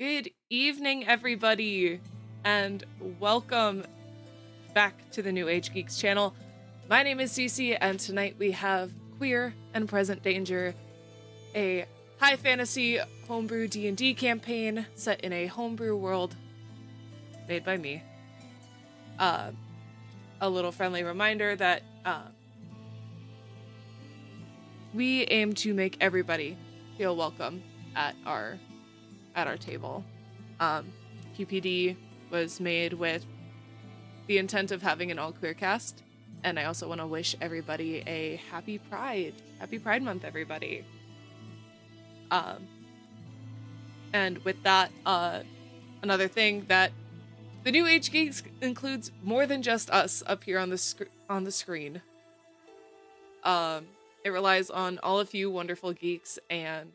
Good evening, everybody, and welcome back to the New Age Geeks channel. My name is Cece, and tonight we have Queer and Present Danger, a high fantasy homebrew D&D campaign set in a homebrew world made by me. A little friendly reminder that we aim to make everybody feel welcome at our table. QPD was made with the intent of having an all-queer cast, and I also want to wish everybody a happy Pride Month, everybody. And with that, another thing that the New Age Geeks includes more than just us up here on the screen. It relies on all of you wonderful geeks and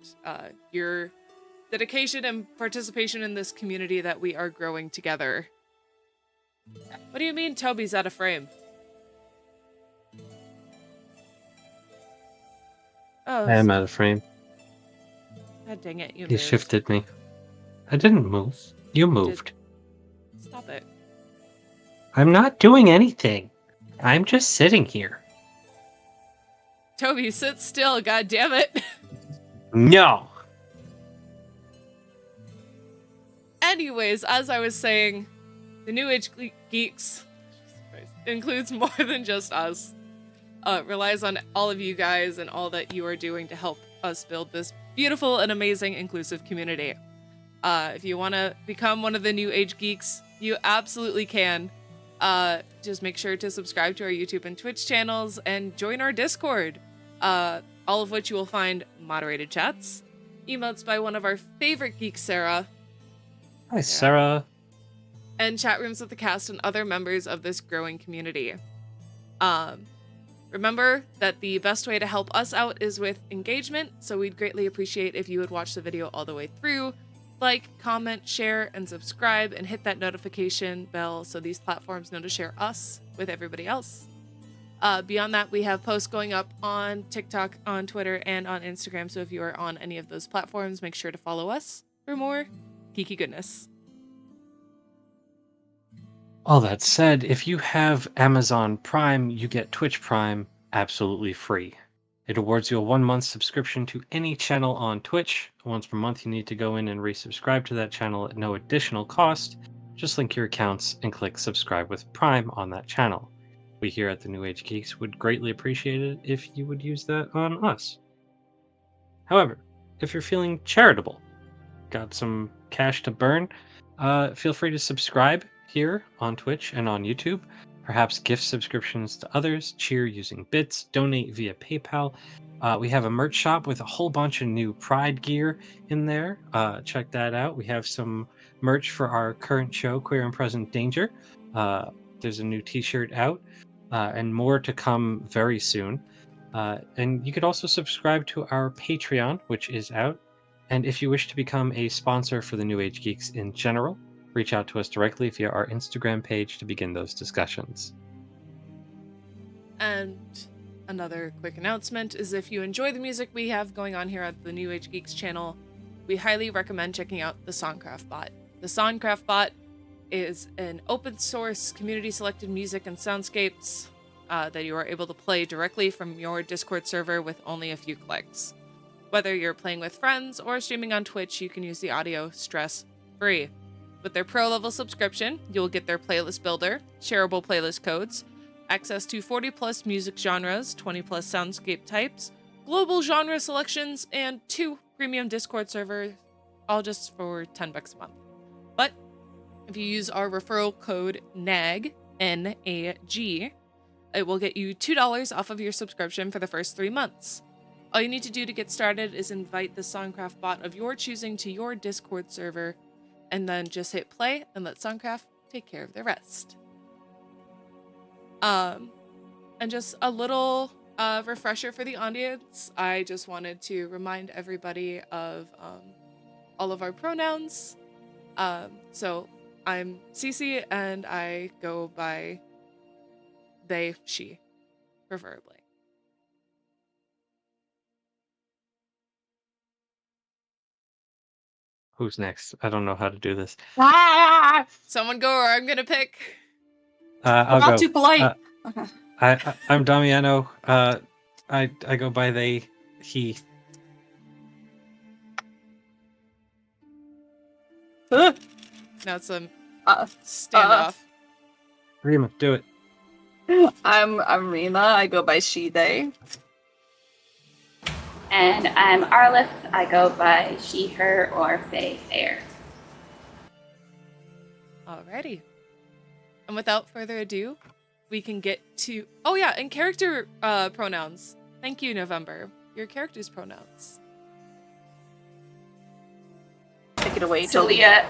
your dedication and participation in this community that we are growing together. What do you mean Toby's out of frame? Oh, I am out of frame. God dang it, you You moved. shifted me. I didn't move. You moved. Stop it. I'm not doing anything. I'm just sitting here. Toby, sit still, god damn it. No. Anyways, as I was saying, the New Age Geeks includes more than just us. Relies on all of you guys and all that you are doing to help us build this beautiful and amazing inclusive community. If you want to become one of the New Age Geeks, you absolutely can. Just make sure to subscribe to our YouTube and Twitch channels and join our Discord, all of which you will find moderated chats, emotes by one of our favorite geeks, Sarah. Hi, Sarah. And chat rooms with the cast and other members of this growing community. Remember that the best way to help us out is with engagement, so we'd greatly appreciate if you would watch the video all the way through, like, comment, share, and subscribe, and hit that notification bell so these platforms know to share us with everybody else. Beyond that, we have posts going up on TikTok, on Twitter, and on Instagram, so if you are on any of those platforms, make sure to follow us for more geeky goodness. All that said, if you have Amazon Prime, you get Twitch Prime absolutely free. It awards you a 1-month subscription to any channel on Twitch. Once per month, you need to go in and resubscribe to that channel at no additional cost. Just link your accounts and click subscribe with Prime on that channel. We here at the New Age Geeks would greatly appreciate it if you would use that on us. However, if you're feeling charitable, got some cash to burn, feel free to subscribe here on Twitch and on YouTube. Perhaps gift subscriptions to others, cheer using bits, donate via PayPal. We have a merch shop with a whole bunch of new Pride gear in there. Check that out. We have some merch for our current show, Queer and Present Danger. There's a new t-shirt out and more to come very soon. And you could also subscribe to our Patreon, which is out. And if you wish to become a sponsor for the New Age Geeks in general, reach out to us directly via our Instagram page to begin those discussions. And another quick announcement is if you enjoy the music we have going on here at the New Age Geeks channel, we highly recommend checking out the SonCraft bot. The SonCraft bot is an open source community selected music and soundscapes that you are able to play directly from your Discord server with only a few clicks. Whether you're playing with friends or streaming on Twitch, you can use the audio stress-free. With their pro level subscription, you'll get their playlist builder, shareable playlist codes, access to 40 plus music genres, 20 plus soundscape types, global genre selections, and 2 premium Discord servers, all just for $10 a month. But if you use our referral code NAG, N-A-G, it will get you $2 off of your subscription for the first 3 months. All you need to do to get started is invite the SonCraft bot of your choosing to your Discord server, and then just hit play and let SonCraft take care of the rest. And just a little refresher for the audience. I just wanted to remind everybody of all of our pronouns. So I'm Cece, and I go by they, she, preferably. Who's next? I don't know how to do this. Ah! Someone go, or I'm gonna pick. I'll Not go. too polite. Okay. I'm Damiano. I go by they, he. Now it's a Uh, standoff. Rima, do it. I'm Rima. I go by she, they. And I'm Arlith. I go by she, her, or they, their. Alrighty. And without further ado, we can get to... Oh yeah, and character pronouns. Thank you, November. Your character's pronouns. Take it away, Talia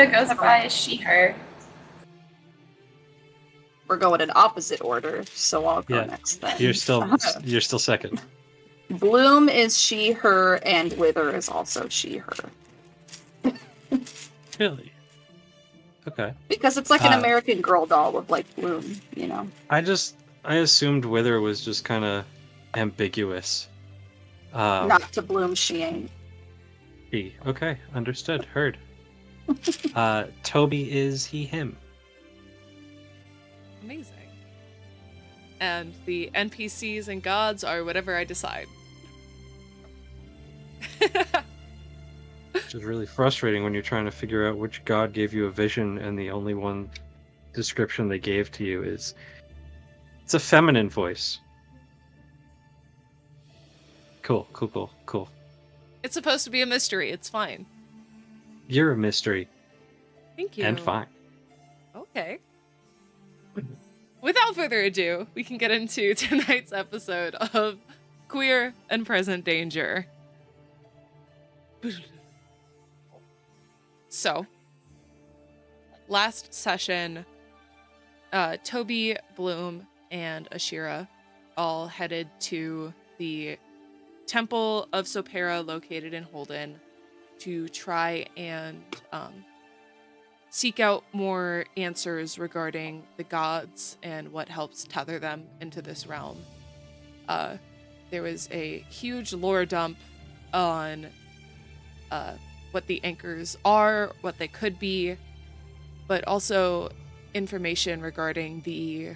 goes by she, her. We're going in opposite order, so I'll go next then. You're still second. Bloom is she, her, and Wither is also she, her. Really? Okay. Because it's like an American Girl doll with like Bloom, you know. I assumed Wither was just kind of ambiguous. Not to Bloom, she ain't. Okay, understood. Heard. Toby is he, him. Amazing. And the NPCs and gods are whatever I decide. Which is really frustrating when you're trying to figure out which god gave you a vision and the only one description they gave to you is it's a feminine voice. Cool. It's supposed to be a mystery. It's fine. You're a mystery. Thank you. And fine. Okay. Without further ado, we can get into tonight's episode of Queer and Present Danger. So, last session, Toby, Bloom, and Ashira all headed to the Temple of Sopera located in Holden to try and seek out more answers regarding the gods and what helps tether them into this realm. There was a huge lore dump on what the anchors are, what they could be, but also information regarding the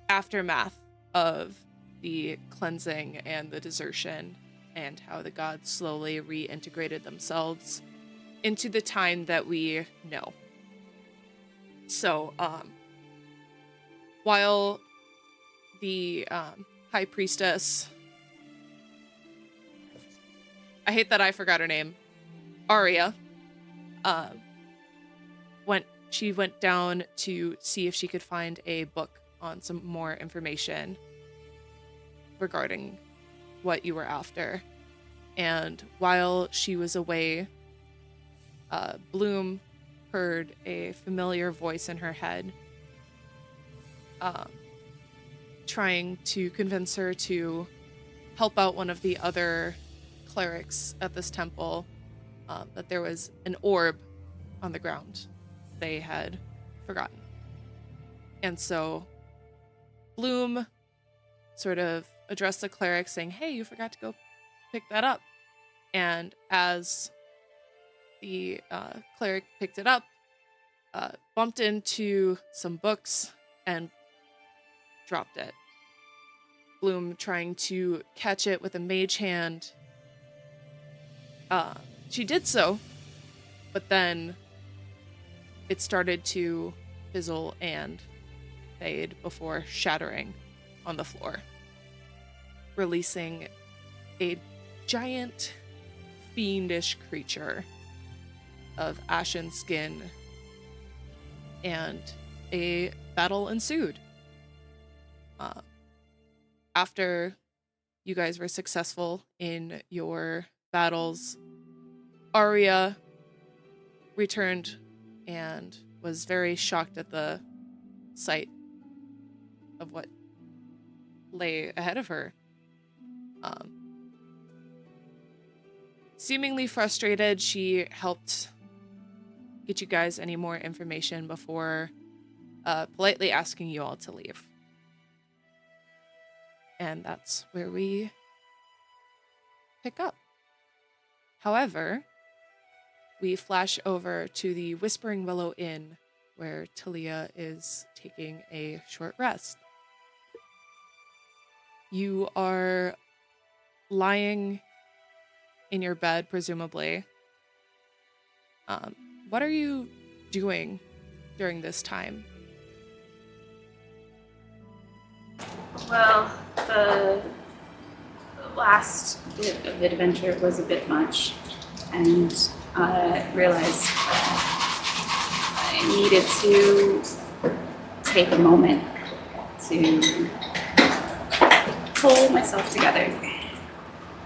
aftermath of the cleansing and the desertion and how the gods slowly reintegrated themselves into the time that we know. So, while the high priestess, I hate that I forgot her name, Arya, she went down to see if she could find a book on some more information regarding what you were after. And while she was away, Bloom heard a familiar voice in her head, trying to convince her to help out one of the other clerics at this temple, that there was an orb on the ground they had forgotten. And so Bloom sort of addressed the cleric saying, "Hey, you forgot to go pick that up." And as the cleric picked it up, bumped into some books and dropped it. Bloom trying to catch it with a mage hand. She did so, but then it started to fizzle and fade before shattering on the floor, releasing a giant, fiendish creature of ashen skin, and a battle ensued. After you guys were successful in your battles, Arya returned and was very shocked at the sight of what lay ahead of her. Seemingly frustrated, she helped get you guys any more information before politely asking you all to leave. And that's where we pick up. However, we flash over to the Whispering Willow Inn, where Talia is taking a short rest. You are lying in your bed, presumably. What are you doing during this time? Well, the last bit of adventure was a bit much, and I realized I needed to take a moment to pull myself together.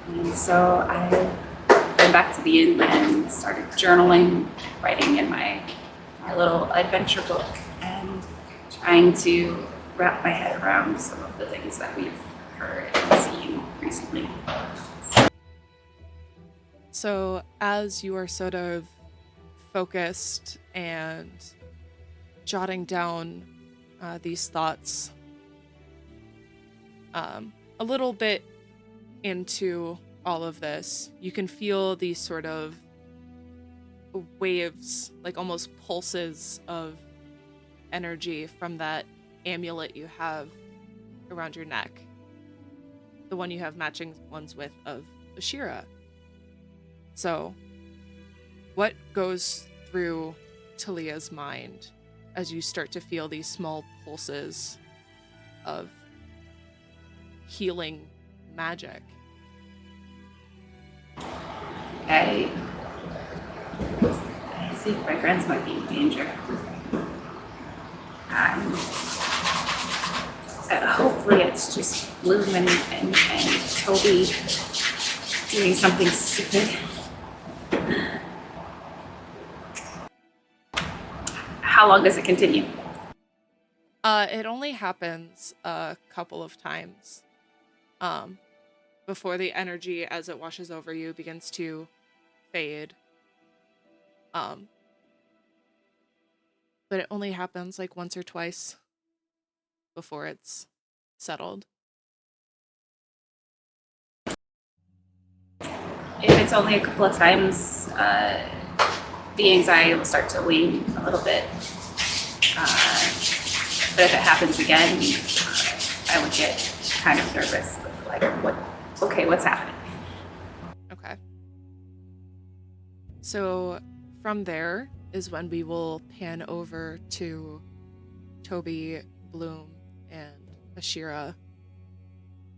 And so I went back to the inn and started journaling, writing in my little adventure book, and trying to wrap my head around some of the things that we've heard and seen recently. So, as you are sort of focused and jotting down these thoughts, a little bit into all of this, you can feel these sort of waves, like almost pulses of energy from that amulet you have around your neck. The one you have matching ones with of Ashira. So, what goes through Talia's mind as you start to feel these small pulses of healing magic? I think my friends might be in danger. Hopefully it's just Bloom and Toby doing something stupid. How long does it continue? It only happens a couple of times before the energy as it washes over you begins to fade. But it only happens like once or twice before it's settled. If it's only a couple of times, the anxiety will start to wane a little bit. But if it happens again, I would get kind of nervous. Like, what's happening? Okay. So from there is when we will pan over to Toby, Bloom, and Ashira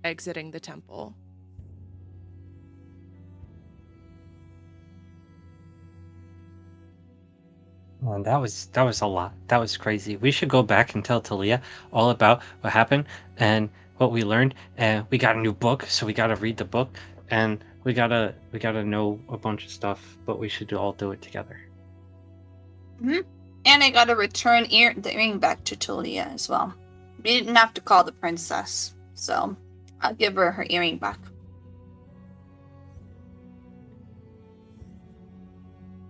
exiting the temple. Oh, that was a lot. That was crazy. We should go back and tell Talia all about what happened and what we learned. And we got a new book, so we gotta read the book, and we gotta know a bunch of stuff. But we should all do it together. Mm-hmm. And I gotta return the earring back to Talia as well. We didn't have to call the princess, so I'll give her earring back.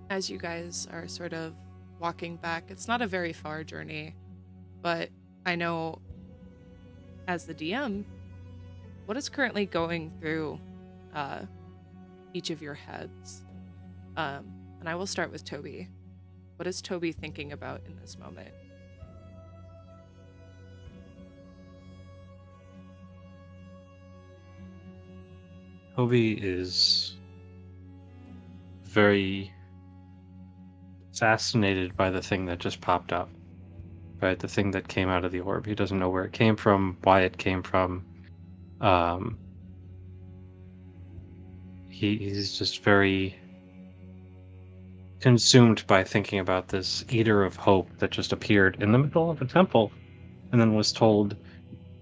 As you guys are sort of walking back, it's not a very far journey, but I know as the DM, what is currently going through each of your heads? And I will start with Toby. What is Toby thinking about in this moment? Toby is very fascinated by the thing that just popped up, right? The thing that came out of the orb. He doesn't know where it came from, why it came from. He's just very consumed by thinking about this eater of hope that just appeared in the middle of a temple and then was told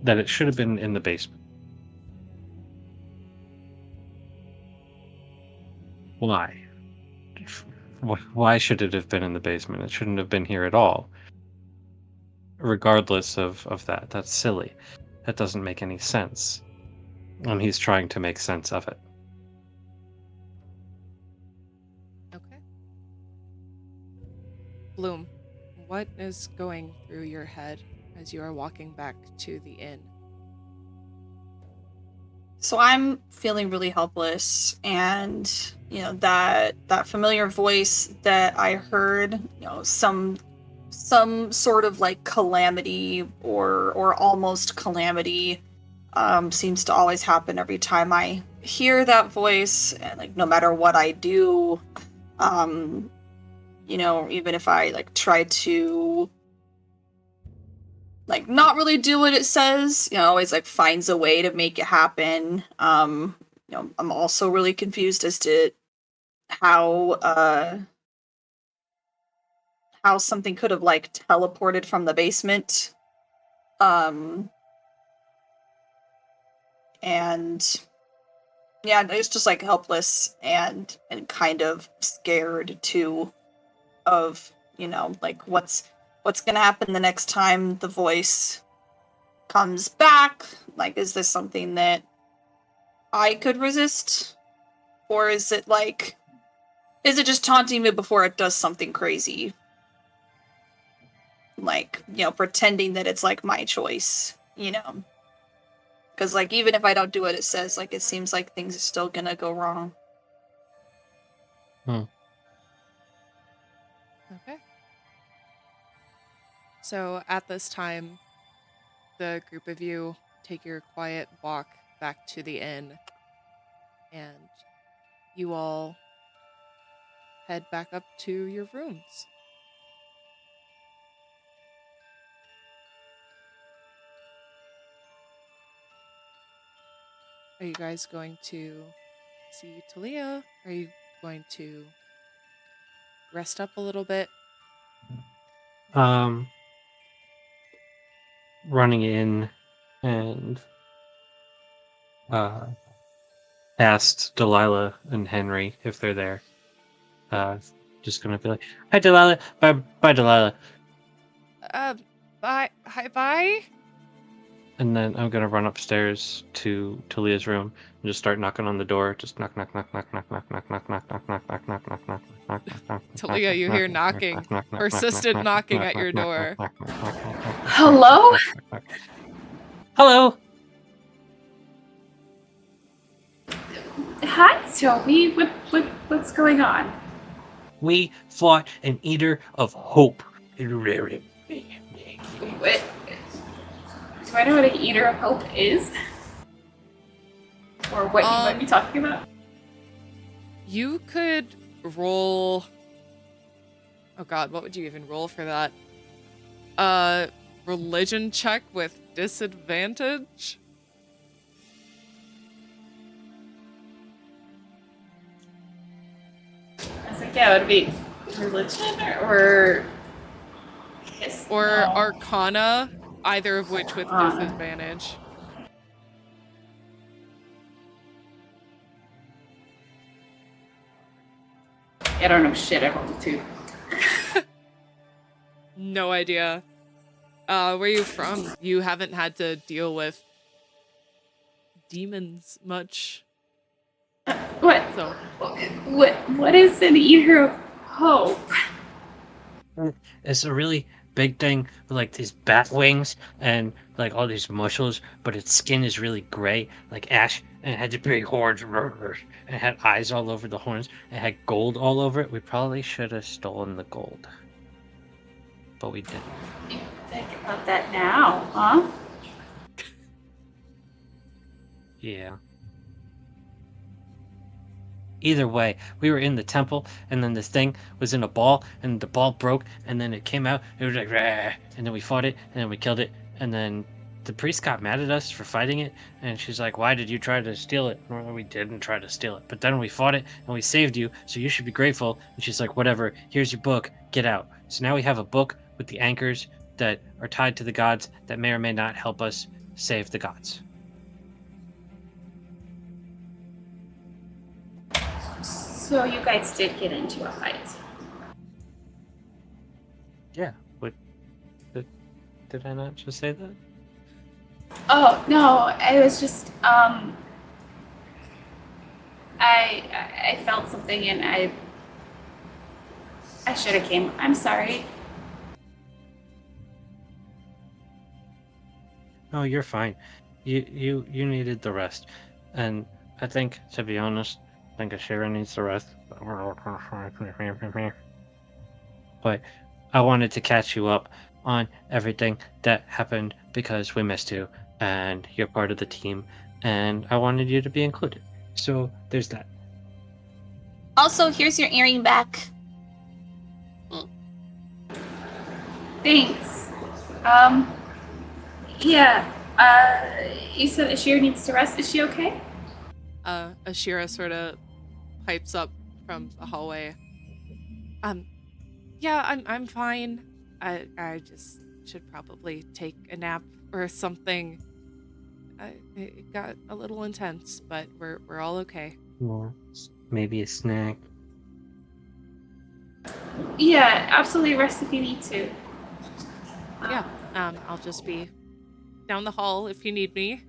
that it should have been in the basement. Why? Why should it have been in the basement? It shouldn't have been here at all. Regardless of that. That's silly. That doesn't make any sense. And he's trying to make sense of it. Okay. Bloom, what is going through your head as you are walking back to the inn? So I'm feeling really helpless, and that familiar voice that I heard, some sort of like calamity or almost calamity seems to always happen every time I hear that voice, and like no matter what I do, even if I like try to like not really do what it says, always like finds a way to make it happen. I'm also really confused as to how something could have like teleported from the basement. And yeah, it's just like helpless and kind of scared too of, like what's gonna happen the next time the voice comes back. Like, is this something that I could resist? Or is it just taunting me before it does something crazy? Like, pretending that it's like my choice, Because like even if I don't do what it says, like it seems like things are still gonna go wrong. Okay. So at this time, the group of you take your quiet walk back to the inn, and you all head back up to your rooms. Are you guys going to see Talia? Are you going to rest up a little bit? Running in and asked Delilah and Henry if they're there. Just gonna be like, "Hi, Delilah. Bye, Delilah." Bye. Hi, bye. And then I'm gonna run upstairs to Talia's room and just start knocking on the door. Just knock, knock, knock, knock, knock, knock, knock, knock, knock, knock, knock, knock, knock, knock, knock, knock, knock. Talia, you hear knocking, persistent knocking at your door. Hello? Hello. Hi, Toby. What's going on? We fought an eater of hope. What? Do I know what an Eater of Hope is? Or what you might be talking about? You could roll... Oh god, what would you even roll for that? Religion check with disadvantage? I was like, yeah, it would be religion or Arcana, either of which with disadvantage. I don't know shit, I rolled a 2. No idea. Where are you from? You haven't had to deal with demons much. What? So. What is an Eater of Hope? It's a really big thing with like these bat wings and like all these muscles, but its skin is really gray, like ash, and it had the big horns, and it had eyes all over the horns, and it had gold all over it. We probably should have stolen the gold, but we didn't. You think about that now, huh? Yeah. Either way, we were in the temple, and then this thing was in a ball, and the ball broke, and then it came out, and it was like, rah, and then we fought it, and then we killed it, and then the priest got mad at us for fighting it, and she's like, why did you try to steal it? Well, we didn't try to steal it, but then we fought it, and we saved you, so you should be grateful. And she's like, whatever, here's your book, get out. So now we have a book with the anchors that are tied to the gods that may or may not help us save the gods. So you guys did get into a fight. Yeah, what? Did I not just say that? Oh no, I was just I felt something and I should have came. I'm sorry. Oh, you're fine. You needed the rest. And I think, to be honest, I think Ashira needs to rest. But I wanted to catch you up on everything that happened because we missed you and you're part of the team and I wanted you to be included. So there's that. Also, here's your earring back. Thanks. Yeah. You said Ashir needs to rest. Is she okay? Ashira sort of pipes up from the hallway. Yeah, I'm fine. I just should probably take a nap or something. It got a little intense, but we're all okay. Well, maybe a snack. Yeah, absolutely rest if you need to. Yeah. I'll just be down the hall if you need me.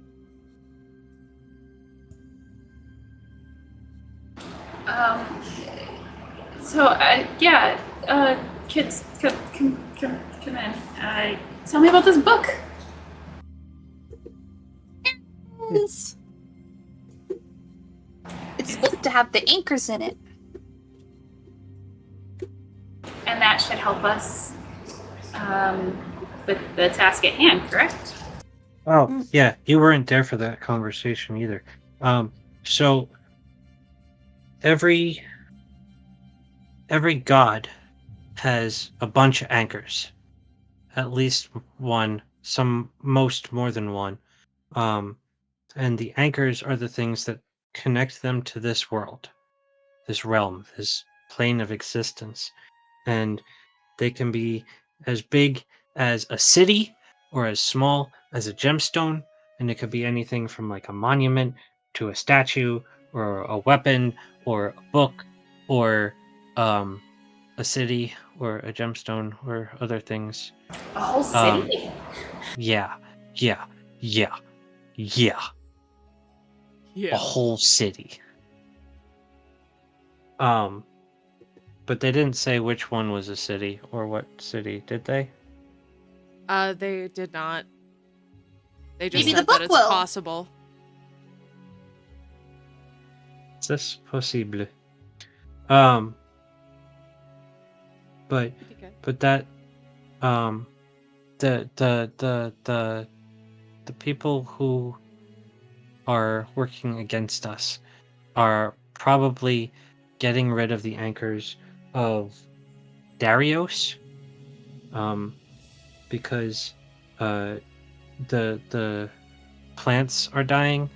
Kids, come in. Tell me about this book. It's supposed to have the anchors in it. And that should help us with the task at hand, correct? Oh, yeah, you weren't there for that conversation either. So every god has a bunch of anchors. At least one, some most more than one. And the anchors are the things that connect them to this world, this realm, this plane of existence. And they can be as big as a city or as small as a gemstone. And it could be anything from like a monument to a statue or a weapon or a book or a city or a gemstone or other things. A whole city? Yeah. A whole city. But they didn't say which one was a city or what city, did they? They did not. They just Maybe said the book that it's will. possible. C'est possible. But that the people who are working against us are probably getting rid of the anchors of Darius, because the plants are dying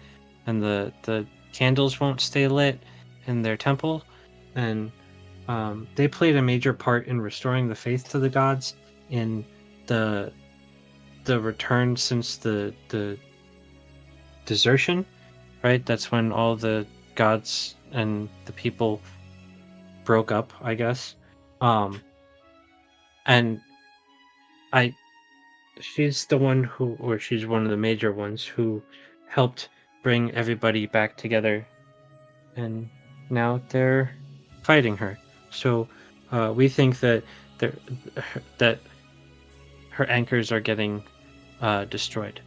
and the candles won't stay lit in their temple, and they played a major part in restoring the faith to the gods in the return since the desertion, right? That's when all the gods and the people broke up, I guess. And she's the one who, or she's one of the major ones who helped bring everybody back together, and now they're fighting her. So we think that that her anchors are getting destroyed.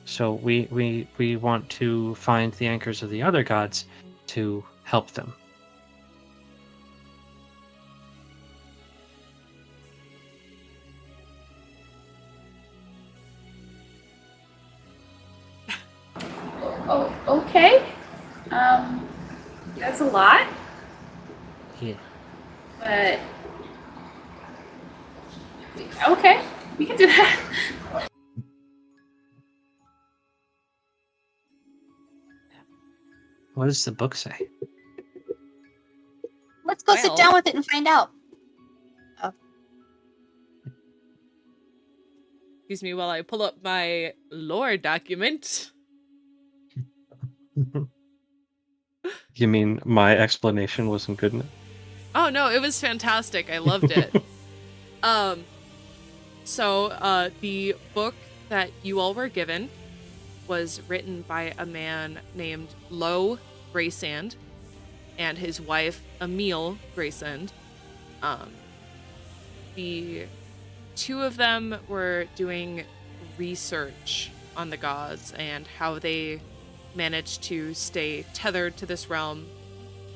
So we want to find the anchors of the other gods to help them. Oh, okay. That's a lot. Yeah. But okay, we can do that. What does the book say? Let's go sit down with it and find out. Excuse me while I pull up my lore document. You mean my explanation wasn't good enough? Oh no, it was fantastic. I loved it. So the book that you all were given was written by a man named Lo Graysand and his wife Emil Graysand. The two of them were doing research on the gods and how they managed to stay tethered to this realm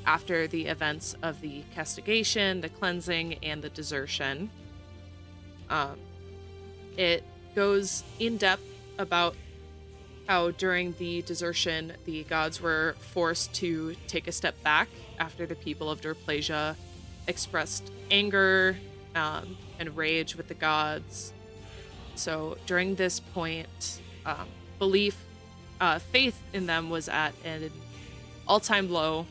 after the events of the castigation, the cleansing, and the desertion. It goes in depth about how during the desertion, the gods were forced to take a step back after the people of Derplasia expressed anger and rage with the gods. So during this point, faith in them was at an all-time low,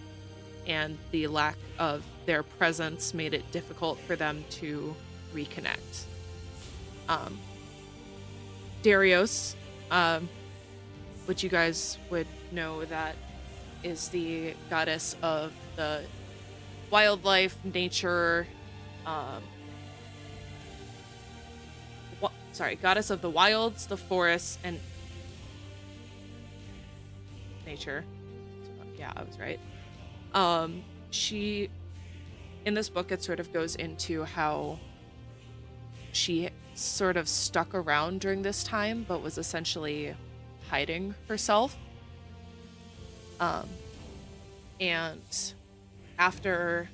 and the lack of their presence made it difficult for them to reconnect. Darius, which you guys would know that is the goddess of the wildlife, nature, goddess of the wilds, the forests, and nature. Yeah, I was right. She, in this book, it sort of goes into how she sort of stuck around during this time, but was essentially hiding herself. And after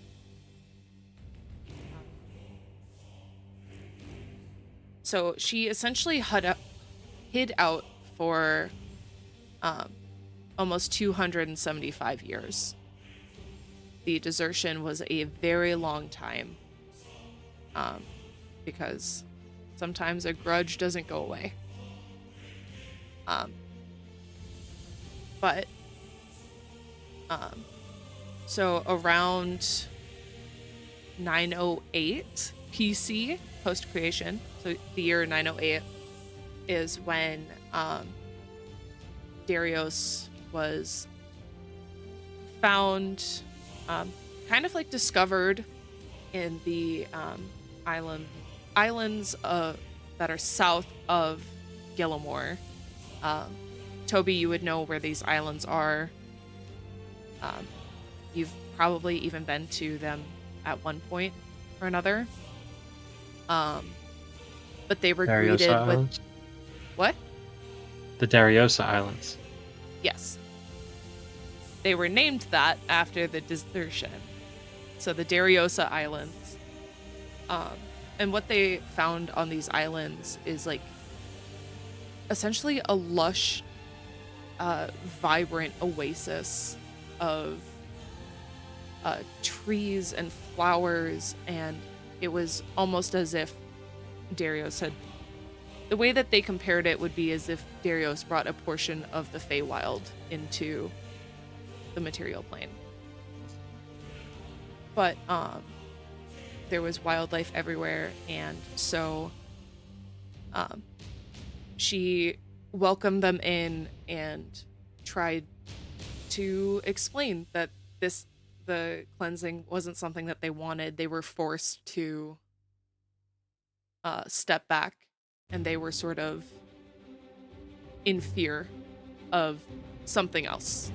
so she essentially hid out for almost 275 years. The desertion was a very long time, because sometimes a grudge doesn't go away. So around 908 PC, post-creation, so the year 908 is when Darius was found, kind of like discovered in the islands that are south of Gillimore. Toby, you would know where these islands are. You've probably even been to them at one point or another. But they were Dariosa greeted Islands? with what? The Dariosa Islands. Yes. They were named that after the desertion. So the Dariosa Islands. And what they found on these islands is like essentially a lush, vibrant oasis of trees and flowers, and it was almost as if Darius had... The way that they compared it would be as if Darius brought a portion of the Feywild into the material plane. But there was wildlife everywhere, and so she welcomed them in and tried to explain that the cleansing wasn't something that they wanted. They were forced to step back, and they were sort of in fear of something else.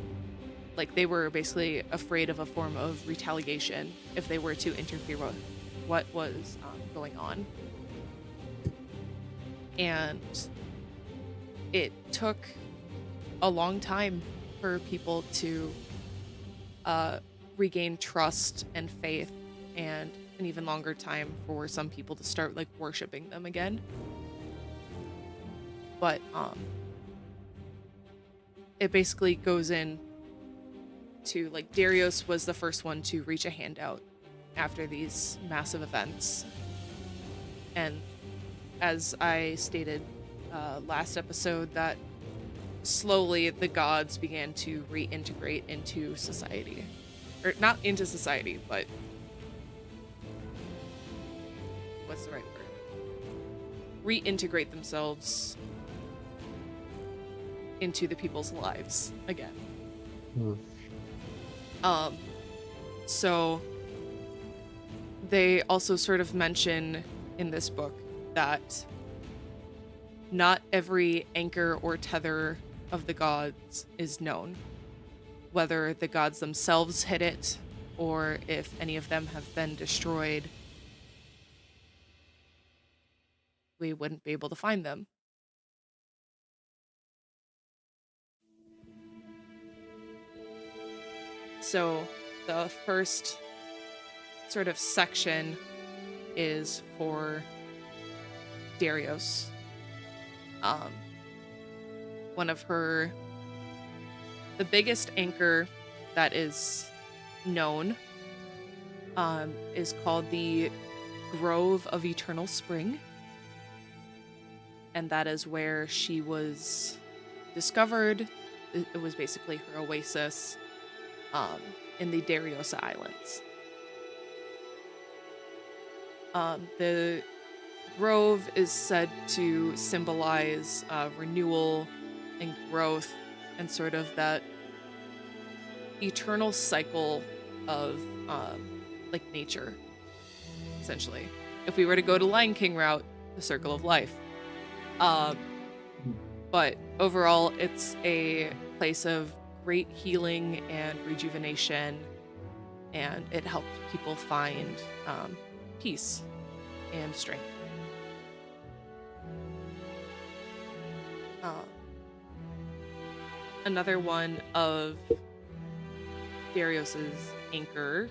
Like, they were basically afraid of a form of retaliation if they were to interfere with what was going on. And it took a long time for people to regain trust and faith, and an even longer time for some people to start like worshiping them again. But it basically goes in to like Darius was the first one to reach a hand out after these massive events. And as I stated last episode, that slowly the gods began to reintegrate into society. Or not into society, but what's the right word? Reintegrate themselves into the people's lives again. So they also sort of mention in this book that not every anchor or tether of the gods is known. Whether the gods themselves hid it, or if any of them have been destroyed, we wouldn't be able to find them. So the first sort of section is for Darius. One of the biggest anchor that is known is called the Grove of Eternal Spring. And that is where she was discovered. It was basically her oasis in the Dariosa Islands. The grove is said to symbolize renewal and growth and sort of that eternal cycle of like nature, essentially. If we were to go to Lion King route, the circle of life. But overall, it's a place of great healing and rejuvenation, and it helped people find peace and strength. Another one of Darius's anchor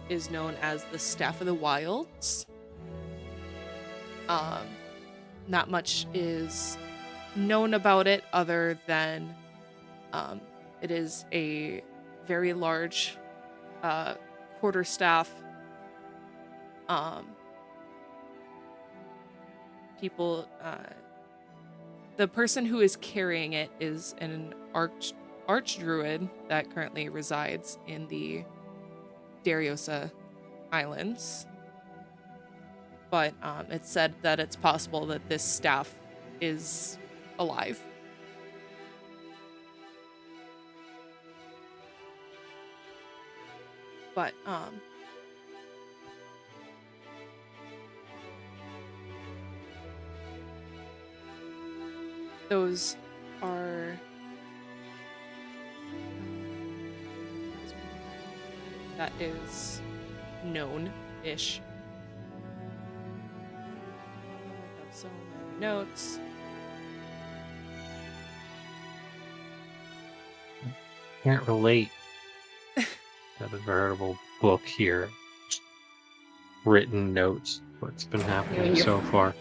is known as the Staff of the Wilds. Not much is known about it other than it is a very large quarterstaff. The person who is carrying it is an archdruid that currently resides in the Dariosa Islands. But it's said that it's possible that this staff is alive. But those are that is known-ish. I have so many notes. Can't relate to the veritable book here. Written notes, what's been happening so far.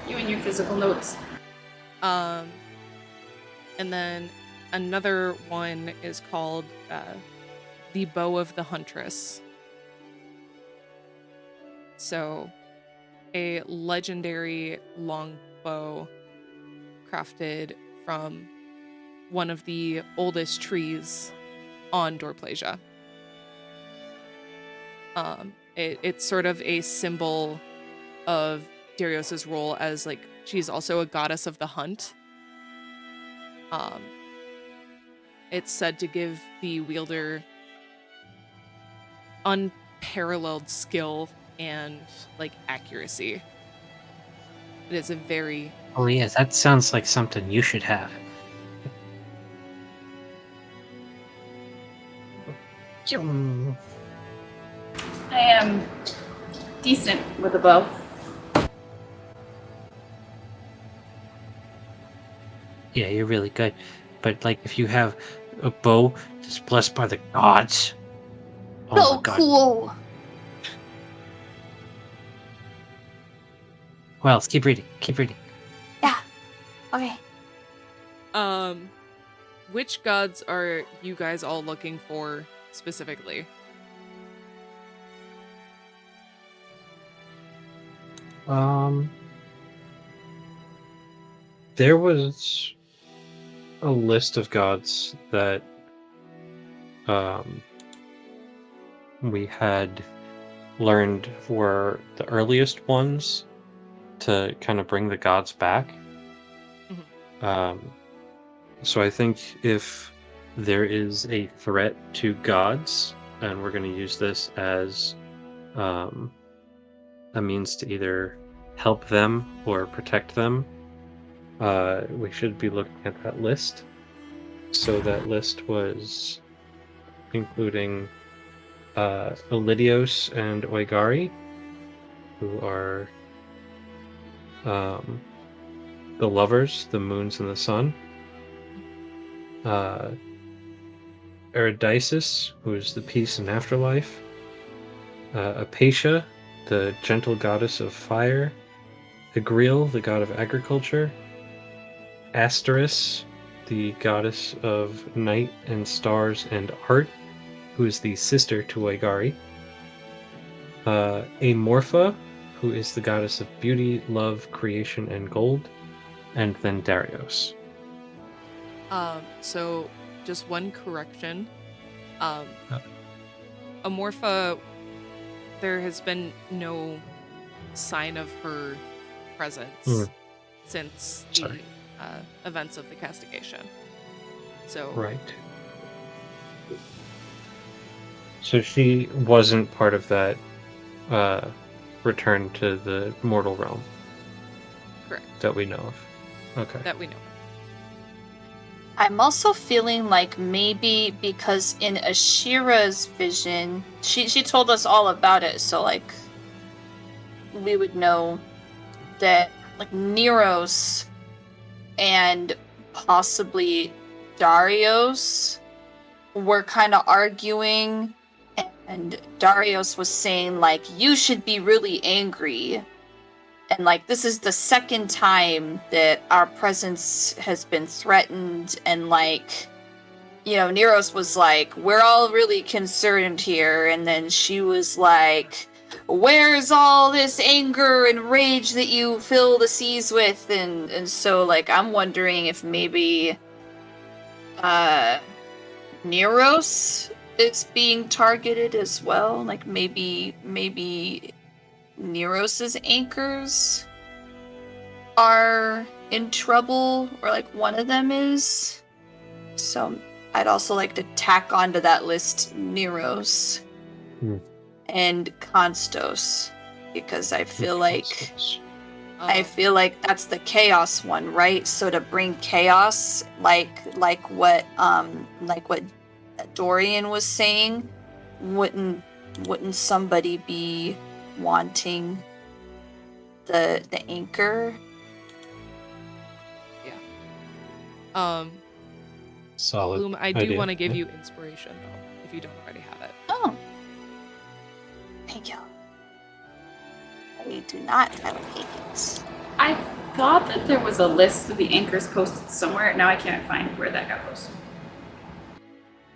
You and your physical notes. And then another one is called the Bow of the Huntress. So, a legendary longbow crafted from one of the oldest trees on Dorplasia. It's sort of a symbol of Darius's role as, like, she's also a goddess of the hunt. It's said to give the wielder unparalleled skill and, like, accuracy. It is a very... Oh yeah, that sounds like something you should have. I am decent with a bow. Yeah, you're really good. But, like, if you have a bow that's blessed by the gods... Oh So my God. cool. Well, let's keep reading. Keep reading. Yeah. Okay. Which gods are you guys all looking for specifically? There was a list of gods that we had learned were the earliest ones to kind of bring the gods back. So I think if there is a threat to gods, and we're going to use this as a means to either help them or protect them, we should be looking at that list. So that list was including Elidios and Oigari, who are the lovers, the moons and the sun. Eridices, who is the peace and afterlife. Apatia, the gentle goddess of fire. Agriel, the god of agriculture. Asteris, the goddess of night and stars and art, who is the sister to Waigari. Amorpha, who is the goddess of beauty, love, creation, and gold. And then Darius. So just one correction. Amorpha, there has been no sign of her presence since the events of the castigation. So Right. So she wasn't part of that return to the mortal realm. Correct. That we know of. Okay. That we know of. I'm also feeling like maybe because in Ashira's vision, she told us all about it, so like we would know that like Neros and possibly Darius were kind of arguing, and Darius was saying like, you should be really angry. And like, this is the second time that our presence has been threatened, and like, you know, Neros was like, we're all really concerned here, and then she was like, where's all this anger and rage that you fill the seas with? And so like, I'm wondering if maybe Neros is being targeted as well. Like maybe Neros's anchors are in trouble, or like one of them is. So I'd also like to tack onto that list Neros and Constos, because I feel like that's the chaos one, right? So to bring chaos, like what Dorian was saying, wouldn't somebody be wanting the anchor? Solid. Bloom, I do idea. want to give you inspiration though, if you don't already have it. Oh. Thank you. I do not allocate it. I thought that there was a list of the anchors posted somewhere. Now I can't find where that got posted.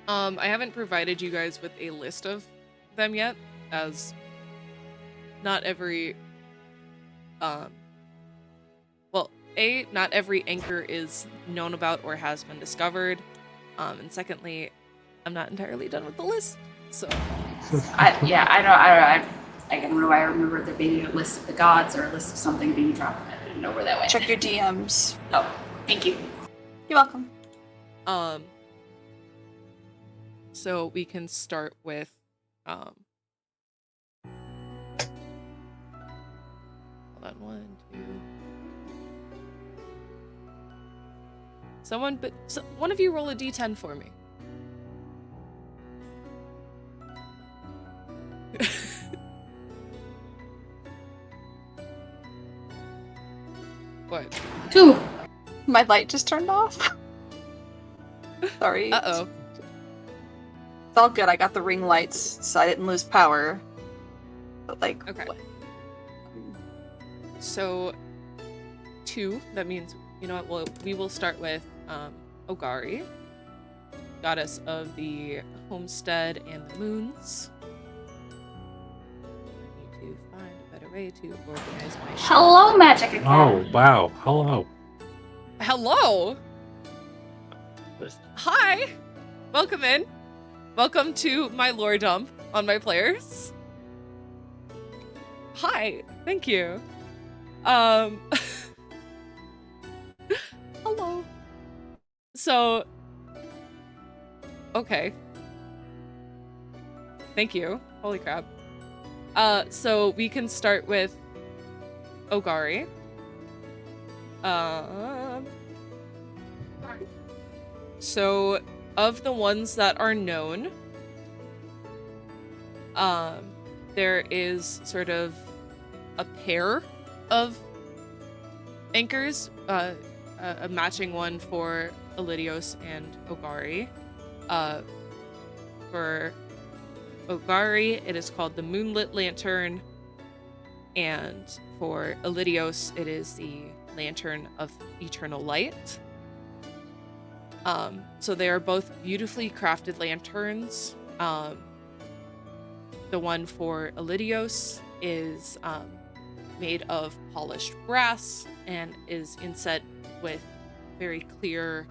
I haven't provided you guys with a list of them yet, as not every not every anchor is known about or has been discovered. And secondly, I'm not entirely done with the list. So I don't know why I remember there being a list of the gods or a list of something being dropped. I didn't know where that went. Check your DMs. Oh, thank you. You're welcome. So we can start with hold on, 1, 2. One of you roll a d10 for me. What? 2. My light just turned off. Sorry. Uh-oh. It's all good. I got the ring lights, so I didn't lose power. But like, Okay. what? So 2, that means, you know what, we will start with Ogari, goddess of the homestead and the moons. I need to find a better way to organize my shit. Hello, Magic Academy. Oh, wow. Hello. Hello! Hi! Welcome in. Welcome to my lore dump on my players. Hi, thank you. Hello. So, okay. Thank you. Holy crap. So we can start with Ogari. So of the ones that are known, there is sort of a pair of anchors, a matching one for Elidios and Ogari. For Ogari, it is called the Moonlit Lantern, and for Elidios, it is the Lantern of Eternal Light. So they are both beautifully crafted lanterns. The one for Elidios is made of polished brass and is inset with very clear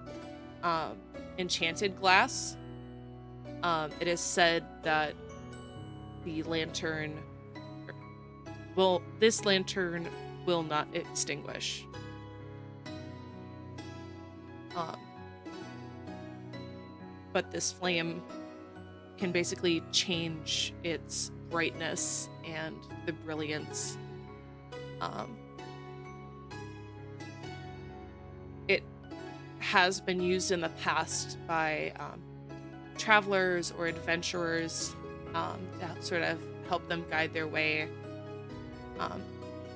enchanted glass. It is said that the lantern this lantern will not extinguish. But this flame can basically change its brightness and the brilliance. It has been used in the past by travelers or adventurers to sort of help them guide their way.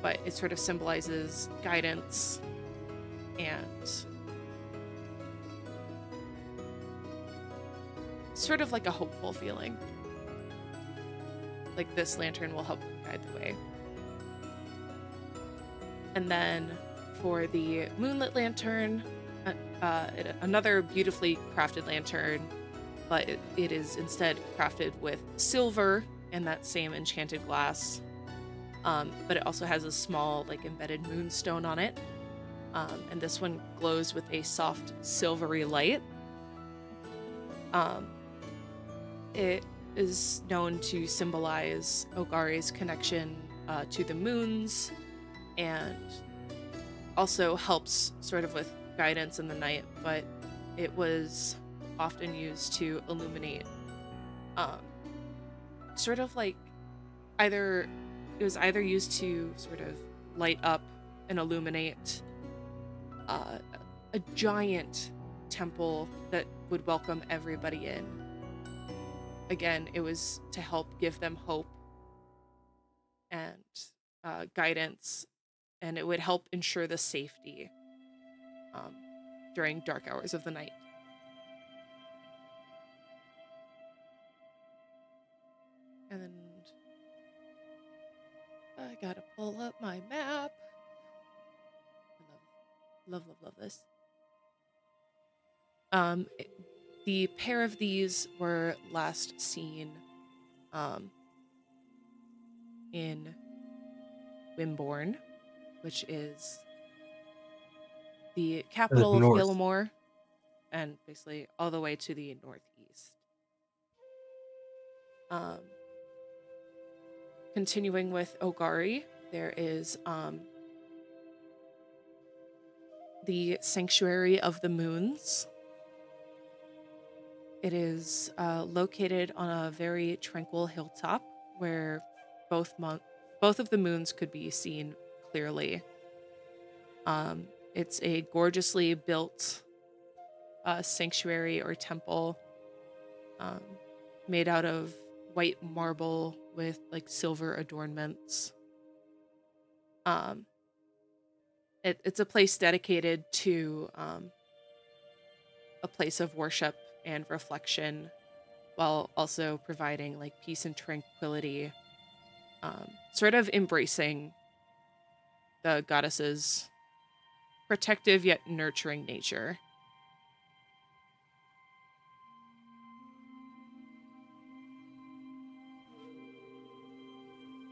But it sort of symbolizes guidance and sort of like a hopeful feeling. Like this lantern will help guide the way. And then for the Moonlit Lantern, another beautifully crafted lantern, but it is instead crafted with silver and that same enchanted glass. But it also has a small, like, embedded moonstone on it. And this one glows with a soft silvery light. It is known to symbolize Ogari's connection to the moons, and also helps sort of with guidance in the night, but it was often used to illuminate, sort of like it was either used to sort of light up and illuminate a giant temple that would welcome everybody in. Again, it was to help give them hope and guidance, and it would help ensure the safety during dark hours of the night. And then I gotta pull up my map. I love this. The pair of these were last seen in Wimborne, which is the capital of north. Gilmore, and basically all the way to the northeast. Continuing with Ogari, there is the Sanctuary of the Moons. It is located on a very tranquil hilltop where both of the moons could be seen clearly. It's a gorgeously built sanctuary or temple made out of white marble with like silver adornments. It's a place dedicated to a place of worship and reflection, while also providing like peace and tranquility, sort of embracing the goddess's protective yet nurturing nature.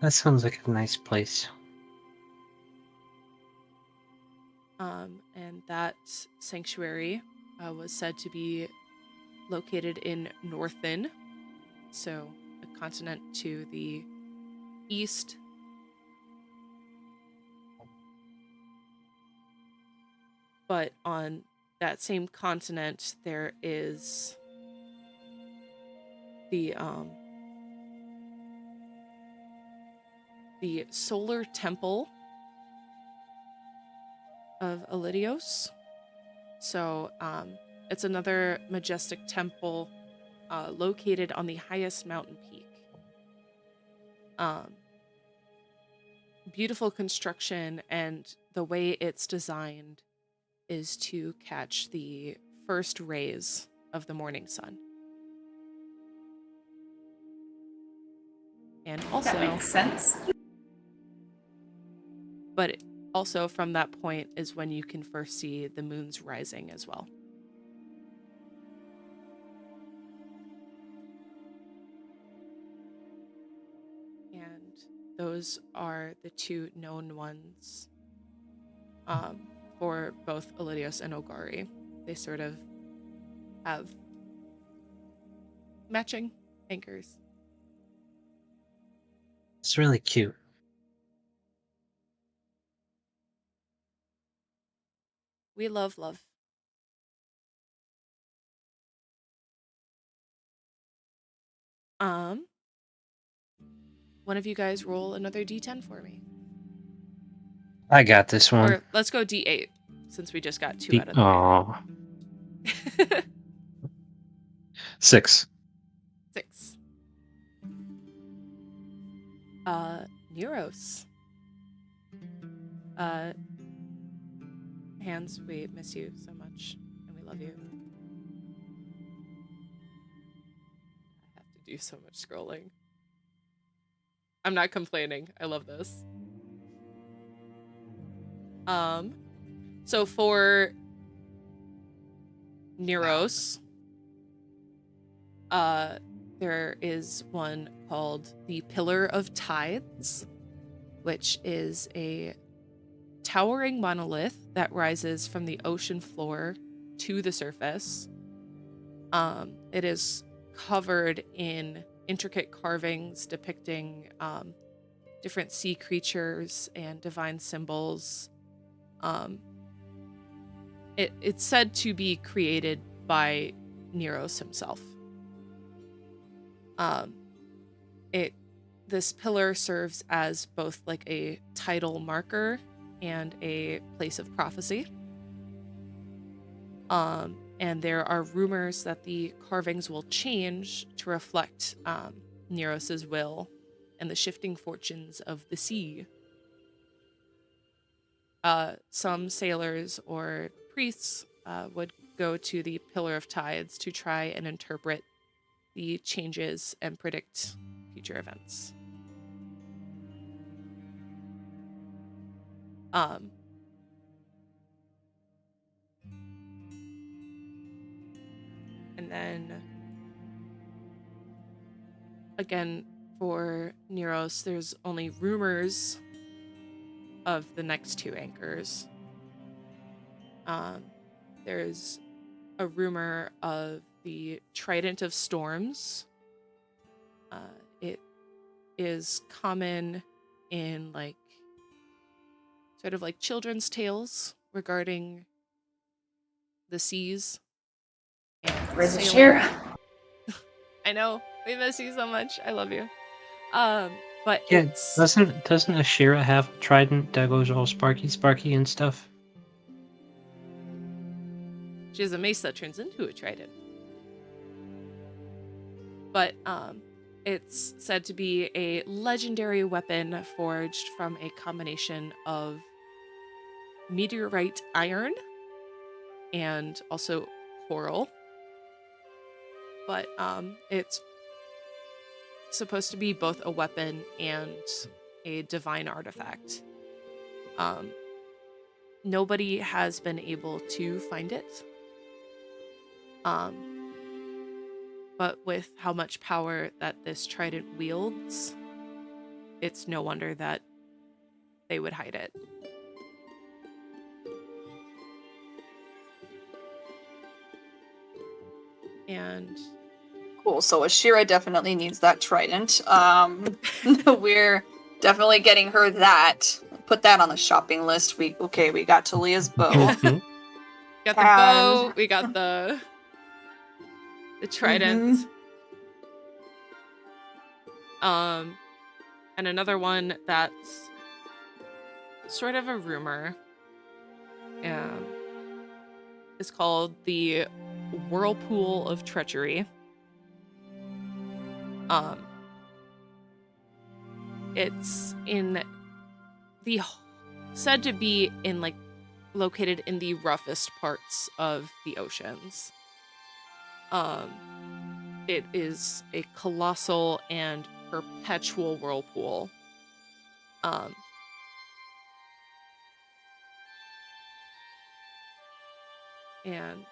That sounds like a nice place. And that sanctuary was said to be located in Northen, so a continent to the east. But on that same continent, there is the Solar Temple of Elidios. So it's another majestic temple located on the highest mountain peak. Beautiful construction, and the way it's designed is to catch the first rays of the morning sun. And That also, makes sense. but also from that point is when you can first see the moon's rising as well. And those are the two known ones for both Elidios and Ogari. They sort of have matching anchors. It's really cute. We love love. One of you guys roll another d10 for me. I got this one. Or let's go d8 since we just got 2 out of 3. Aw. 6. 6. Neuros. Hands, we miss you so much, and we love you. I have to do so much scrolling. I'm not complaining. I love this. So for Neuros, there is one called the Pillar of Tides, which is a towering monolith that rises from the ocean floor to the surface. It is covered in intricate carvings depicting different sea creatures and divine symbols. It's said to be created by Neros himself. This pillar serves as both like a tidal marker and a place of prophecy. And there are rumors that the carvings will change to reflect Neros's will and the shifting fortunes of the sea. Some sailors or priests would go to the Pillar of Tides to try and interpret the changes and predict future events. And then again, for Neros, there's only rumors of the next 2 anchors. There's a rumor of the Trident of Storms. It is common in like sort of like children's tales regarding the seas. Where's Ashira? I know, we miss you so much. I love you. But Yeah, it's doesn't Ashira have a trident that goes all sparky and stuff? she has a mace that turns into a trident. But it's said to be a legendary weapon forged from a combination of meteorite iron and also coral. But it's supposed to be both a weapon and a divine artifact. Nobody has been able to find it. But with how much power that this trident wields, it's no wonder that they would hide it. And Cool. So Ashira definitely needs that trident. We're definitely getting her that. Put that on the shopping list. We got Talia's bow. got the bow, we got the trident. And another one that's sort of a rumor is called the Whirlpool of Treachery. It's said to be in like located in the roughest parts of the oceans. It is a colossal and perpetual whirlpool. And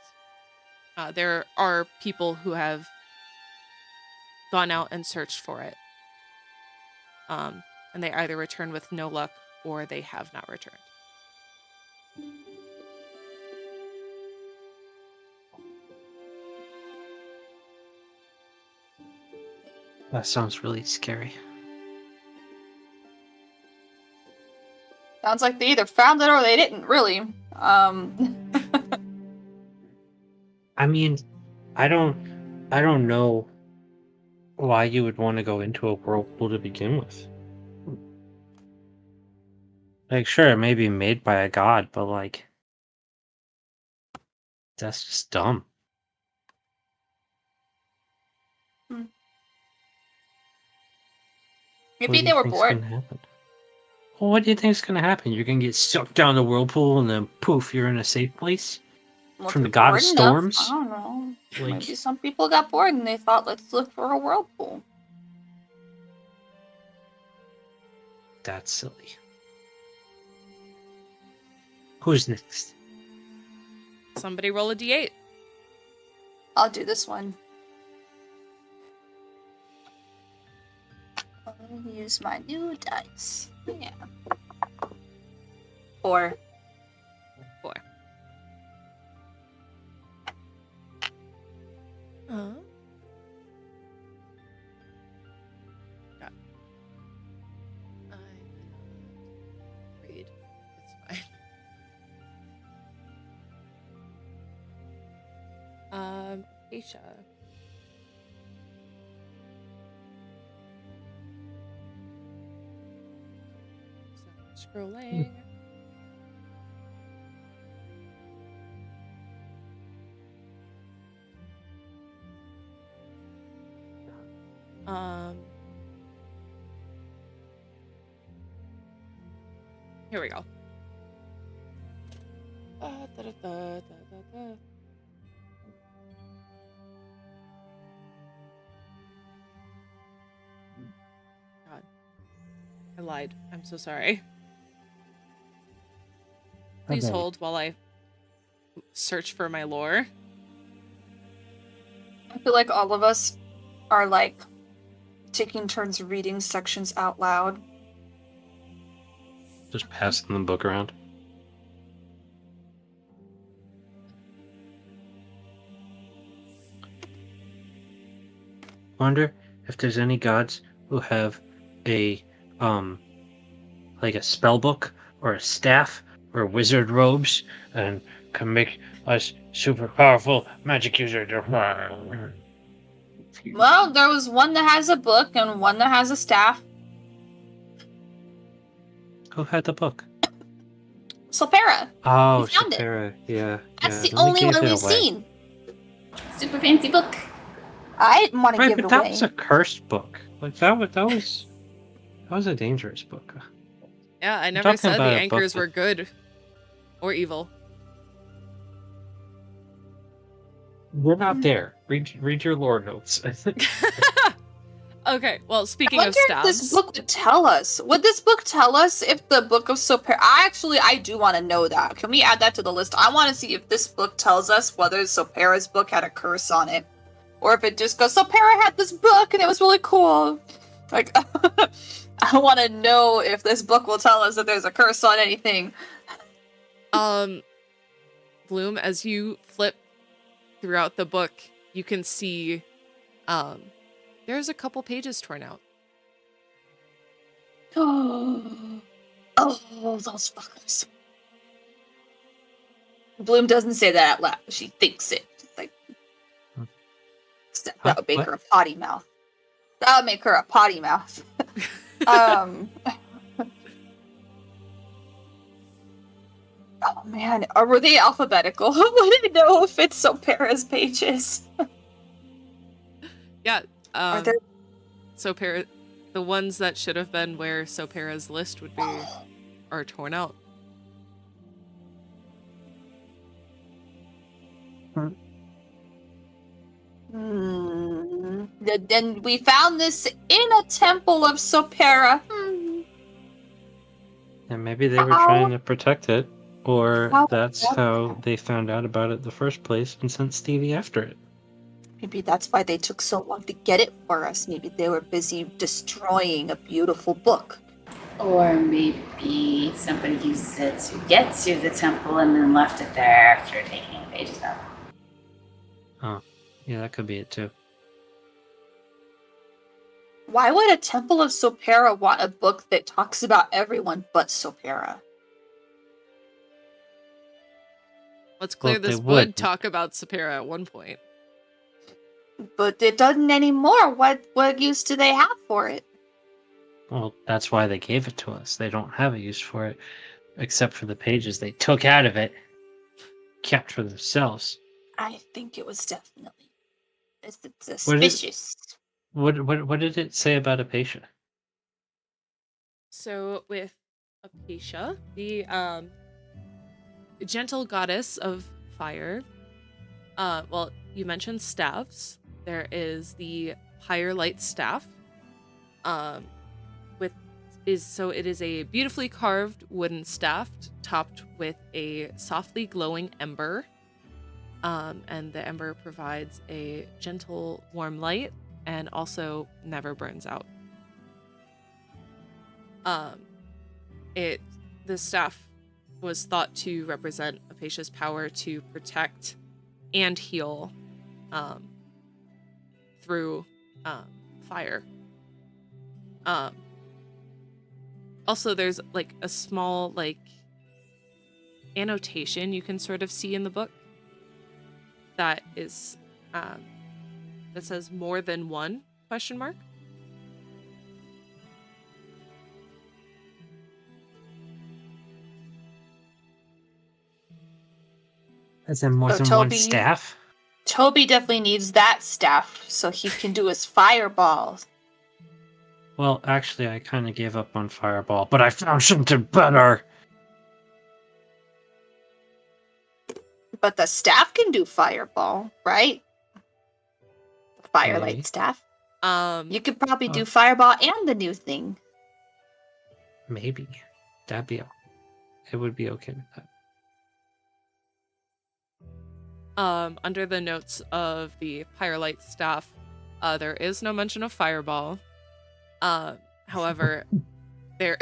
there are people who have gone out and searched for it. And they either return with no luck or they have not returned. That sounds really scary. Sounds like they either found it or they didn't, really. I mean, I don't know why you would want to go into a whirlpool to begin with. Like, sure, it may be made by a god, but like, that's just dumb. What Maybe do they you were think's bored. gonna happen? Well, what do you think's gonna happen? You're gonna get sucked down the whirlpool and then poof, you're in a safe place? Well, if From the you're god bored of enough, storms? I don't know. Like, Maybe some people got bored and they thought, let's look for a whirlpool. that's silly. Who's next? Somebody roll a d8. I'll do this one. I'll use my new dice. Yeah. 4. 4. God. I cannot read. It's fine. Aisha. So, scrolling. Here we go. God, I lied. I'm so sorry. Please Okay. hold while I search for my lore. I feel like all of us are like taking turns reading sections out loud. Just passing the book around. Wonder if there's any gods who have a like a spell book or a staff or wizard robes and can make us super powerful magic users. Well, there was one that has a book and one that has a staff. Who had the book? Solpera. Oh, We found it. Sapphira. Yeah. That's the Let me only give one it we've away. seen. Super fancy book. I didn't want to Right, give but it that away. was a cursed book. Like that was a dangerous book. Yeah, I I'm never talking said about the a book anchors that- were good or evil. We're not there. Read your lore notes. Okay, well, I speaking wonder of if stabs, this book would tell us. Would this book tell us if the book of Solpera... I do want to know that. Can we add that to the list? I want to see if this book tells us whether Solpera's book had a curse on it. Or if it just goes, Solpera had this book and it was really cool. Like, I want to know if this book will tell us that there's a curse on anything. Bloom, as you flip throughout the book, you can see there's a couple pages torn out. Oh, those fuckers. Bloom doesn't say that out loud. She thinks it. Like, that would make What? her a potty mouth. That would make her a potty mouth. Oh man, or were they alphabetical? Would I know if it's Solpera's pages? Yeah, Are there? Sopera, the ones that should have been where Sopera's list would be are torn out. Hmm. Then we found this in a temple of Sopera. And maybe they were How? trying to protect it, or How that's about how that? they found out about it in the first place and sent Stevie after it. Maybe that's why they took so long to get it for us. Maybe they were busy destroying a beautiful book. Or maybe somebody used it to get to the temple and then left it there after taking the pages out. Oh, yeah, that could be it too. Why would a temple of Sopera want a book that talks about everyone but Sopera? Let's clear Well, they this would. would talk about Sapira at one point. But it doesn't anymore. What use do they have for it? Well, that's why they gave it to us. They don't have a use for it, except for the pages they took out of it, kept for themselves. I think it was definitely it's What did, suspicious. what did it say about Apatia? So with Apatia, the gentle goddess of fire, well, you mentioned staffs. There is the higher light staff. It is a beautifully carved wooden staff topped with a softly glowing ember. And the ember provides a gentle, warm light and also never burns out. The staff was thought to represent Apatia's power to protect and heal through fire. Also, there's like a small like annotation you can sort of see in the book that is that says more than one ? As in more So than one Toby- staff? Toby definitely needs that staff so he can do his fireballs. Well, actually, I kind of gave up on Fireball, but I found something better! But the staff can do fireball, right? The firelight Maybe. staff. You could probably do Uh. fireball and the new thing. Maybe. It would be okay with that. Under the notes of the Firelight staff, there is no mention of fireball. However, there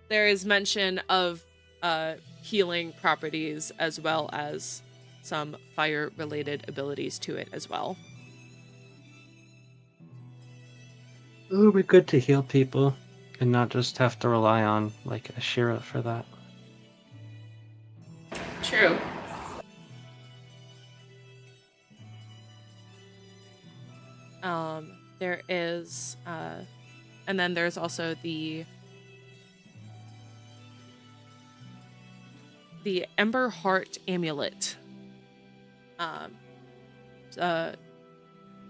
there is mention of healing properties as well as some fire related abilities to it as well. It would be good to heal people and not just have to rely on like Ashira for that. True. There is and then there's also the Ember Heart amulet. A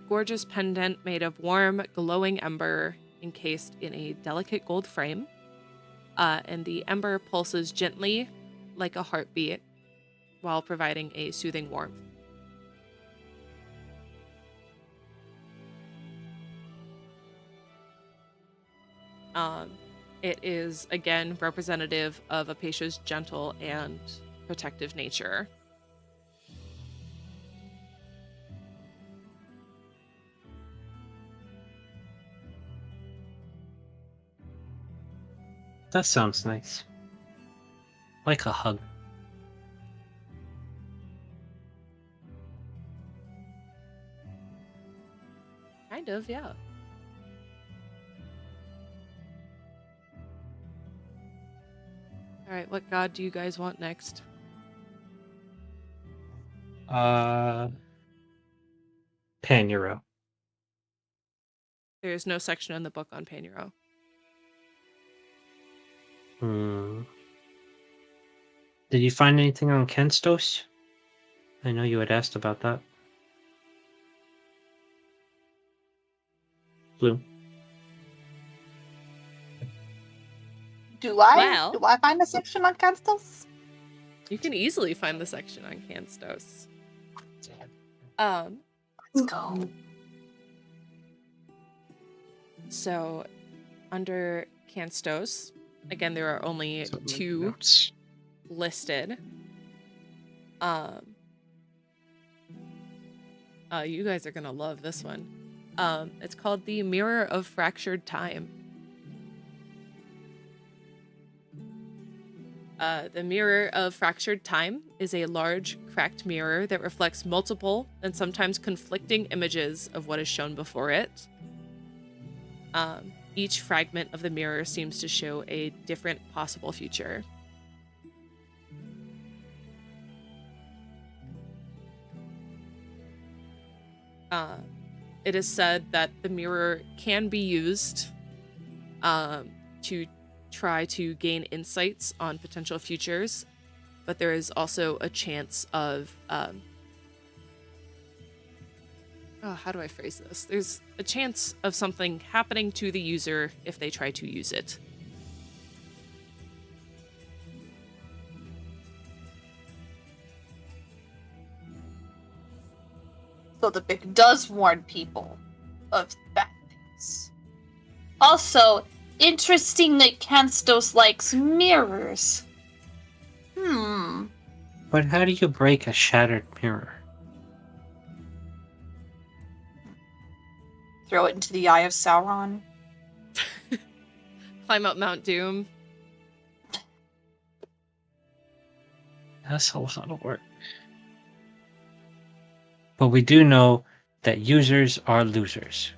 gorgeous pendant made of warm, glowing ember encased in a delicate gold frame. And the ember pulses gently like a heartbeat while providing a soothing warmth. It is, again, representative of Apatia's gentle and protective nature. That sounds nice. Like a hug. Kind of, yeah. Alright, what god do you guys want next? Panuro. There is no section in the book on Panuro. Did you find anything on Kenstos? I know you had asked about that. Blue. Do I? Well- Do I find a section on Constance? You can easily find the section on Kanstos. Let's go. So, under Kanstos, again, there are only So, 2 notes. listed. You guys are gonna love this one. It's called the Mirror of Fractured Time. The Mirror of Fractured Time is a large, cracked mirror that reflects multiple and sometimes conflicting images of what is shown before it. Each fragment of the mirror seems to show a different possible future. It is said that the mirror can be used to try to gain insights on potential futures, but there is also a chance of how do I phrase this? There's a chance of something happening to the user if they try to use it. So the book does warn people of bad things. Also, interesting that Kanstos likes mirrors. But how do you break a shattered mirror? Throw it into the Eye of Sauron. Climb up Mount Doom. That's a lot of work. But we do know that users are losers.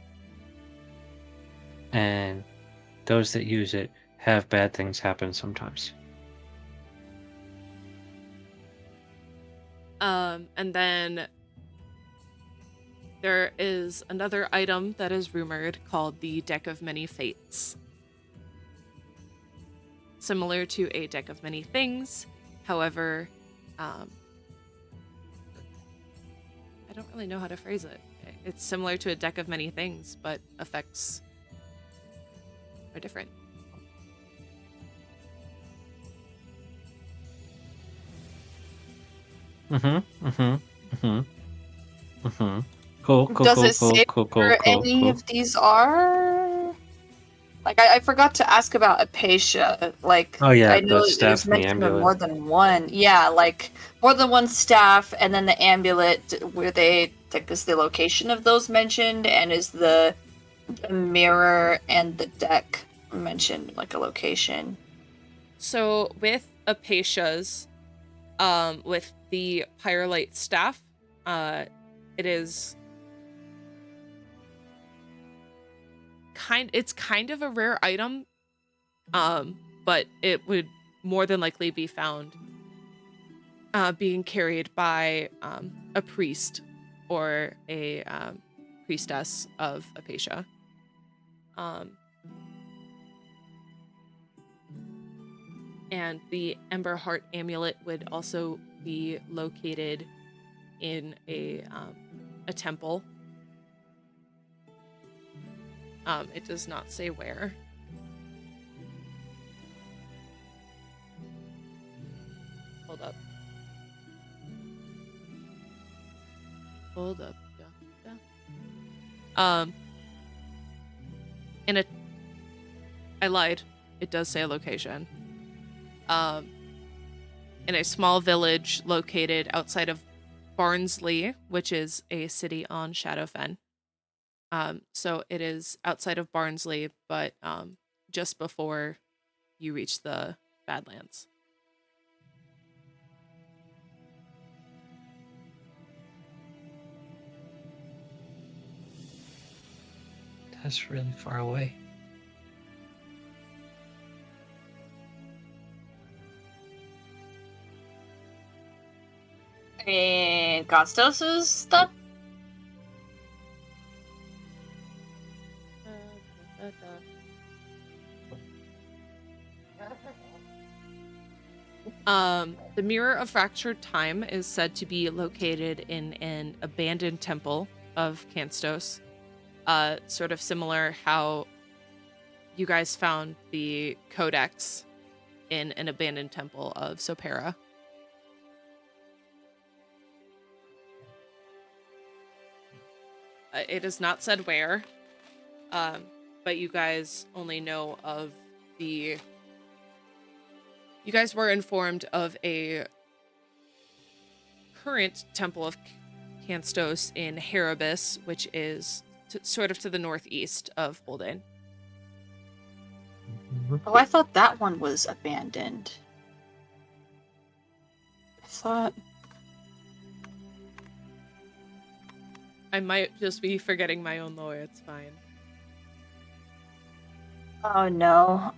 And those that use it have bad things happen sometimes. And then there is another item that is rumored called the Deck of Many Fates. Similar to a Deck of Many Things, however, I don't really know how to phrase it. It's similar to a Deck of Many Things, but effects are different. Cool. Does it say where any of these are? Like, I forgot to ask about Apatia. Like, Oh yeah, I know the it staff was and the mentioned of amulet. more than one. Yeah, like more than one staff, and then the amulet. Were they? Like, is the location of those mentioned, and is the mirror and the deck mentioned like a location? So with Apatia's, with the Pyrolite staff, it is it's kind of a rare item, but it would more than likely be found being carried by a priest or a priestess of Apatia. And the Ember Heart amulet would also be located in a temple. It does not say where. Hold up. I lied. It does say a location. In a small village located outside of Barnsley, which is a city on Shadowfen. So it is outside of Barnsley, but just before you reach the Badlands. That's really far away. And Costos' stuff? The Mirror of Fractured Time is said to be located in an abandoned temple of Kanstos. Sort of similar how you guys found the codex in an abandoned temple of Sopera. It is not said where, but you guys only know of the... You guys were informed of a current Temple of Canstos in Haribus, which is sort of to the northeast of Holden. Oh, I thought that one was abandoned. I thought... I might just be forgetting my own lore, it's fine. Oh no.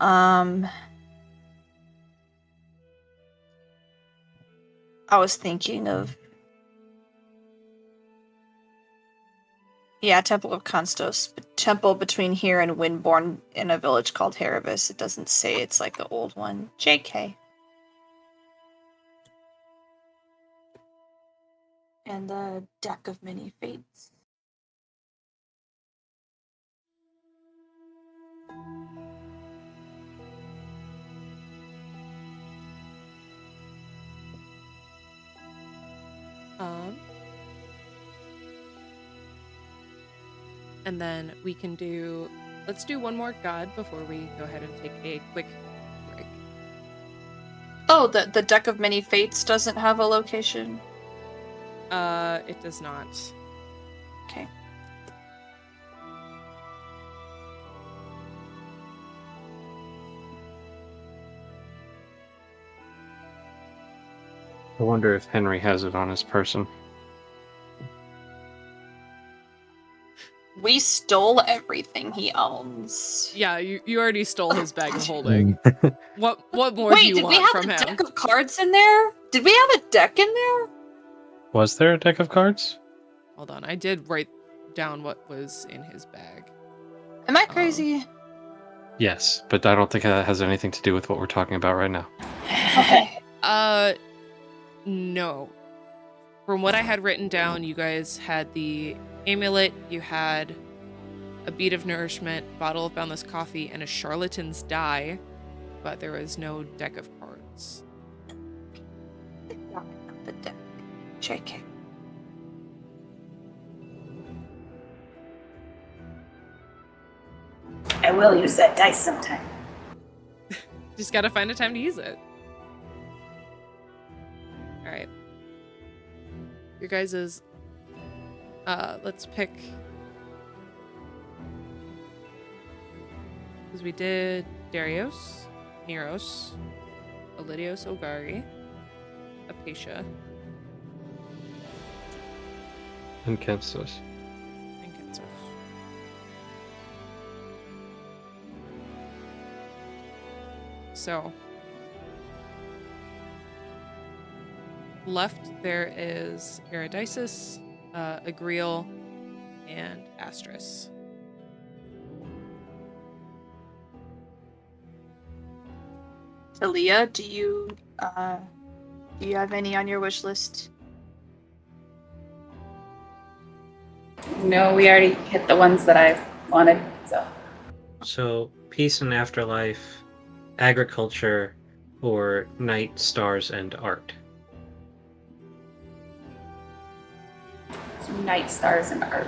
I was thinking of... Yeah, Temple of Constos. Temple between here and Windborn in a village called Haribus. It doesn't say it's like the old one. JK. And the Deck of Many Fates. And then we can do... Let's do one more god before we go ahead and take a quick break. Oh, the Deck of Many Fates doesn't have a location? It does not. Okay. I wonder if Henry has it on his person. We stole everything he owns. Yeah, you already stole his bag of holding. What more do Wait, you did we want have from a him? deck of cards in there? Did we have a deck in there? Was there a deck of cards? Hold on, I did write down what was in his bag. Am I crazy? Yes, but I don't think that has anything to do with what we're talking about right now. Okay. No. From what I had written down, you guys had the amulet, you had a bead of nourishment, bottle of boundless coffee, and a charlatan's die, but there was no deck of cards. The deck. JK. I will use that dice sometime. Just gotta find a time to use it. Alright. Your guys's... let's pick... Because we did Darius, Neros, Elidios Ogari, Apatia, And Kenstos. and Kensos. So, left there is Eridices, Agriel, and Astris. Talia, do you have any on your wish list? No, we already hit the ones that I wanted, so. So, peace and afterlife, agriculture, or night, stars, and art. It's night, stars, and art.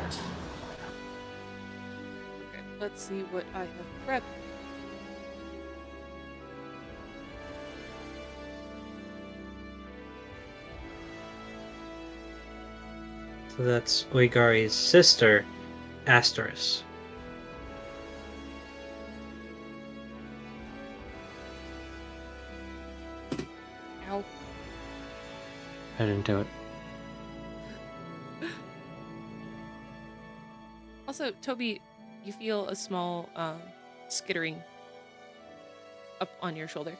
Okay, let's see what I have prepped. So that's Oigari's sister, Asteris. Ow. I didn't do it. Also, Toby, you feel a small skittering up on your shoulder.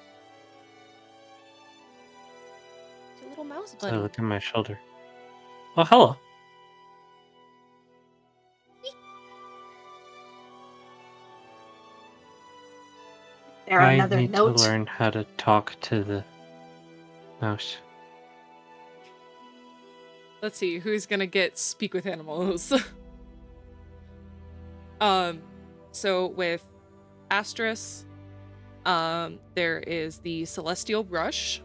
It's a little mouse So I buddy. look at my shoulder. Oh, hello. There I another need note. to learn how to talk to the mouse. Let's see who's gonna get speak with animals. So with Astris, there is the Celestial Brush,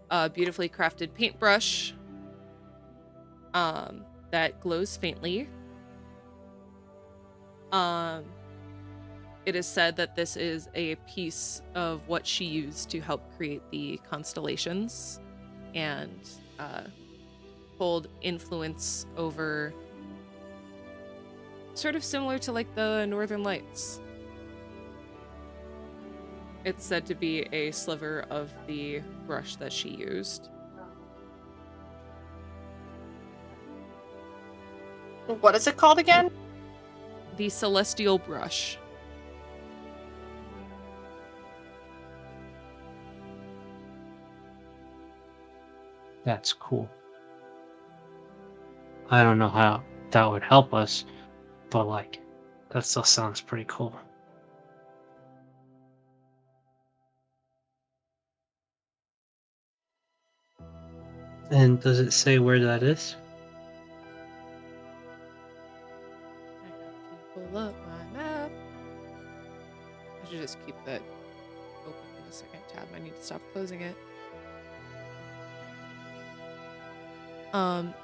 a beautifully crafted paintbrush, that glows faintly. It is said that this is a piece of what she used to help create the constellations and hold influence over, sort of similar to like the Northern Lights. It's said to be a sliver of the brush that she used. What is it called again? The Celestial Brush. That's cool. I don't know how that would help us, but like, that still sounds pretty cool. And does it say where that is? I have to pull up my map. I should just keep that open in the second tab. I need to stop closing it.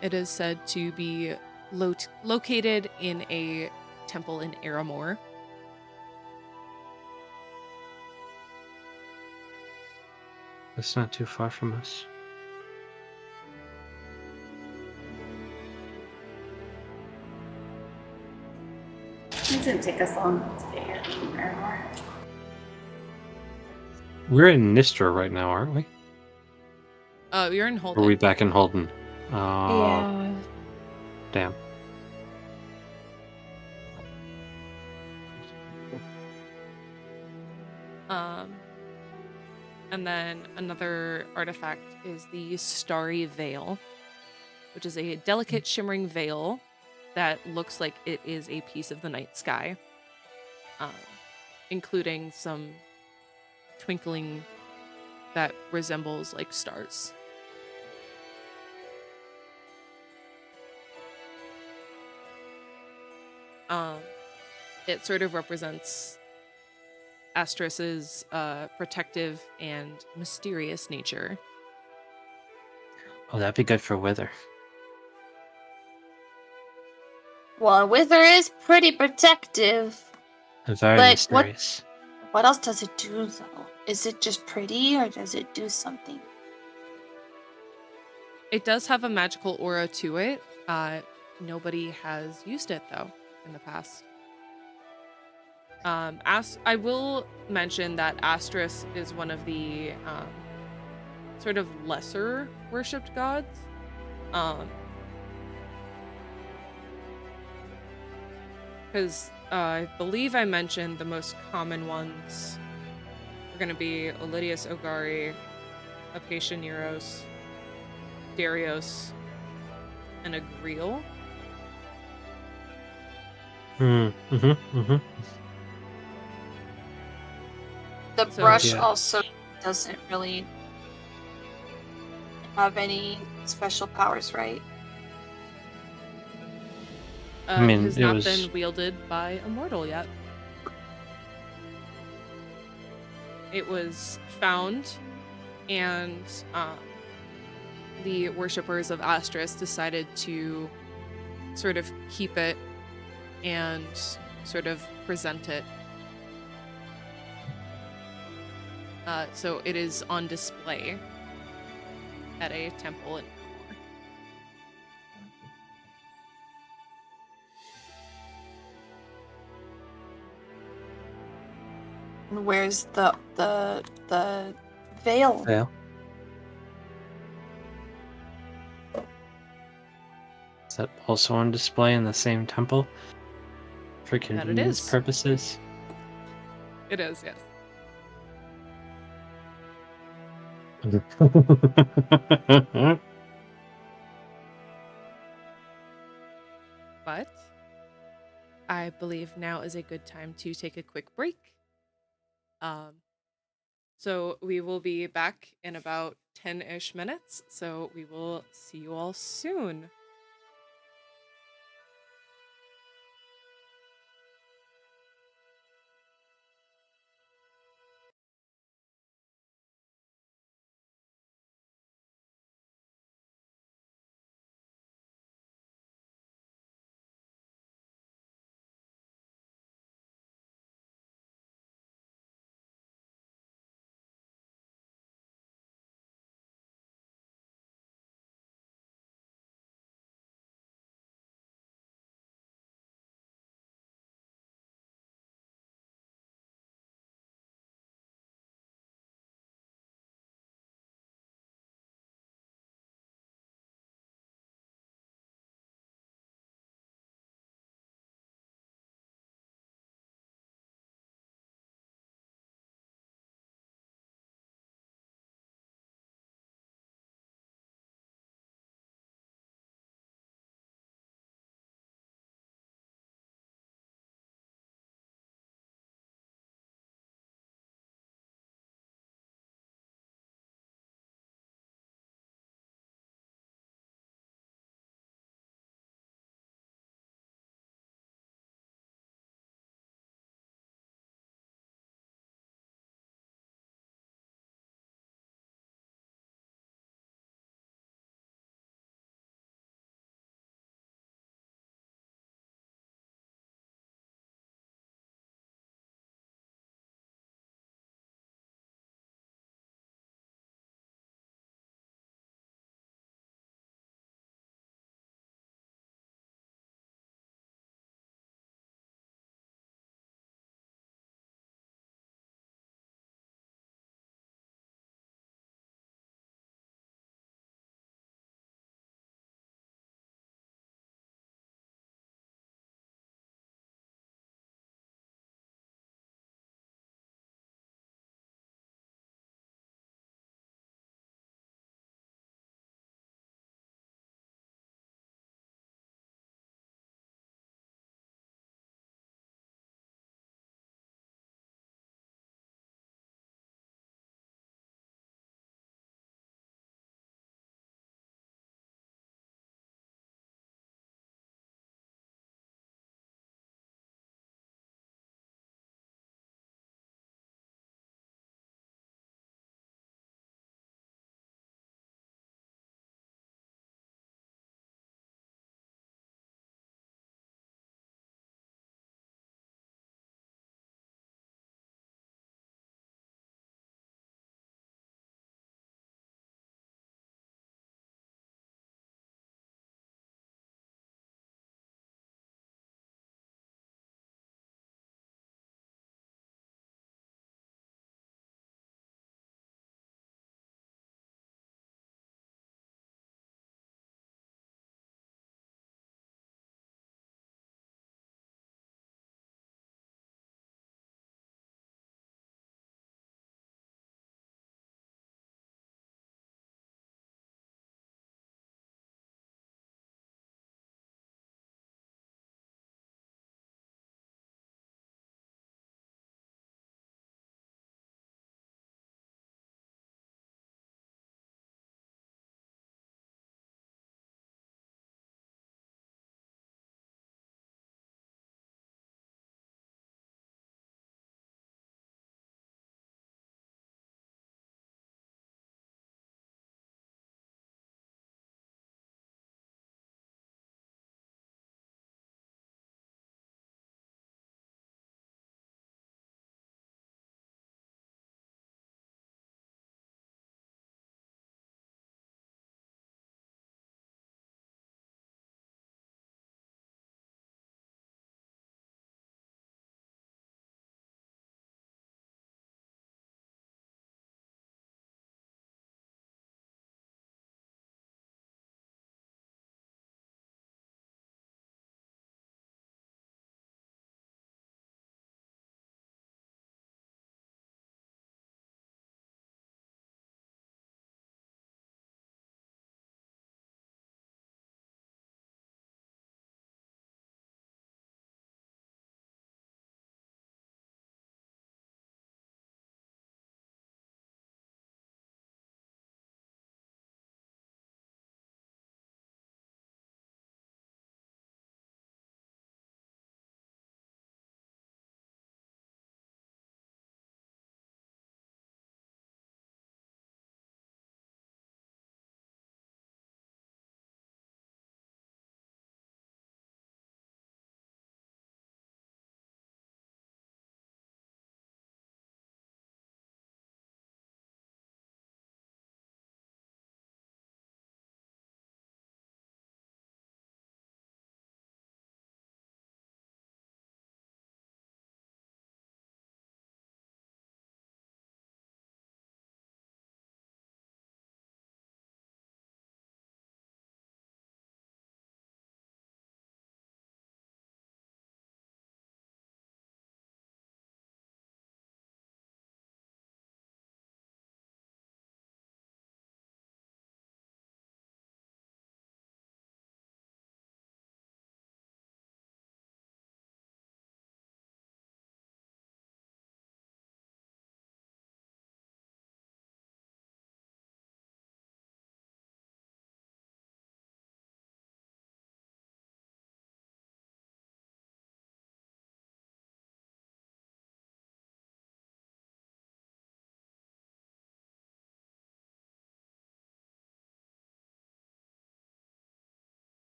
It is said to be located in a temple in Aramore. That's not too far from us. It doesn't take us long to get here from Airmore. We're in Nistra right now, aren't we? You're in Or Holden. are we back in Holden? Yeah. Damn. And then another artifact is the Starry Veil, which is a delicate shimmering veil that looks like it is a piece of the night sky, including some twinkling that resembles like stars. It sort of represents Astras's protective and mysterious nature. Oh, that'd be good for Wither. Well, Wither is pretty protective. Very But mysterious. What else does it do, though? Is it just pretty, or does it do something? It does have a magical aura to it. Nobody has used it though in the past. I will mention that Astras is one of the sort of lesser worshipped gods. Because I believe I mentioned the most common ones are going to be Olydius Ogari, Apatia Neros, Darius, and Agriel. The So- brush Yeah. also doesn't really have any special powers, right? I mean, it has it not was- been wielded by a mortal yet. It was found, and the worshippers of Astras decided to sort of keep it and sort of present it. So it is on display at a temple in Aramore. And where's the veil? Veil. Is that also on display in the same temple? For convenience is. purposes? It is, yes. But I believe now is a good time to take a quick break. So we will be back in about 10-ish minutes. So we will see you all soon.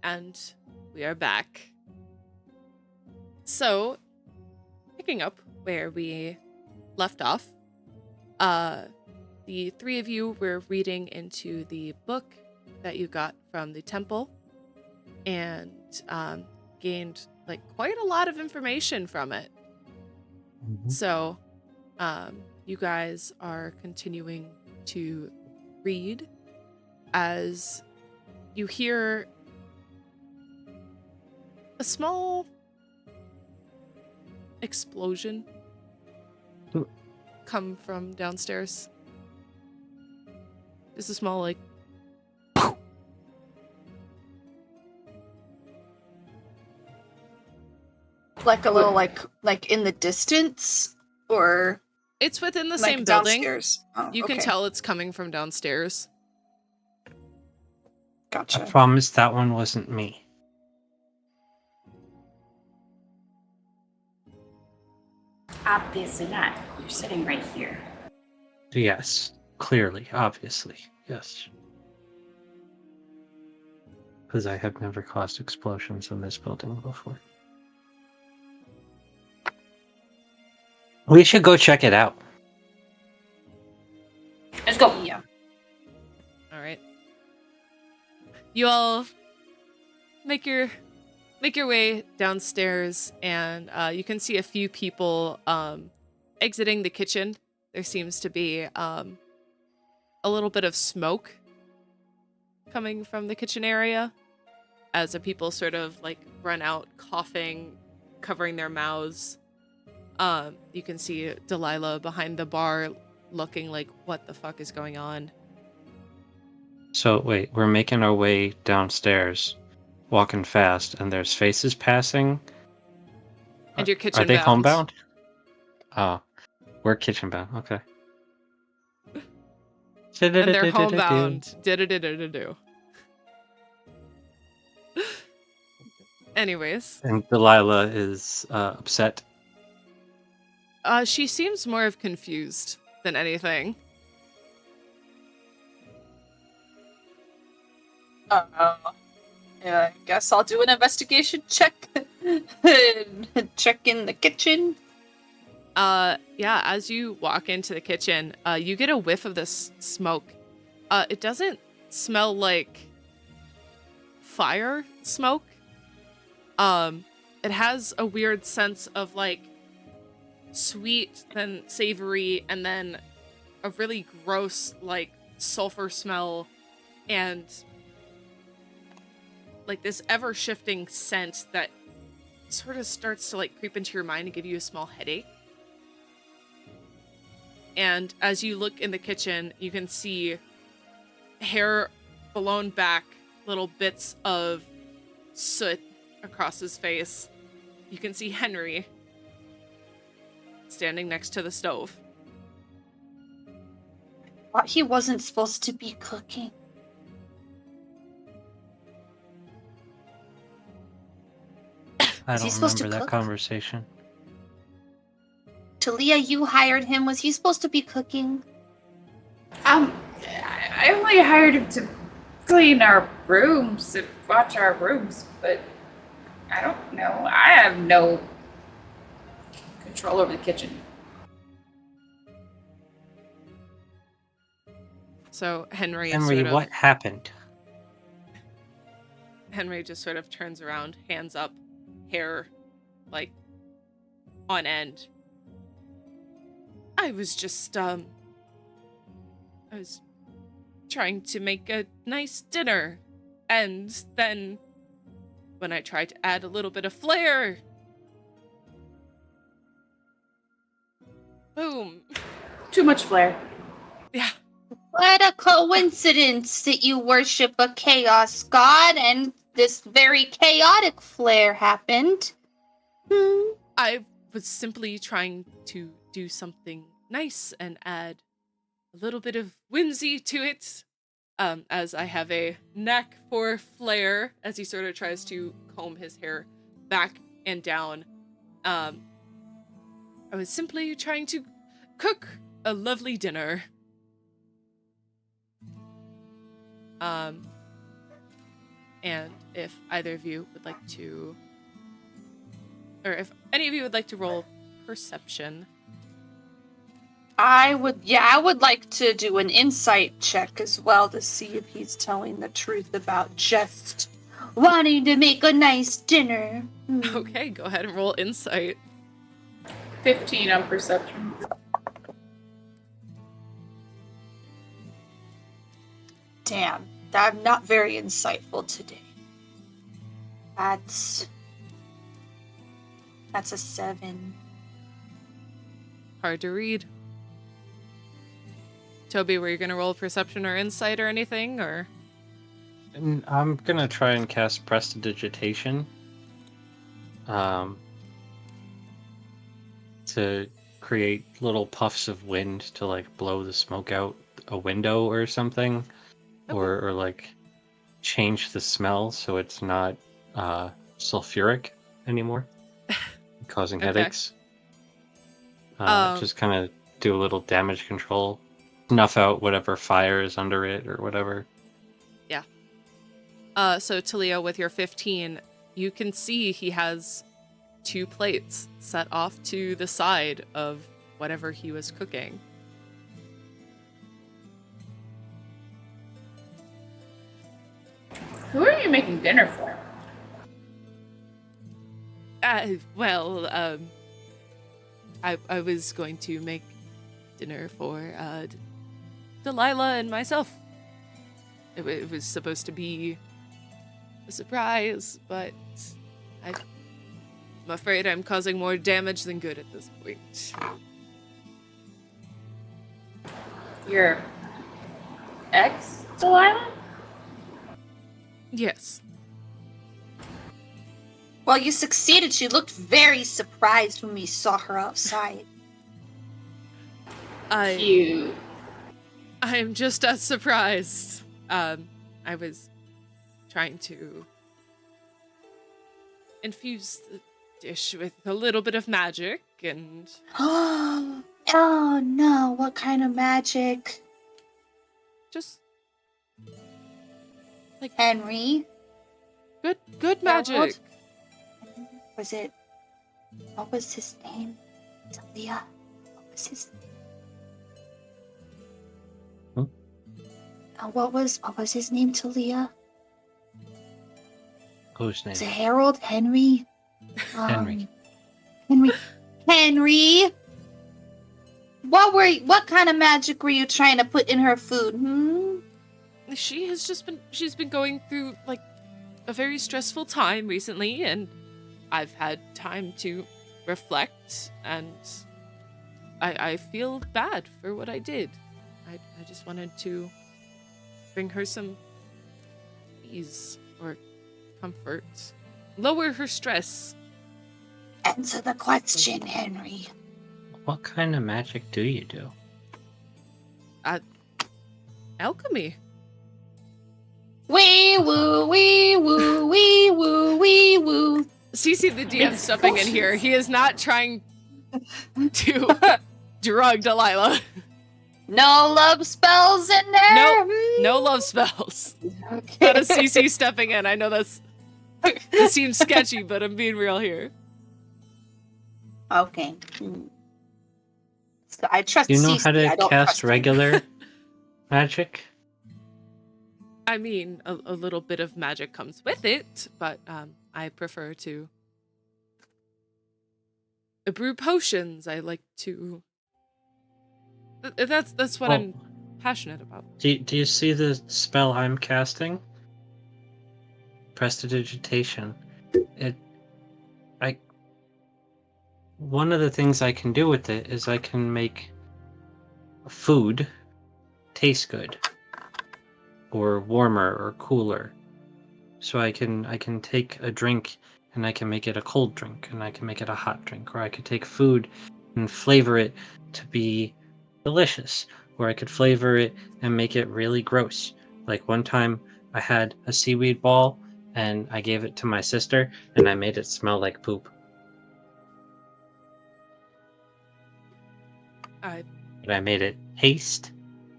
And we are back. So, picking up where we left off, the three of you were reading into the book that you got from the temple and gained like quite a lot of information from it. Mhm. So, you guys are continuing to read as you hear a small explosion Ooh. come from downstairs. Just a small, like, Like a little like in the distance, or it's within the like same building. downstairs. Oh, You can okay. tell it's coming from downstairs. I Gotcha. promise that one wasn't me. Obviously not. You're sitting right here. Yes, clearly, obviously, yes. Because I have never caused explosions in this building before. We should go check it out. Let's go. Yeah. All right. You all make your way downstairs, and you can see a few people exiting the kitchen. There seems to be a little bit of smoke coming from the kitchen area as the people sort of like run out coughing, covering their mouths. You can see Delilah behind the bar looking like, what the fuck is going on? So, wait, we're making our way downstairs, walking fast, and there's faces passing. And you're Are kitchen they bound. homebound? Ah, we're kitchen bound, okay. And they're homebound. Do. Anyways. And Delilah is upset. She seems more of confused than anything. Yeah, I guess I'll do an investigation check. Check in the kitchen. Yeah, as you walk into the kitchen, you get a whiff of this smoke. It doesn't smell like fire smoke. It has a weird sense of like sweet, then savory, and then a really gross like sulfur smell, and like this ever-shifting scent that sort of starts to like creep into your mind and give you a small headache. And as you look in the kitchen, you can see hair blown back, little bits of soot across his face. You can see Henry standing next to the stove. But he wasn't supposed to be cooking. I Is he don't supposed to remember that cook? conversation. Talia, you hired him. Was he supposed to be cooking? I only hired him to clean our rooms and watch our rooms, but I don't know. I have no control over the kitchen. So Henry What happened? Henry just sort of turns around, hands up, hair like on end. I was just I was trying to make a nice dinner, and then when I tried to add a little bit of flair, boom. Too much flair. Yeah. What a coincidence that you worship a chaos god and this very chaotic flare happened. I was simply trying to do something nice and add a little bit of whimsy to it. As I have a knack for flair, as he sort of tries to comb his hair back and down. I was simply trying to cook a lovely dinner. And if either of you would like to, or if any of you would like to roll perception. I would like to do an insight check as well to see if he's telling the truth about just wanting to make a nice dinner. Okay, go ahead and roll insight. 15 on perception. Damn, I'm not very insightful today. That's a 7. Hard to read. Toby, were you going to roll perception or insight or anything, or? And I'm gonna try and cast Prestidigitation. To create little puffs of wind to like blow the smoke out a window or something, Okay. or like change the smell so it's not sulfuric anymore, causing Okay. headaches. Um, Just kind of do a little damage control, snuff out whatever fire is under it or whatever. So Talia, with your 15, you can see he has 2 plates set off to the side of whatever he was cooking. Who are you making dinner for? I was going to make dinner for Delilah and myself. It was supposed to be a surprise, but I'm afraid I'm causing more damage than good at this point. Your ex, Delilah? Yes. Well, you succeeded. She looked very surprised when we saw her outside. Cute. I'm just as surprised. I was trying to infuse the dish with a little bit of magic and Oh no, what kind of magic? just Henry? good magic. What was his name? Talia? What was his name? What was his name, Talia? Whose name? Was it Harold? Henry? Henry. Henry? What kind of magic were you trying to put in her food? She's been going through like a very stressful time recently, and I've had time to reflect, and I feel bad for what I did. I just wanted to bring her some ease or comfort, lower her stress. Answer the question, Henry. What kind of magic do you do? Alchemy. Wee woo, wee woo, wee woo, wee woo. CC the DM stepping in here. He is not trying to drug Delilah. No love spells in there? Nope. No love spells. Okay. That is CC stepping in. I know this seems sketchy, but I'm being real here. Okay. So I trust Do you know CC, how to I don't cast trust him. regular magic? I mean, a little bit of magic comes with it, but I prefer to brew potions. I like to. That's what I'm passionate about. Do you see the spell I'm casting? Prestidigitation. One of the things I can do with it is I can make food taste good, or warmer, or cooler. So I can take a drink and I can make it a cold drink, and I can make it a hot drink, or I could take food and flavor it to be delicious, or I could flavor it and make it really gross. Like one time I had a seaweed ball and I gave it to my sister and I made it smell like poop. But I made it taste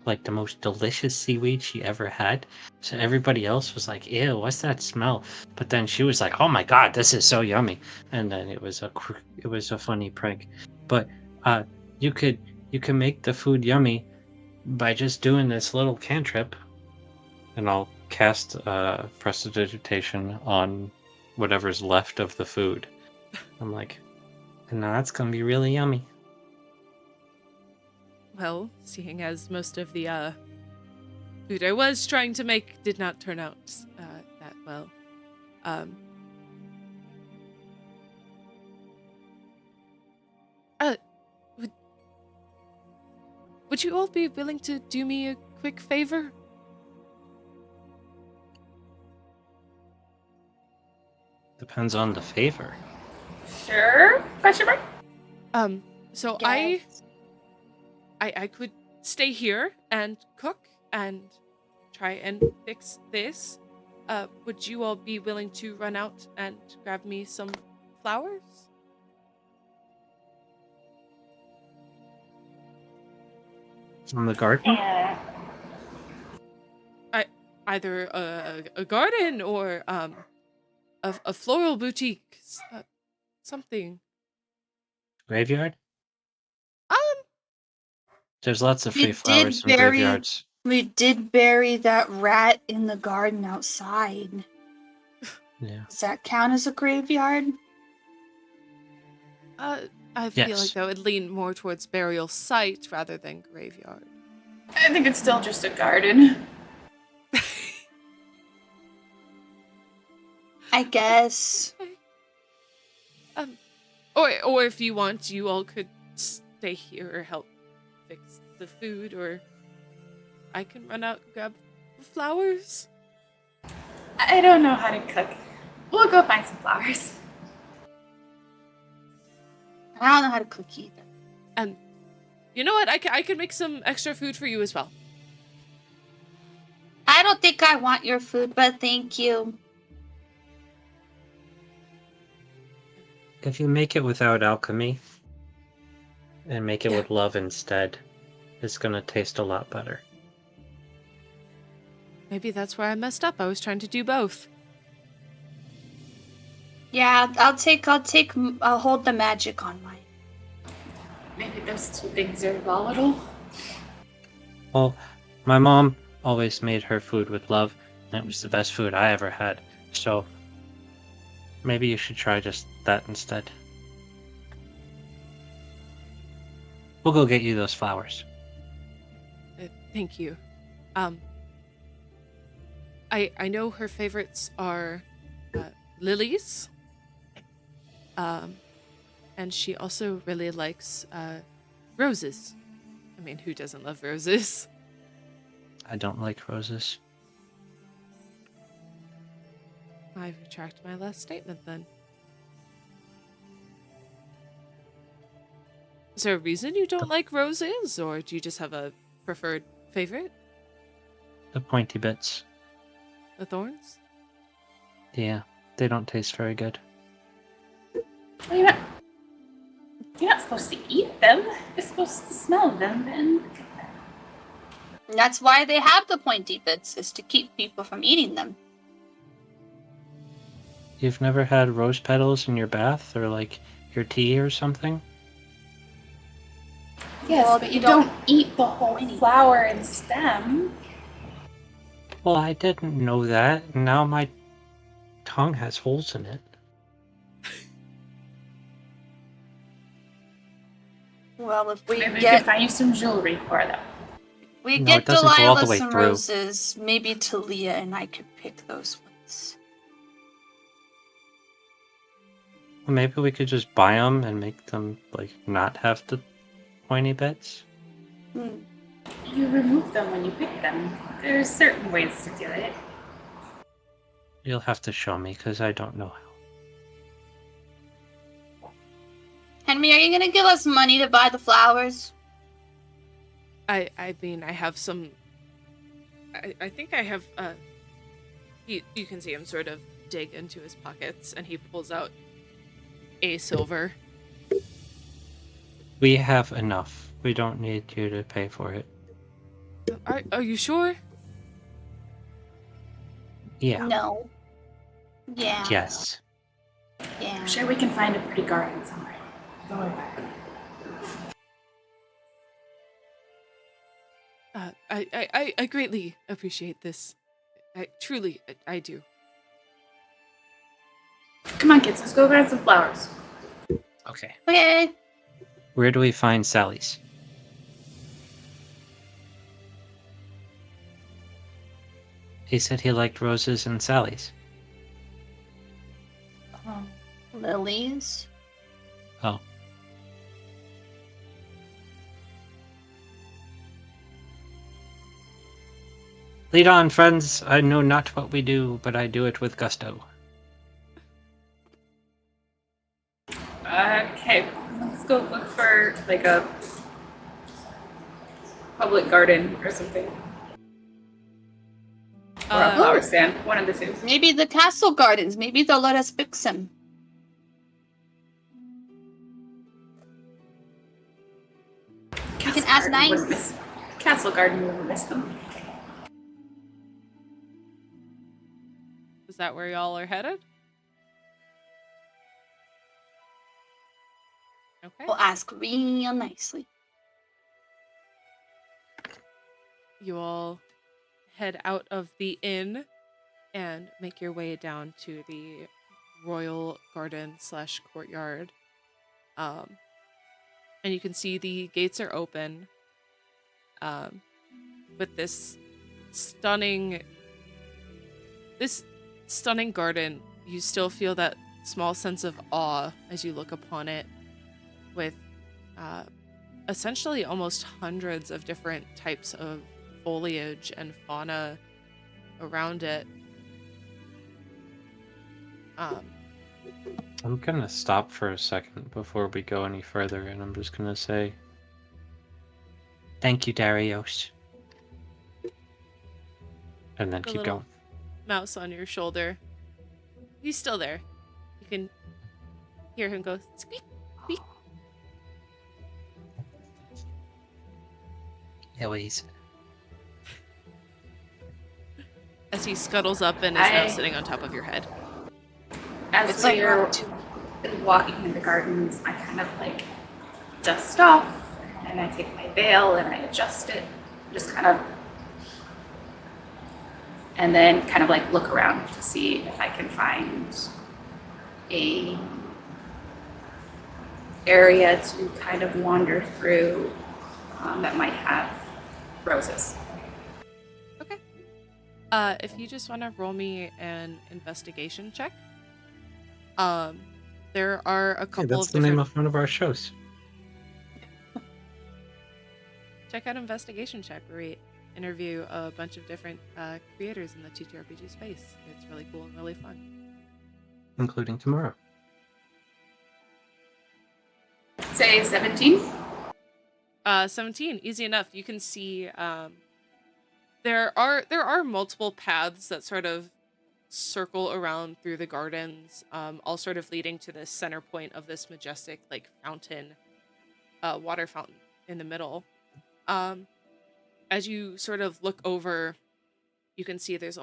like the most delicious seaweed she ever had. So everybody else was like, "Ew, what's that smell?" But then she was like, "Oh my god, this is so yummy!" And then it was a funny prank. But you could make the food yummy by just doing this little cantrip, and I'll cast prestidigitation on whatever's left of the food. I'm like, and now that's gonna be really yummy. Well, seeing as most of the food I was trying to make did not turn out that well, um, uh, would you all be willing to do me a quick favor? Depends on the favor. Sure? Question mark? So Yes. I could stay here and cook and try and fix this. Would you all be willing to run out and grab me some flowers? From the garden? Yeah. Either a garden or a floral boutique, something. Graveyard? Um, There's lots of We free flowers did in bury- graveyards. We did bury that rat in the garden outside. Yeah. Does that count as a graveyard? I feel Yes. like that would lean more towards burial site rather than graveyard. I think it's still just a garden. I guess. Or if you want, you all could stay here or help fix the food, or I can run out and grab flowers. I don't know how to cook. We'll go find some flowers. I don't know how to cook either. And you know what? I can make some extra food for you as well. I don't think I want your food, but thank you. If you make it without alchemy and make it with love instead, it's gonna taste a lot better. Maybe that's where I messed up. I was trying to do both. Yeah, I'll hold the magic on mine. Maybe those two things are volatile. Well, my mom always made her food with love, and it was the best food I ever had. So maybe you should try just that instead. We'll go get you those flowers. Thank you. I know her favorites are lilies. And she also really likes roses. I mean, who doesn't love roses? I don't like roses. I retract my last statement then. Is there a reason you don't like roses, or do you just have a preferred favorite? The pointy bits. The thorns? Yeah, they don't taste very good. Well, you're not supposed to eat them. You're supposed to smell them and cook them. And that's why they have the pointy bits, is to keep people from eating them. You've never had rose petals in your bath or like your tea or something? Yes, Well, but you you don't don't eat the whole flower and stem. Well, I didn't know that. Now my tongue has holes in it. Well, if we Maybe we get could find you some jewelry for them. we No, get it doesn't go all the Delilah way some through. roses, maybe Talia and I could pick those ones. Well, maybe we could just buy them and make them like not have the pointy bits. Hmm. You remove them when you pick them. There's certain ways to do it. You'll have to show me because I don't know how. Henry, are you gonna give us money to buy the flowers? I mean, I have some. I think I have. You can see him sort of dig into his pockets, and he pulls out a silver. We have enough. We don't need you to pay for it. Are you sure? Yeah. No. Yeah. Yes. Yeah. I'm sure we can find a pretty garden somewhere. Don't worry about it. I greatly appreciate this. I do. Come on, kids, let's go grab some flowers. Okay. Okay. Where do we find Sally's? He said he liked roses and Sally's. Lilies. Oh. Lead on, friends. I know not what we do, but I do it with gusto. Okay, let's go look for like a public garden or something. Or a flower stand, one of the two. Maybe the castle gardens. Maybe they'll let us pick some. You can ask nice. Castle garden wouldn't miss them. Is that where y'all are headed? Okay. We'll ask real nicely. You all head out of the inn and make your way down to the royal garden / courtyard. And you can see the gates are open. With this stunning garden, you still feel that small sense of awe as you look upon it, with essentially almost hundreds of different types of foliage and fauna around it. I'm gonna stop for a second before we go any further, and I'm just gonna say, thank you, Darius. And then The keep little going. mouse on your shoulder. He's still there. You can hear him go squeak, squeak. Anyways. As he scuttles up and is now sitting on top of your head. As It's like we're walking in the gardens, I kind of like dust off and I take my veil and I adjust it, just kind of, and then kind of like look around to see if I can find a area to kind of wander through that might have roses. Okay. If you just want to roll me an investigation check. There are a couple That's of the different... name of one of our shows. Check out investigation check, where we interview a bunch of different creators in the TTRPG space. It's really cool and really fun. Including tomorrow. Say 17. 17, easy enough. You can see there are multiple paths that sort of circle around through the gardens, all sort of leading to the center point of this majestic like fountain, water fountain in the middle. As you sort of look over, you can see there's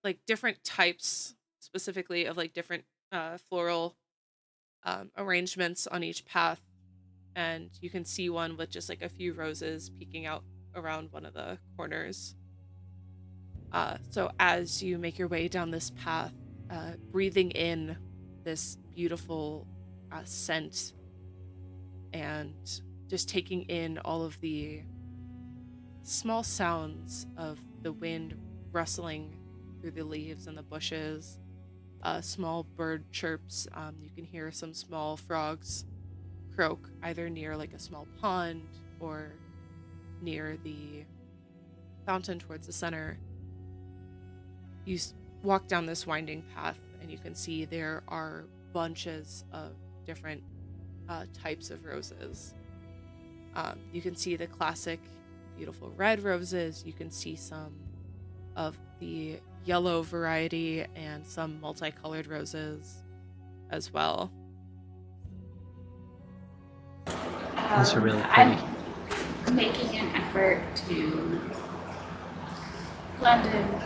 like different types specifically of like different floral arrangements on each path, and you can see one with just like a few roses peeking out around one of the corners. So as you make your way down this path, breathing in this beautiful scent and just taking in all of the small sounds of the wind rustling through the leaves and the bushes, small bird chirps. You can hear some small frogs croak either near like a small pond or near the fountain towards the center. You walk down this winding path and you can see there are bunches of different types of roses. You can see the classic beautiful red roses. You can see some of the yellow variety and some multicolored roses as well. Those are really pretty. making an effort to blend in,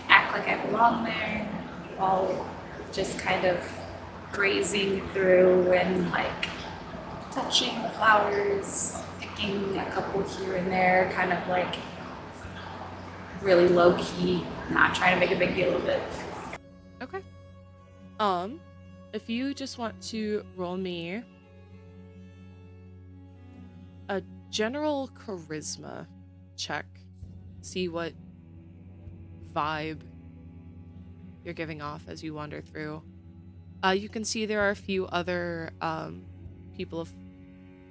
act like I belong there, while just kind of grazing through and like touching the flowers, picking a couple here and there, kind of like really low key, not trying to make a big deal of it. Okay. If you just want to roll me a general charisma check, see what vibe you're giving off as you wander through. You can see there are a few other people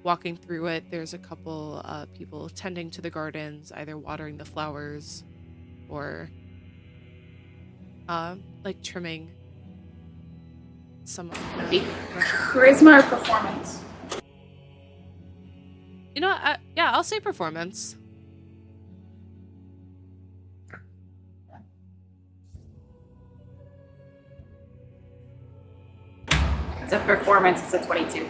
walking through it. There's a couple people tending to the gardens, either watering the flowers or like trimming some of the Charisma or performance? You know, yeah, I'll say performance. It's a performance, it's a 22.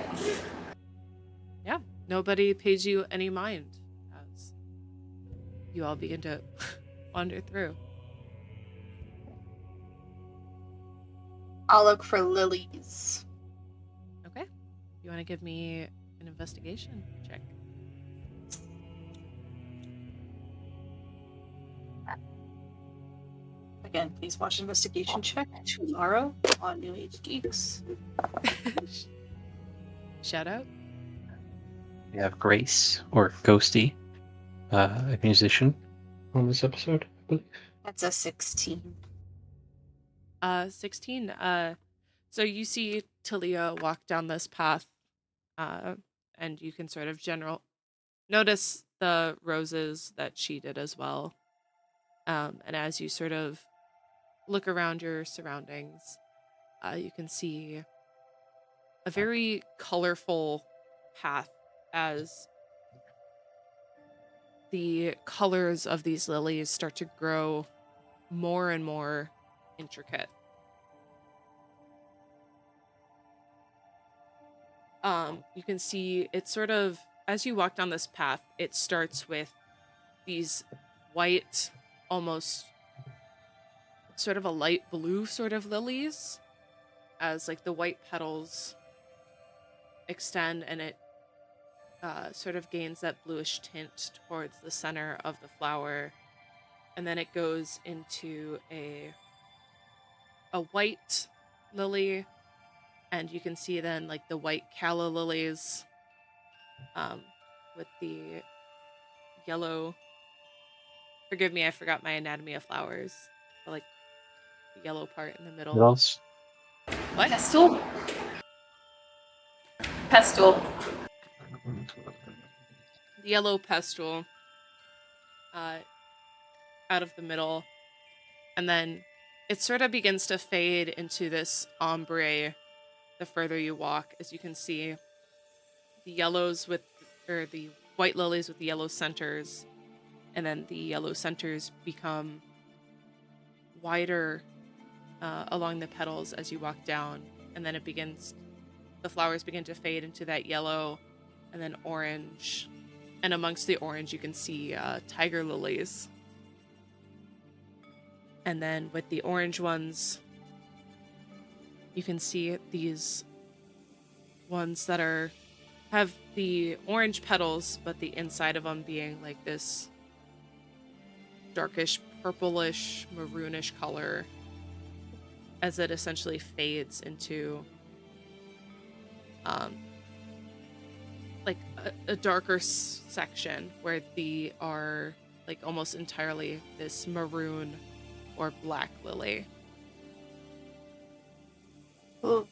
Yeah, nobody pays you any mind as you all begin to wander through. I'll look for lilies. Okay. You want to give me an investigation check? Again, please watch investigation check tomorrow on New Age Geeks. Shout out. We have Grace, or Ghosty, a musician on this episode, I believe. That's a 16. 16. So you see Talia walk down this path, and you can sort of notice the roses that she did as well. And as you sort of look around your surroundings, you can see a very colorful path as the colors of these lilies start to grow more and more intricate. You can see it sort of, as you walk down this path, it starts with these white, almost sort of a light blue sort of lilies, as like the white petals extend and it sort of gains that bluish tint towards the center of the flower, and then it goes into a white lily, and you can see then like the white calla lilies with the yellow. Forgive me, I forgot my anatomy of flowers. But like the yellow part in the middle. What else? What? Pestle? Pestle. The yellow pestle out of the middle, and then it sort of begins to fade into this ombre the further you walk. As you can see, the the white lilies with the yellow centers, and then the yellow centers become wider along the petals as you walk down, and then the flowers begin to fade into that yellow and then orange, and amongst the orange you can see tiger lilies. And then with the orange ones, you can see these ones that have the orange petals, but the inside of them being like this darkish, purplish, maroonish color, as it essentially fades into like a darker section where they are like almost entirely this maroon or black lily. Ooh.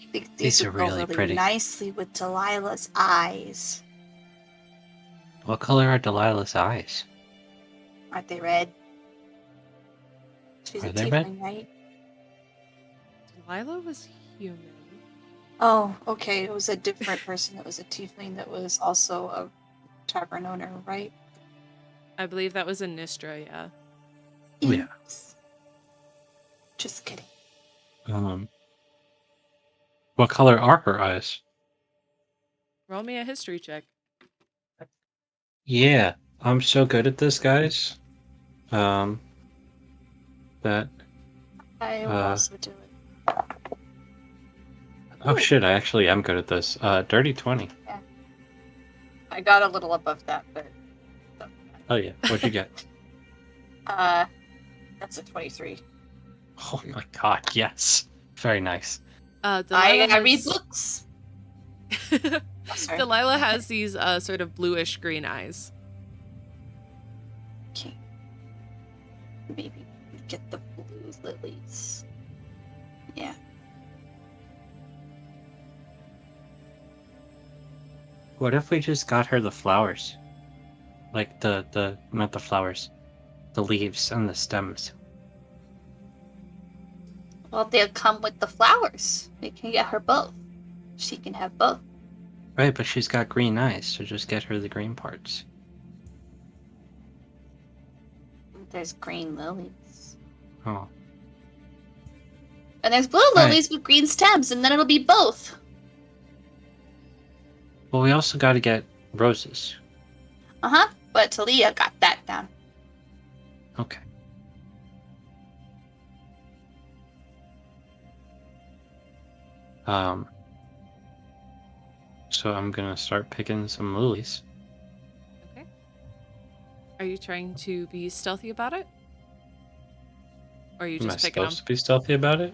I think These would are go really pretty. nicely with Delilah's eyes. What color are Delilah's eyes? Aren't they red? She's Are a they red? tiefling, right? Delilah was human. Oh, okay. It was a different person that was a tiefling that was also a tavern owner, right? I believe that was a Nistra, yeah. Yeah. Oops. Just kidding. What color are her eyes? Roll me a history check. Yeah, I'm so good at this, guys. That I will also do it. oh Ooh. shit, I actually am good at this. Dirty 20. Yeah. I got a little above that, but Oh yeah, what'd you get? that's a 23. Oh my god, yes. Very nice. Delilah I read has... books. Oh, sorry. Delilah has these sort of bluish green eyes. Okay. Maybe get the blue lilies. Yeah. What if we just got her the flowers? Like the not the flowers. The leaves and the stems. Well, they'll come with the flowers. We can get her both. She can have both. Right, but she's got green eyes, so just get her the green parts. There's green lilies. Oh. And there's blue Right. lilies with green stems, and then it'll be both. Well, we also got to get roses. Uh-huh. But Talia got that down. Okay. So I'm gonna start picking some lilies. Okay. Are you trying to be stealthy about it? Or are you Am I just picking them? supposed to be stealthy about it?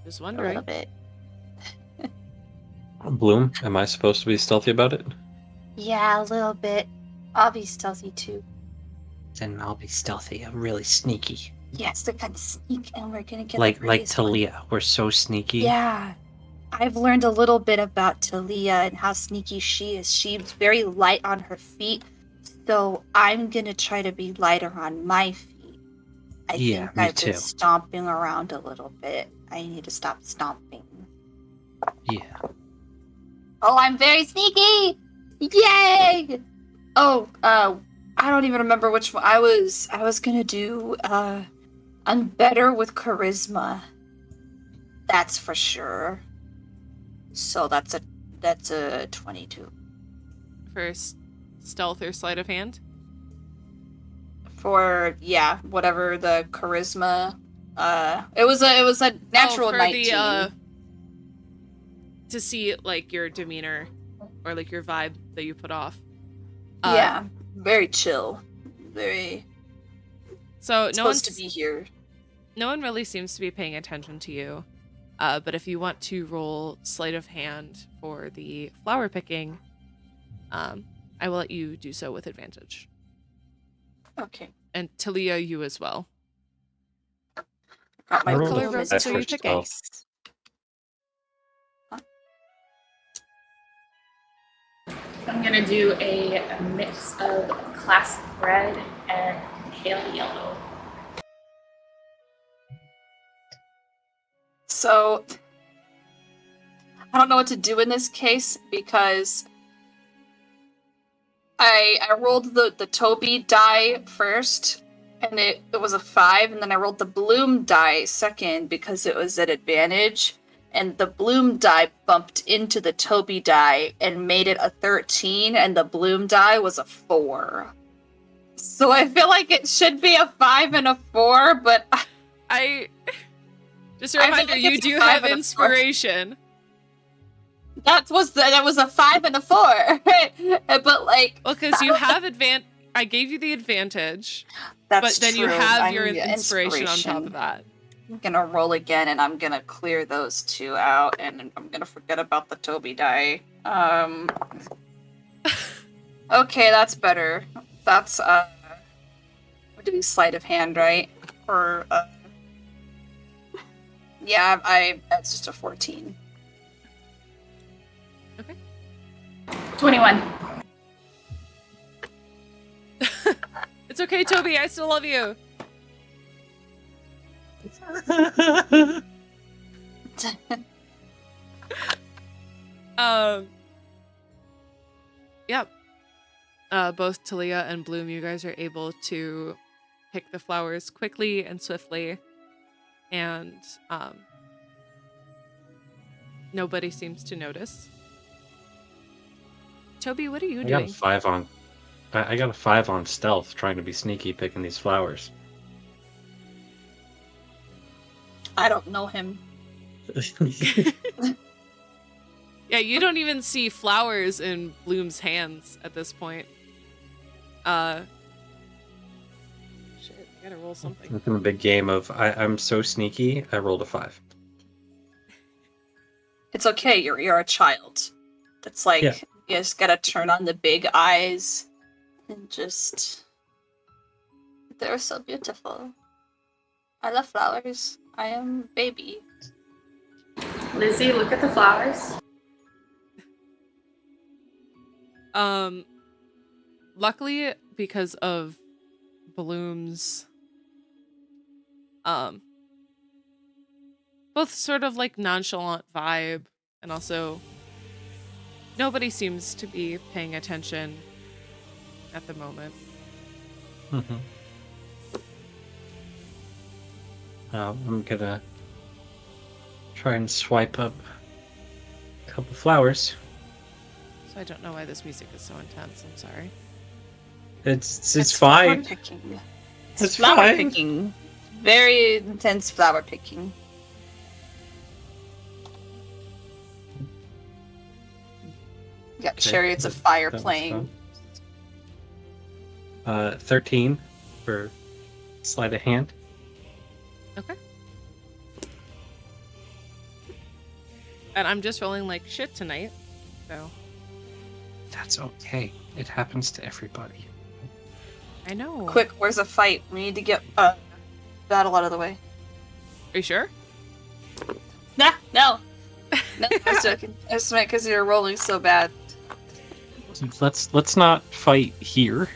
Just A wondering. little bit. Bloom, am I supposed to be stealthy about it? Yeah, a little bit. I'll be stealthy too. Then I'll be stealthy. I'm really sneaky. Yes, they're gonna sneak, and we're gonna get Like the prettiest one. Talia, we're so sneaky. Yeah. I've learned a little bit about Talia and how sneaky she is. She's very light on her feet, so I'm gonna try to be lighter on my feet. I Yeah, think me I've been too. stomping around a little bit. I need to stop stomping. Yeah. Oh, I'm very sneaky! Yay! Oh, I don't even remember which one. I was gonna do, I'm better with charisma. That's for sure. So that's a 22. First, stealth or sleight of hand? For whatever the charisma. It was a natural for 19. To see like your demeanor or like your vibe that you put off. Yeah, very chill. Very So no supposed one's to be here. No one really seems to be paying attention to you. But if you want to roll sleight of hand for the flower picking, I will let you do so with advantage. Okay. And Talia, you as well. Got my I What rolled color a blue roses are you first picking? spell. I'm gonna do a mix of classic red and pale yellow. So I don't know what to do in this case because I rolled the Toby die first, and it was a 5, and then I rolled the Bloom die second because it was at advantage, and the Bloom die bumped into the Toby die and made it a 13, and the Bloom die was a 4. So I feel like it should be a 5 and a 4, but Just a I feel reminder, like you it's a do 5 have and a 4. inspiration. that was a 5 and a 4. But like, Well, because you have I gave you the advantage, that's but then true. you have I'm your inspiration on top of that. I'm gonna roll again, and I'm gonna clear those 2 out, and I'm gonna forget about the Toby die. Okay, that's better. That's we're doing sleight of hand, right? Or yeah, that's just a 14. 21. It's okay, Toby. I still love you. Yep. Both Talia and Bloom, you guys are able to pick the flowers quickly and swiftly, and nobody seems to notice. Toby, what are you I got a doing? 5 on. I got a 5 on stealth, trying to be sneaky, picking these flowers. I don't know him. Yeah, you don't even see flowers in Bloom's hands at this point. Shit, I gotta roll something. Looking a big game of I'm so sneaky. I rolled a 5. It's okay. You're a child. That's like Yeah. you just gotta turn on the big eyes and just. They're so beautiful. I love flowers. I am baby. Lizzie, look at the flowers. Luckily, because of Bloom's both sort of like nonchalant vibe, and also nobody seems to be paying attention at the moment. Mm-hmm. I'm gonna try and swipe up a couple flowers. So I don't know why this music is so intense. I'm sorry. It's fine. Flower picking. It's flower fine. picking. Very intense flower picking. You got Okay, Chariots of Fire that was playing. fun. 13 for sleight of hand. Okay. And I'm just rolling like shit tonight, so That's okay. It happens to everybody. I know. Quick, where's a fight? We need to get battle out of the way. Are you sure? Nah, no. No, I was joking. I just meant because you're rolling so bad. Let's not fight here.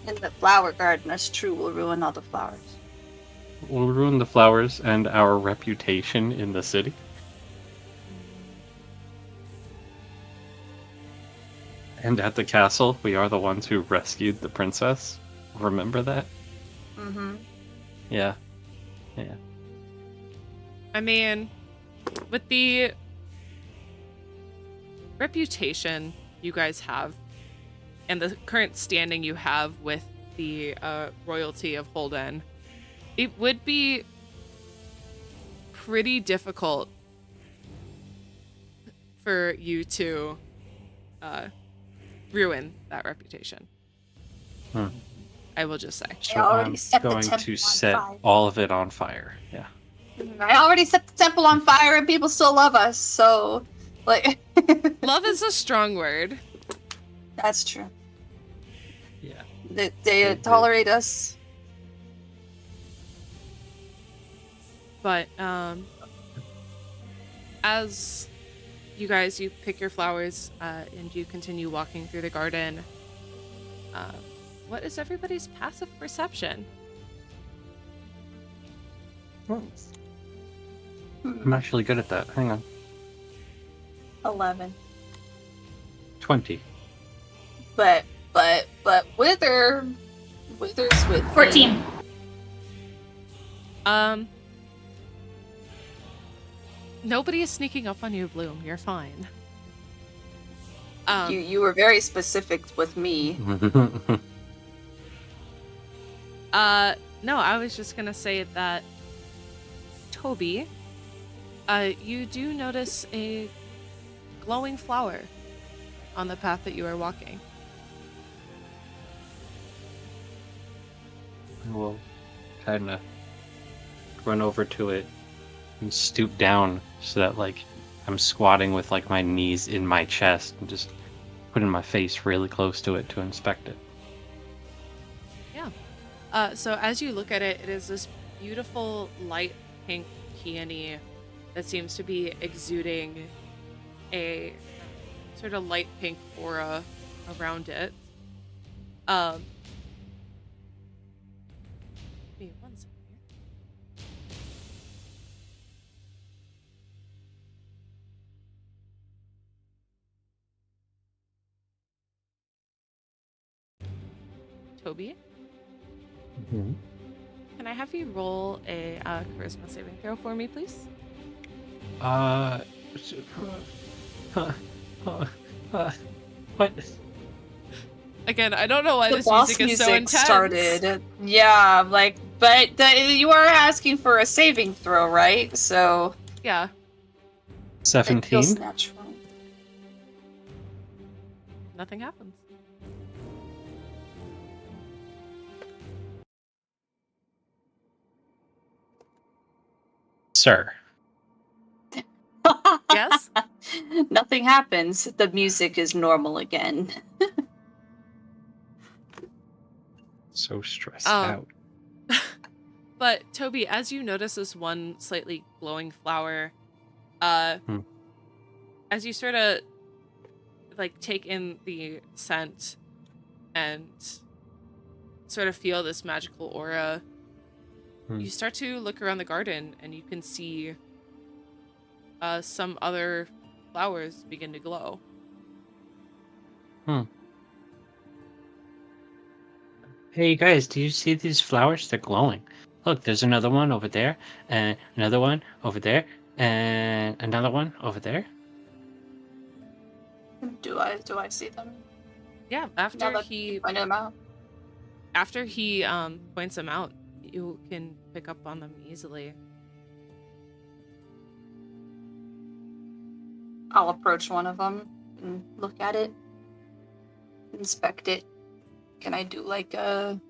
In the flower garden, that's true. We'll ruin all the flowers. We'll ruin the flowers and our reputation in the city. And at the castle, we are the ones who rescued the princess. Remember that? Mm-hmm. Yeah. I mean, with the reputation you guys have and the current standing you have with the royalty of Holden, it would be pretty difficult for you to ruin that reputation. I will just say. So already I'm set the going temple to on set fire. all of it on fire. Yeah. I already set the temple on fire and people still love us, so like Love is a strong word, that's true. Yeah. They tolerate us. but as you guys, you pick your flowers and you continue walking through the garden, what is everybody's passive perception? I'm actually good at that. Hang on. 11. 20. But Wither's with 14. Nobody is sneaking up on you, Bloom. You're fine. You were very specific with me. No, I was just gonna say that Toby, you do notice a glowing flower on the path that you are walking. I will kind of run over to it and stoop down so that like I'm squatting with like my knees in my chest and just putting my face really close to it to inspect it. So as you look at it, it is this beautiful light pink peony that seems to be exuding a sort of light pink aura around it. Give me 1 second here. Toby, can I have you roll a charisma saving throw for me, please? What? Again, I don't know why The this boss music is so intense. started. Yeah, like, but you are asking for a saving throw, right? So Yeah. it feels 17? natural. Nothing happens. Sir. Yes? Nothing happens. The music is normal again. So stressed Um, out. But Toby, as you notice this one slightly glowing flower, as you sort of like take in the scent and sort of feel this magical aura, you start to look around the garden and you can see some other flowers begin to glow. Hey, you guys, do you see these flowers? They're glowing. Look, there's another one over there, and another one over there, and another one over there. Do I see them? Yeah, Now after that he you pointed them out. points them out, you can pick up on them easily. I'll approach one of them and look at it, inspect it. Can I do like an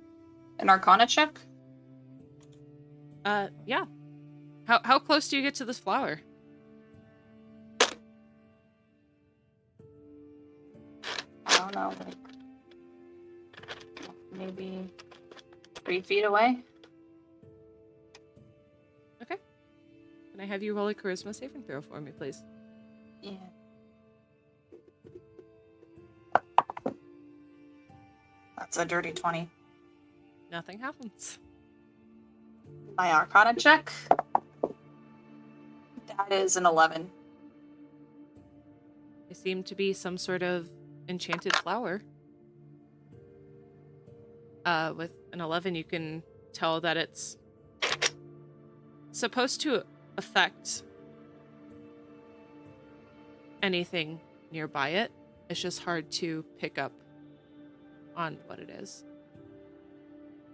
Arcana check? Yeah. How close do you get to this flower? I don't know, like maybe 3 feet away. Okay. Can I have you roll a charisma saving throw for me, please? Yeah. That's a dirty 20. Nothing happens. My Arcana check. That is an 11. They seem to be some sort of enchanted flower. With an 11, you can tell that it's supposed to affect anything nearby it. It's just hard to pick up on what it is.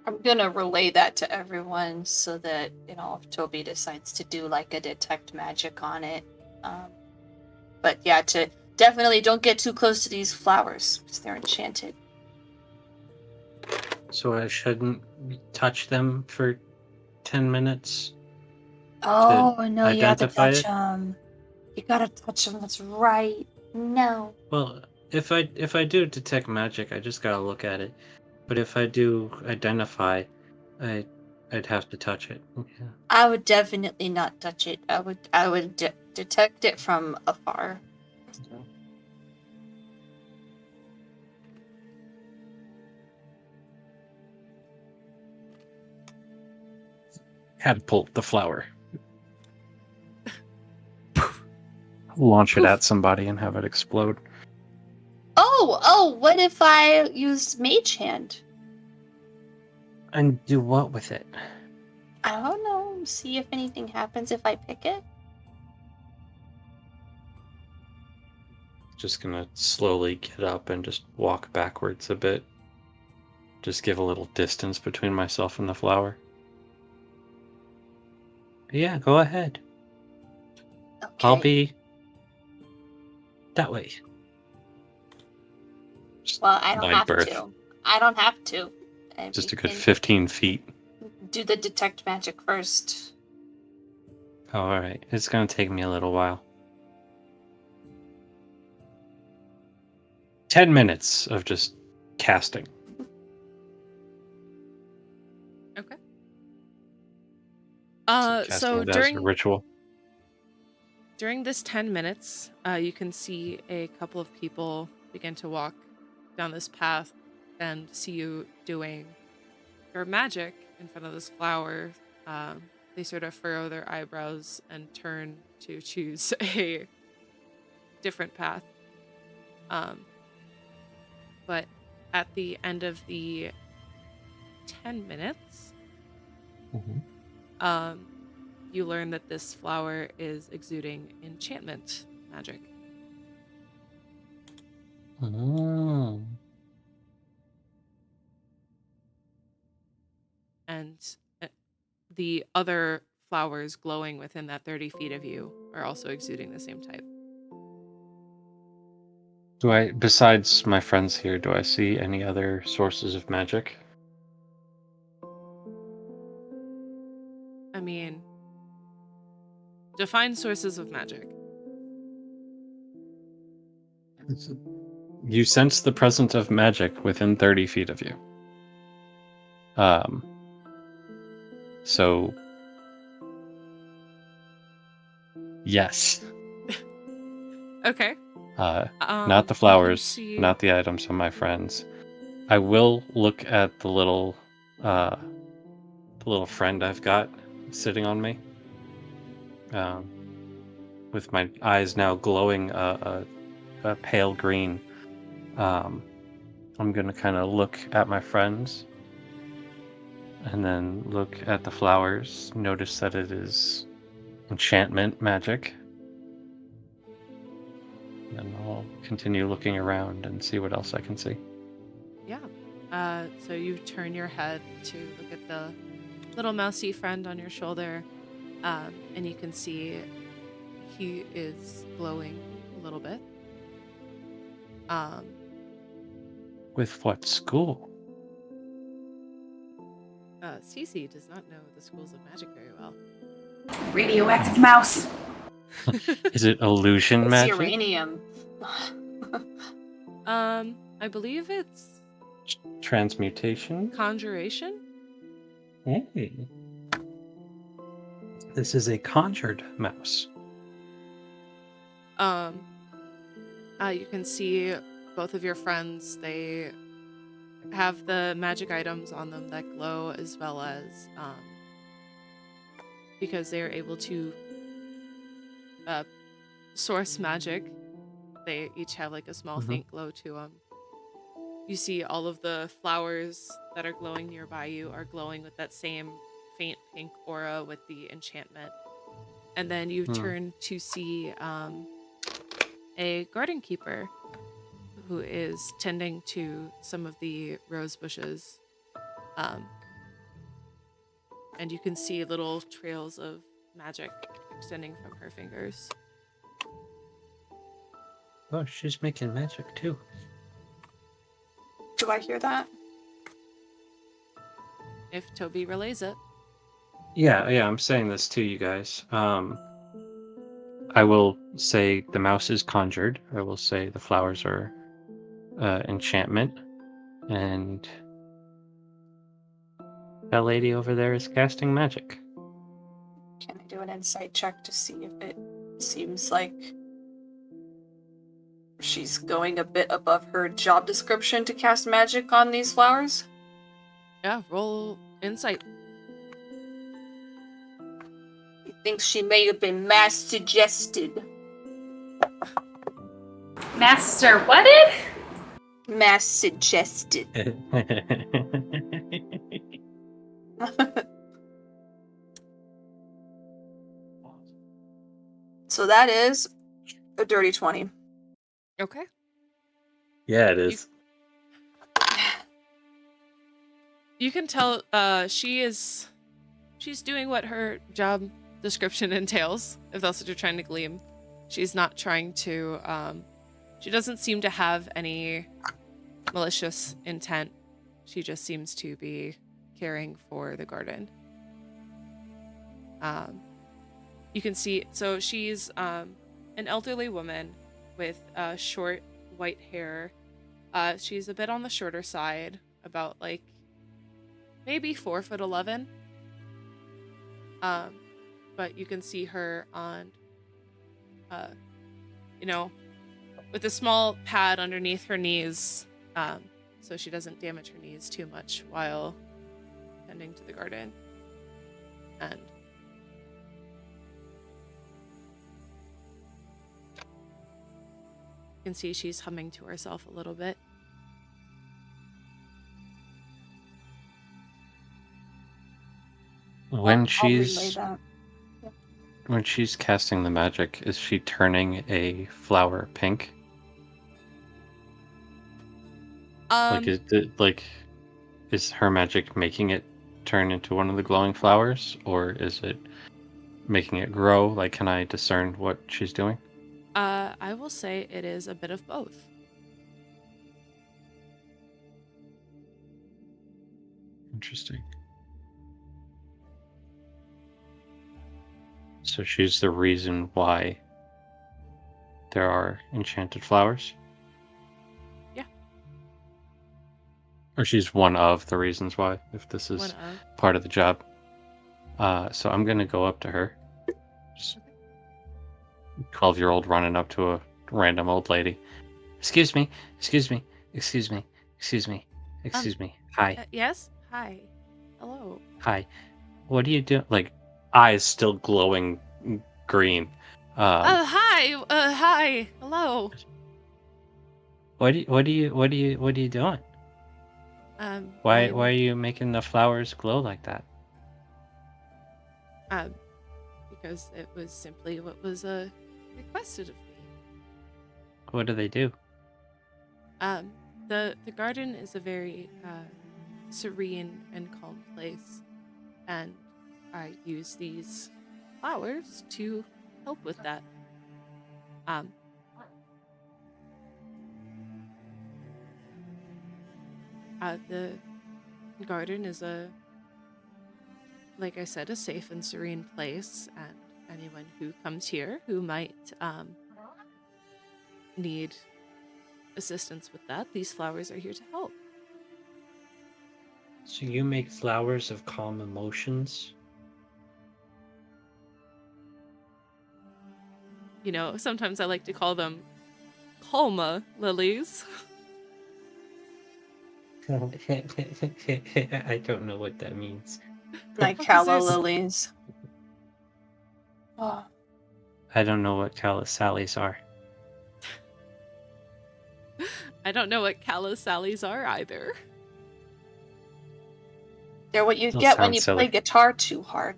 I'm gonna relay that to everyone so that, you know, if Toby decides to do like a detect magic on it. But yeah, to definitely don't get too close to these flowers because they're enchanted. So I shouldn't touch them for 10 minutes? Oh, no, you have to identify touch it? them. You gotta touch them, that's right. No. Well, if I do detect magic, I just gotta look at it. But if I do identify, I'd have to touch it. Yeah. I would definitely not touch it. I would detect it from afar. Catapult the flower. Launch it at somebody and have it explode. Oh, what if I used Mage Hand? And do what with it? I don't know. See if anything happens if I pick it. Just gonna slowly get up and just walk backwards a bit. Just give a little distance between myself and the flower. Yeah, go ahead. Okay. I'll be that way. Just Well, I don't wide have berth. to. I don't have to. And Just we a good can 15 feet. do the detect magic first. Oh, alright. It's gonna take me a little while. 10 minutes of just casting. Okay. Casting So it as a ritual. during this 10 minutes, you can see a couple of people begin to walk down this path and see you doing your magic in front of this flower. They sort of furrow their eyebrows and turn to choose a different path. But at the end of the 10 minutes, you learn that this flower is exuding enchantment magic. Oh. And the other flowers glowing within that 30 feet of you are also exuding the same type. Do I, besides my friends here, do I see any other sources of magic? I mean, define sources of magic. You sense the presence of magic within 30 feet of you. So yes. Okay. Not the You can flowers, see... not the items on my friends. I will look at the little friend I've got sitting on me. With my eyes now glowing a pale green. I'm gonna kind of look at my friends and then look at the flowers, notice that it is enchantment magic. And I'll continue looking around and see what else I can see. Yeah. So you turn your head to look at the little mousy friend on your shoulder, and you can see he is glowing a little bit. With what school? Cece does not know the schools of magic very well. Radioactive mouse. Is it illusion It's magic? uranium. I believe it's Transmutation? conjuration. Hey. This is a conjured mouse. You can see both of your friends. They have the magic items on them that glow, as well as because they are able to source magic. They each have like a small faint glow to them. You see all of the flowers that are glowing nearby you are glowing with that same faint pink aura with the enchantment. And then you turn to see a garden keeper who is tending to some of the rose bushes. And you can see little trails of magic extending from her fingers. Oh, she's making magic too. Do I hear that? If Toby relays it. Yeah, I'm saying this to you guys. I will say the mouse is conjured. I will say the flowers are enchantment. And that lady over there is casting magic. Can I do an insight check to see if it seems like she's going a bit above her job description to cast magic on these flowers? Yeah, roll insight. He thinks she may have been mass suggested. Master, what it? Mass suggested. So that is a dirty 20. Okay. Yeah, it is. You can tell she's doing what her job description entails, if that's what you're trying to glean. She's not trying to she doesn't seem to have any malicious intent. She just seems to be caring for the garden. You can see, so she's an elderly woman with short white hair. She's a bit on the shorter side, about like maybe 4'11". But you can see her on, with a small pad underneath her knees, so she doesn't damage her knees too much while tending to the garden. And you can see she's humming to herself a little bit. When I'll she's relay that. when she's casting the magic, is she turning a flower pink? Like, is her magic making it turn into one of the glowing flowers, or is it making it grow? Like, can I discern what she's doing? I will say it is a bit of both. Interesting. So she's the reason why there are enchanted flowers? Yeah. Or she's one of the reasons why, if this One is of. part of the job. So I'm gonna go up to her. Just 12-year-old running up to a random old lady. Excuse me, excuse me, excuse me, excuse me, excuse me. Hi, Yes? Hi. Hello. hi. What do you do? Like, eyes still glowing green. Hi. Hi. Hello. What are you doing? Why are you making the flowers glow like that? Because it was simply what was requested of me. What do they do? The garden is a very serene and calm place, and I use these flowers to help with that. The garden is like I said, a safe and serene place, and anyone who comes here who might need assistance with that, these flowers are here to help. So you make flowers of calm emotions? You know, sometimes I like to call them calma lilies. I don't know what that means. Like Because calla there's- lilies. Oh. I don't know what callous sallies are. I don't know what callous sallies are either. They're what you Those get when sound you silly. play guitar too hard.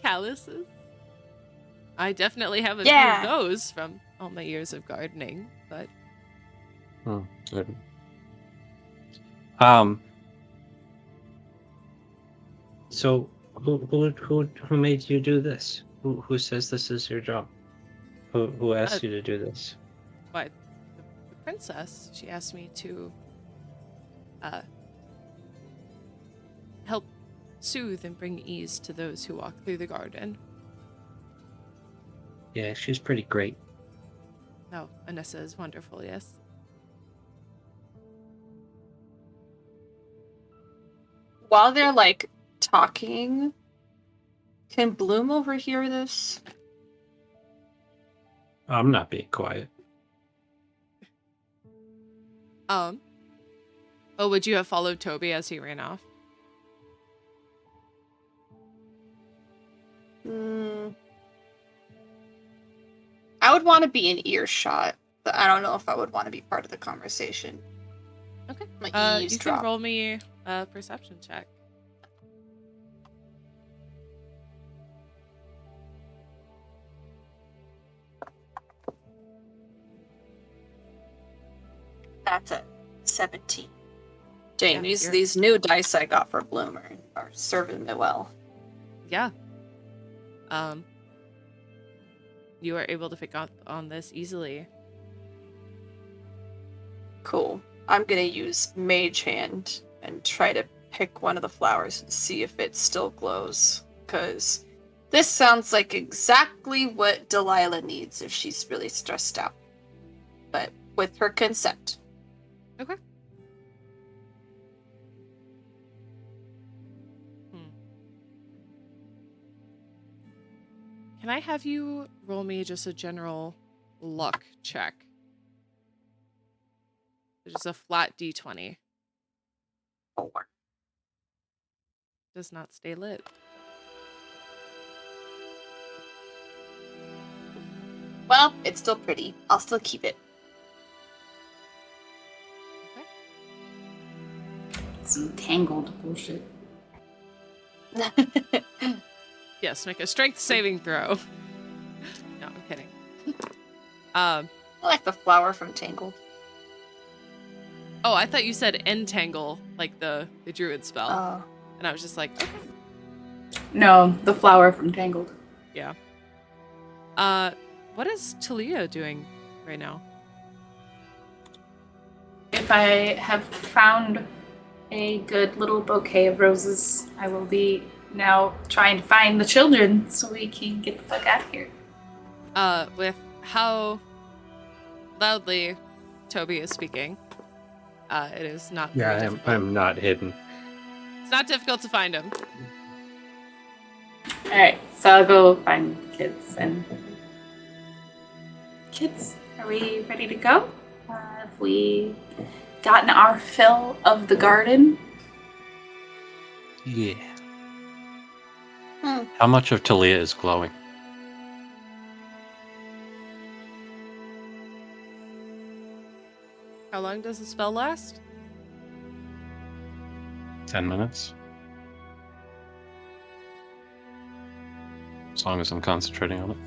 Calluses? I definitely have a Yeah. few of those from all my years of gardening, but Good. So who made you do this? Who says this is your job? Who asked you to do this? but the princess, she asked me to help soothe and bring ease to those who walk through the garden. Yeah, she's pretty great. No, Anessa is wonderful, yes. While they're like talking, can Bloom overhear this? I'm not being quiet. Oh, would you have followed Toby as he ran off? I would want to be in earshot, but I don't know if I would want to be part of the conversation. Okay. Like You can eavesdrop. roll me a perception check. That's a 17. Dang, Yeah, these new dice I got for Bloomer are serving me well. Yeah. You are able to pick up on this easily. Cool. I'm gonna use Mage Hand and try to pick one of the flowers and see if it still glows. Because this sounds like exactly what Delilah needs if she's really stressed out. But with her consent. Okay. Can I have you roll me just a general luck check? Just a flat d20. 4. Does not stay lit. Well, it's still pretty. I'll still keep it. Okay. Some tangled bullshit. Yes, make a strength saving throw. No, I'm kidding. Oh, I like the flower from Tangled. Oh, I thought you said entangle, like the druid spell. Oh. And I was just like, okay. No, the flower from Tangled. Yeah. What is Talia doing right now? If I have found a good little bouquet of roses, I will be now trying to find the children so we can get the fuck out of here. With how loudly Toby is speaking, it is not very difficult. I'm not hidden. It's not difficult to find him. Alright, so I'll go find the kids. And kids, are we ready to go? Have we gotten our fill of the garden? Yeah. How much of Talia is glowing? How long does the spell last? 10 minutes. As long as I'm concentrating on it.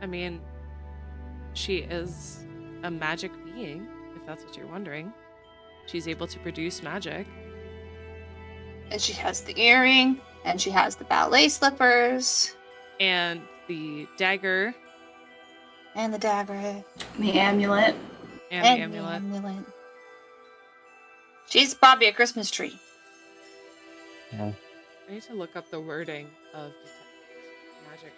I mean, she is a magic being, if that's what you're wondering. She's able to produce magic. And she has the earring, and she has the ballet slippers. And the dagger. And the dagger. The amulet. And the amulet. She's Bobby a Christmas tree. Yeah. I need to look up the wording of magic.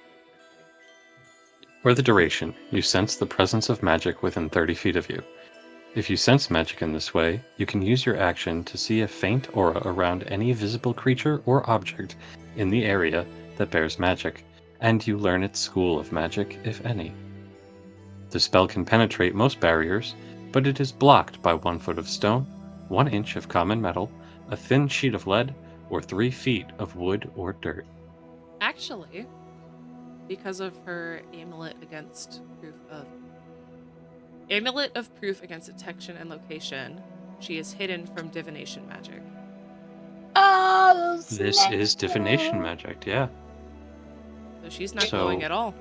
For the duration, you sense the presence of magic within 30 feet of you. If you sense magic in this way, you can use your action to see a faint aura around any visible creature or object in the area that bears magic, and you learn its school of magic, if any. The spell can penetrate most barriers, but it is blocked by 1 foot of stone, 1 inch of common metal, a thin sheet of lead, or 3 feet of wood or dirt. Actually, because of her amulet of proof against detection and location, she is hidden from divination magic. Oh, This is divination magic, yeah. So she's not glowing at all.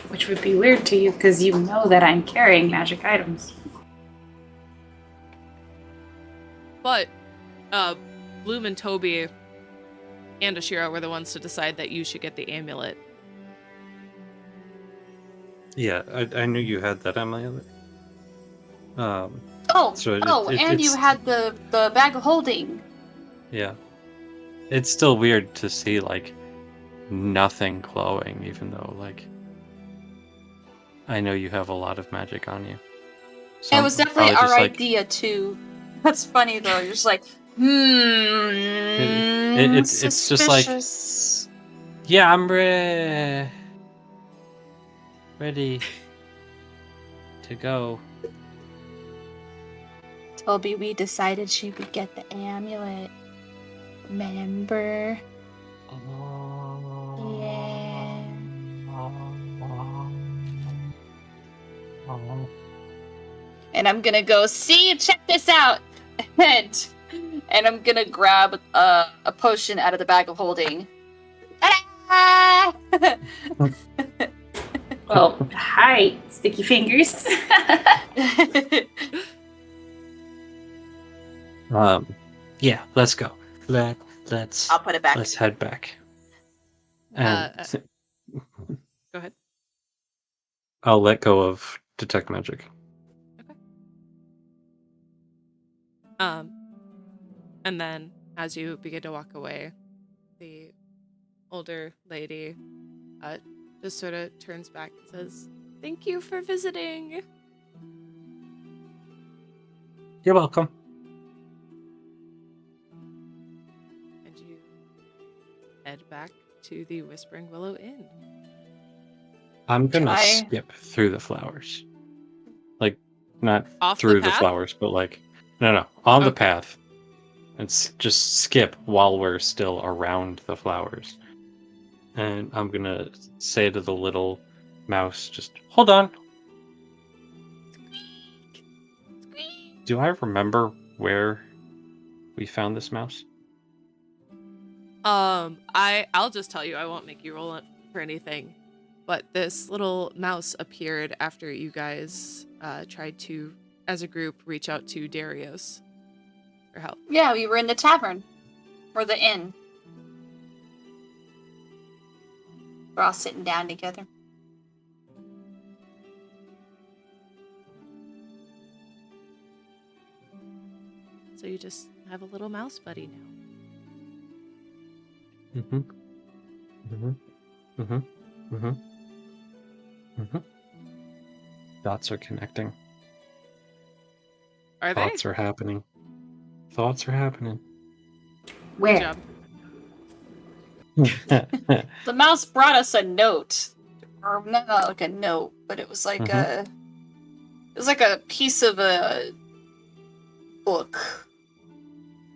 Which would be weird to you because you know that I'm carrying magic items. But Bloom and Toby and Ashira were the ones to decide that you should get the amulet. Yeah, I knew you had that, Emily. And it's, you had the bag of holding. Yeah. It's still weird to see, like, nothing glowing, even though, like, I know you have a lot of magic on you. So It was definitely probably our just, like, idea, too. That's funny, though. You're just like, it's just like, suspicious. yeah, I'm ready to go. Toby, we decided she would get the amulet. Remember? Yeah. And I'm gonna go, see, check this out! and I'm gonna grab a potion out of the bag of holding. Ah! Well, hi, sticky fingers. Yeah, let's go. Let's I'll put it back. let's head back. And Go ahead. I'll let go of detect magic. And then as you begin to walk away, the older lady just sort of turns back and says, "Thank you for visiting." You're welcome. And you head back to the Whispering Willow Inn. I'm gonna Try- skip through the flowers. Like, not Off through the the path? flowers, but like, no, on the Okay. path. And just skip while we're still around the flowers. And I'm gonna say to the little mouse, just hold on. Do I remember where we found this mouse? I'll just tell you, I won't make you roll it for anything. but this little mouse appeared after you guys tried to, as a group, reach out to Darius for help. Yeah, we were in the tavern. Or the inn. We're all sitting down together. So you just have a little mouse buddy now. Dots are connecting. Are they? Thoughts are happening. Thoughts are happening. Good Where? job. The mouse brought us a note. Or not like a note, but it was like a piece of a book.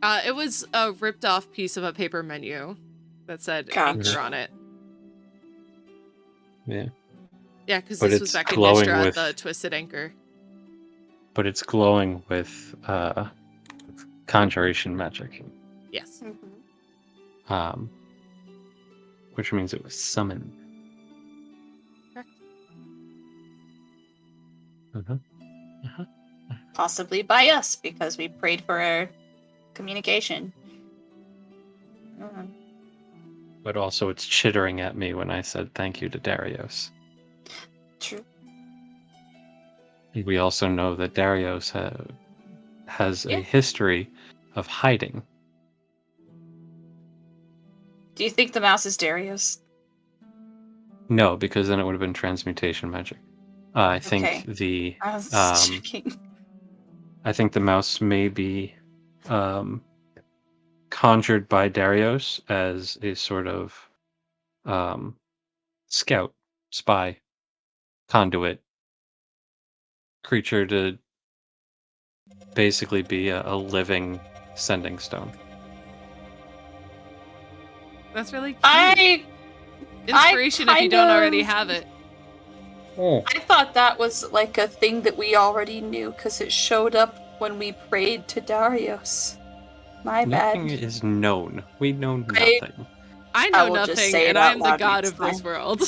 It was a ripped off piece of a paper menu that said Gotcha. anchor on it. Yeah. Yeah, because But this was it's back in glowing Nistra with- at the Twisted Anchor. But it's glowing with conjuration magic. Yes. Which means it was summoned. Correct. Possibly by us, because we prayed for our communication. But also it's chittering at me when I said thank you to Darius. True. We also know that Darius has Yeah. a history of hiding. Do you think the mouse is Darius? No, because then it would have been transmutation magic. I think Okay. the I was checking. I think the mouse may be conjured by Darius as a sort of scout, spy, conduit creature to basically be a living sending stone. That's really cute. Inspiration if you kind don't already of- have it. I thought that was like a thing that we already knew because it showed up when we prayed to Darius. My Nothing bad. is known. We know nothing. I I know will just nothing, say it and out I'm the loud god next of this time. world.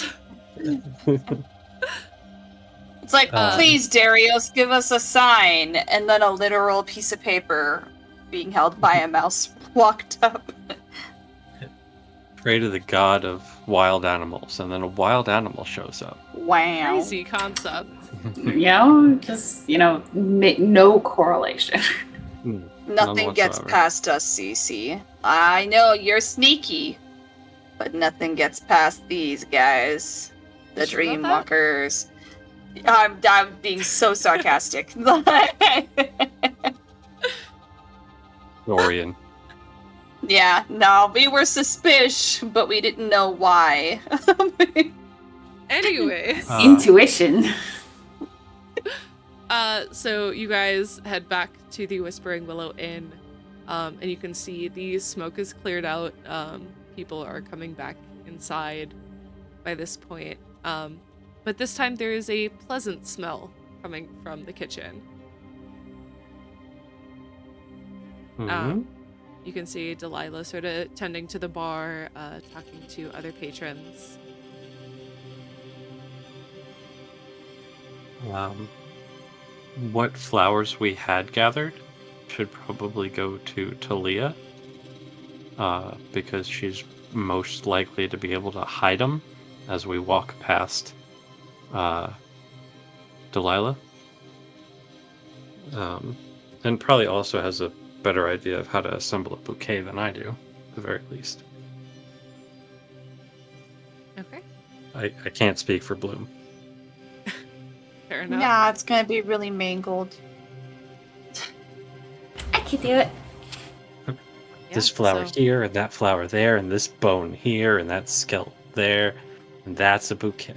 It's like, Um, please, Darius, give us a sign. And then a literal piece of paper being held by a mouse walked up. Pray to the god of wild animals, and then a wild animal shows up. Wow. Crazy concept. Just, no correlation. None Nothing gets whatsoever. past us, Cece. I know you're sneaky, but nothing gets past these guys. The You sure about Dreamwalkers. I'm being so sarcastic. Dorian. Yeah, no, we were suspicious, but we didn't know why. Anyways, Intuition. so you guys head back to the Whispering Willow Inn, and you can see the smoke is cleared out. People are coming back inside by this point. But this time there is a pleasant smell coming from the kitchen. Mhm. You can see Delilah sort of tending to the bar, talking to other patrons. What flowers we had gathered should probably go to Talia, because she's most likely to be able to hide them as we walk past Delilah. And probably also has a better idea of how to assemble a bouquet than I do, at the very least. Okay, I can't speak for Bloom. fair enough. Nah, it's gonna be really mangled. I could do it. This Yeah, flower so- here, and that flower there, and this bone here, and that skeleton there, and that's a bouquet.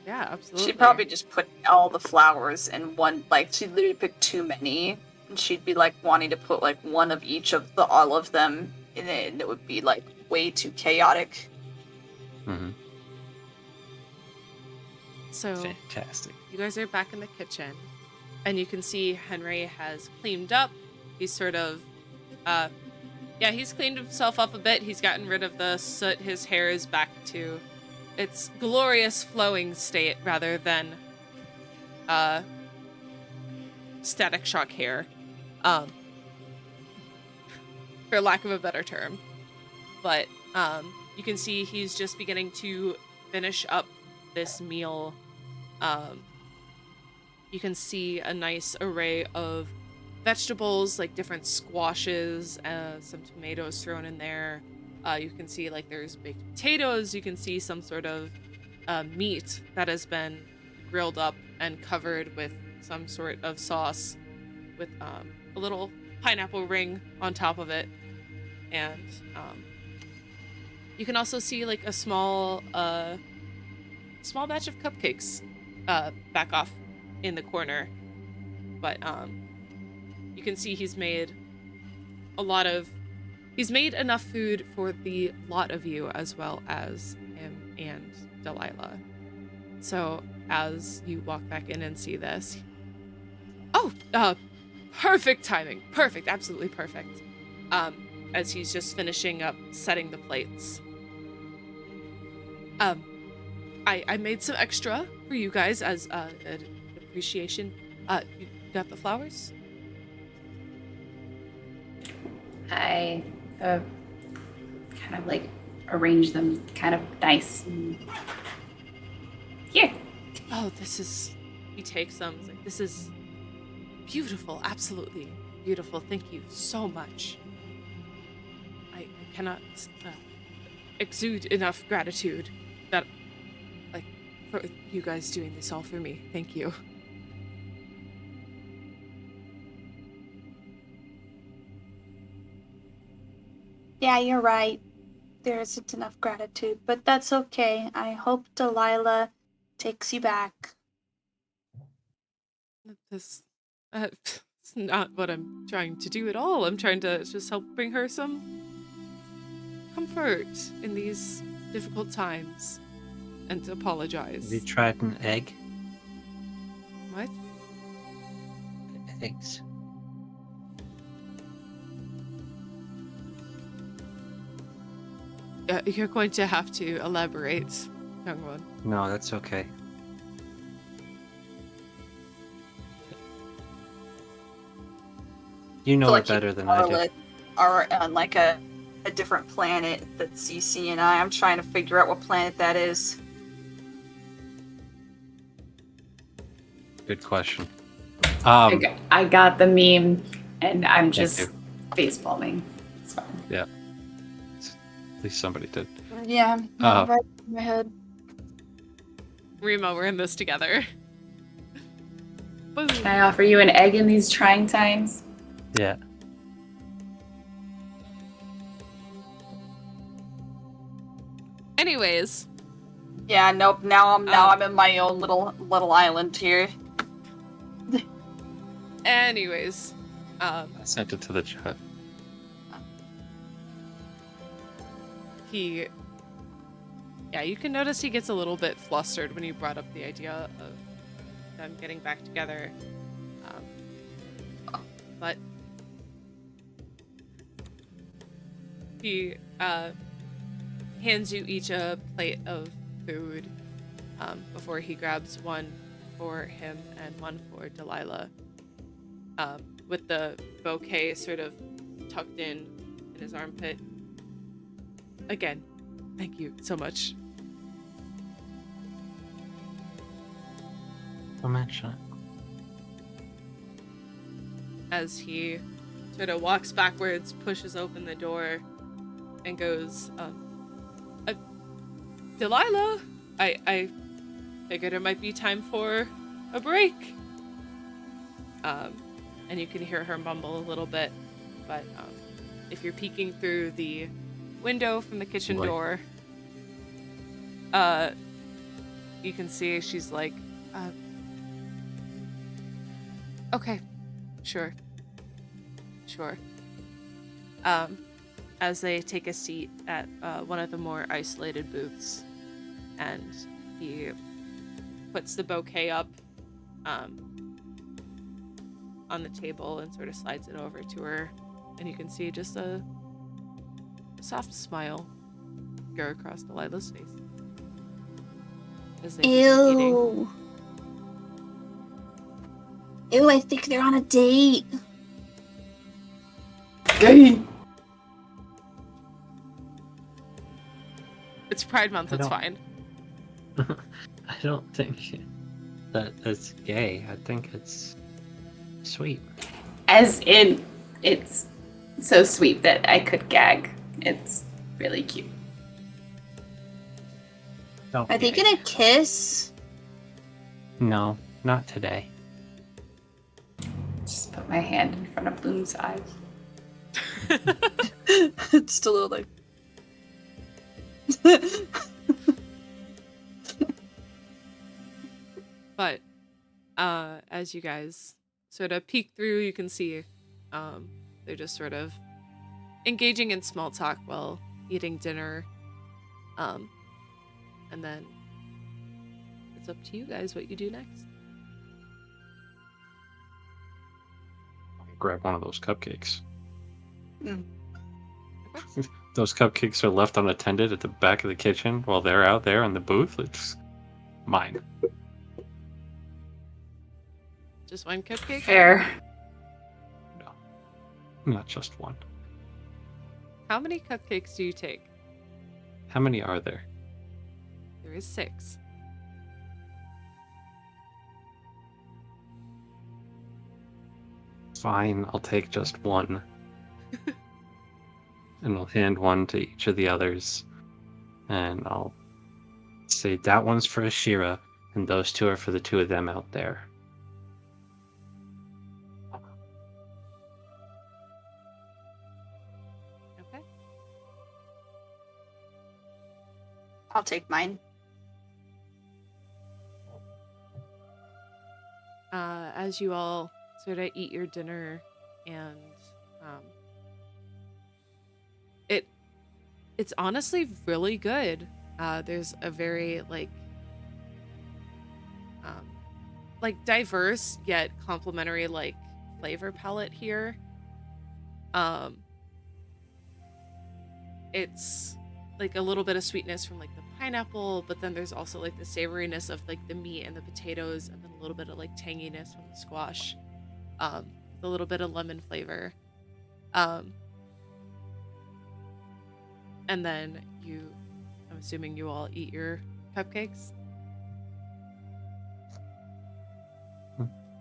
Yeah, absolutely. She'd probably just put all the flowers in one, like, she'd literally pick too many, and she'd be, like, wanting to put, like, one of each of all of them in it, and it would be, like, way too chaotic. Mm-hmm. So Fantastic. you guys are back in the kitchen, and you can see Henry has cleaned up. He's sort of, he's cleaned himself up a bit. He's gotten rid of the soot. His hair is back to its glorious flowing state rather than static shock hair, for lack of a better term. But you can see he's just beginning to finish up this meal. You can see a nice array of vegetables, like different squashes, some tomatoes thrown in there. You can see like there's baked potatoes. You can see some sort of meat that has been grilled up and covered with some sort of sauce with a little pineapple ring on top of it. And you can also see like a small batch of cupcakes back off in the corner. But you can see he's made enough food for the lot of you as well as him and Delilah. So as you walk back in and see this, perfect timing. Perfect, absolutely perfect. As he's just finishing up setting the plates. I made some extra for you guys as an appreciation. You got the flowers? I kind of like arrange them kind of nice. Here. Oh, he takes them. He's like, this is beautiful, absolutely beautiful. Thank you so much. I cannot exude enough gratitude that, like, for you guys doing this all for me. Thank you. Yeah, you're right. There isn't enough gratitude, but that's okay. I hope Delilah takes you back. This, it's not what I'm trying to do at all. I'm trying to just help bring her some comfort in these difficult times and to apologize. Have you tried an egg? What? Eggs. You're going to have to elaborate, young one. No, that's okay. You know it better than I do. Are on like a different planet that's CC and I'm trying to figure out what planet that is. Good question. I got the meme, and I'm just facepalming. It's fine. Yeah. At least somebody did. Yeah, right in my head. Rima, we're in this together. Boom. Can I offer you an egg in these trying times? Yeah. Anyways. Yeah, nope. Now I'm in my own little island here. Anyways. I sent it to the chat. You can notice he gets a little bit flustered when you brought up the idea of them getting back together. But he hands you each a plate of food before he grabs one for him and one for Delilah, with the bouquet sort of tucked in his armpit. Again, thank you so much. Don't mention it. As he sort of walks backwards, pushes open the door, and goes, Delilah, I figured it might be time for a break. And you can hear her mumble a little bit, but if you're peeking through the window from the kitchen door, you can see she's like, okay, sure. As they take a seat at one of the more isolated booths, and he puts the bouquet up on the table and sort of slides it over to her, and you can see just a soft smile go across Delilah's face. as they begin eating. Ew. Ew, I think they're on a date. Gay. It's Pride Month, I it's don't- fine. I don't think that's gay. I think it's sweet. As in, it's so sweet that I could gag. It's really cute. Don't Are they gay. gonna kiss? No, not today. Just put my hand in front of Bloom's eyes. It's still like. But as you guys sort of peek through, you can see they're just sort of engaging in small talk while eating dinner. And then it's up to you guys what you do next. Grab one of those cupcakes. Mm. Those cupcakes are left unattended at the back of the kitchen while they're out there in the booth. It's mine. Just one cupcake? Fair. Not just one. How many cupcakes do you take? How many are there? There is 6. Fine, I'll take just one. And I'll hand one to each of the others. And I'll say that one's for Ashira, and those 2 are for the 2 of them out there. Okay. I'll take mine. As you all sort of eat your dinner, and it's honestly really good. There's a very diverse yet complementary flavor palette here. It's a little bit of sweetness from the pineapple, but then there's also the savoriness of the meat and the potatoes, and then a little bit of tanginess from the squash, a little bit of lemon flavor, and then I'm assuming you all eat your cupcakes.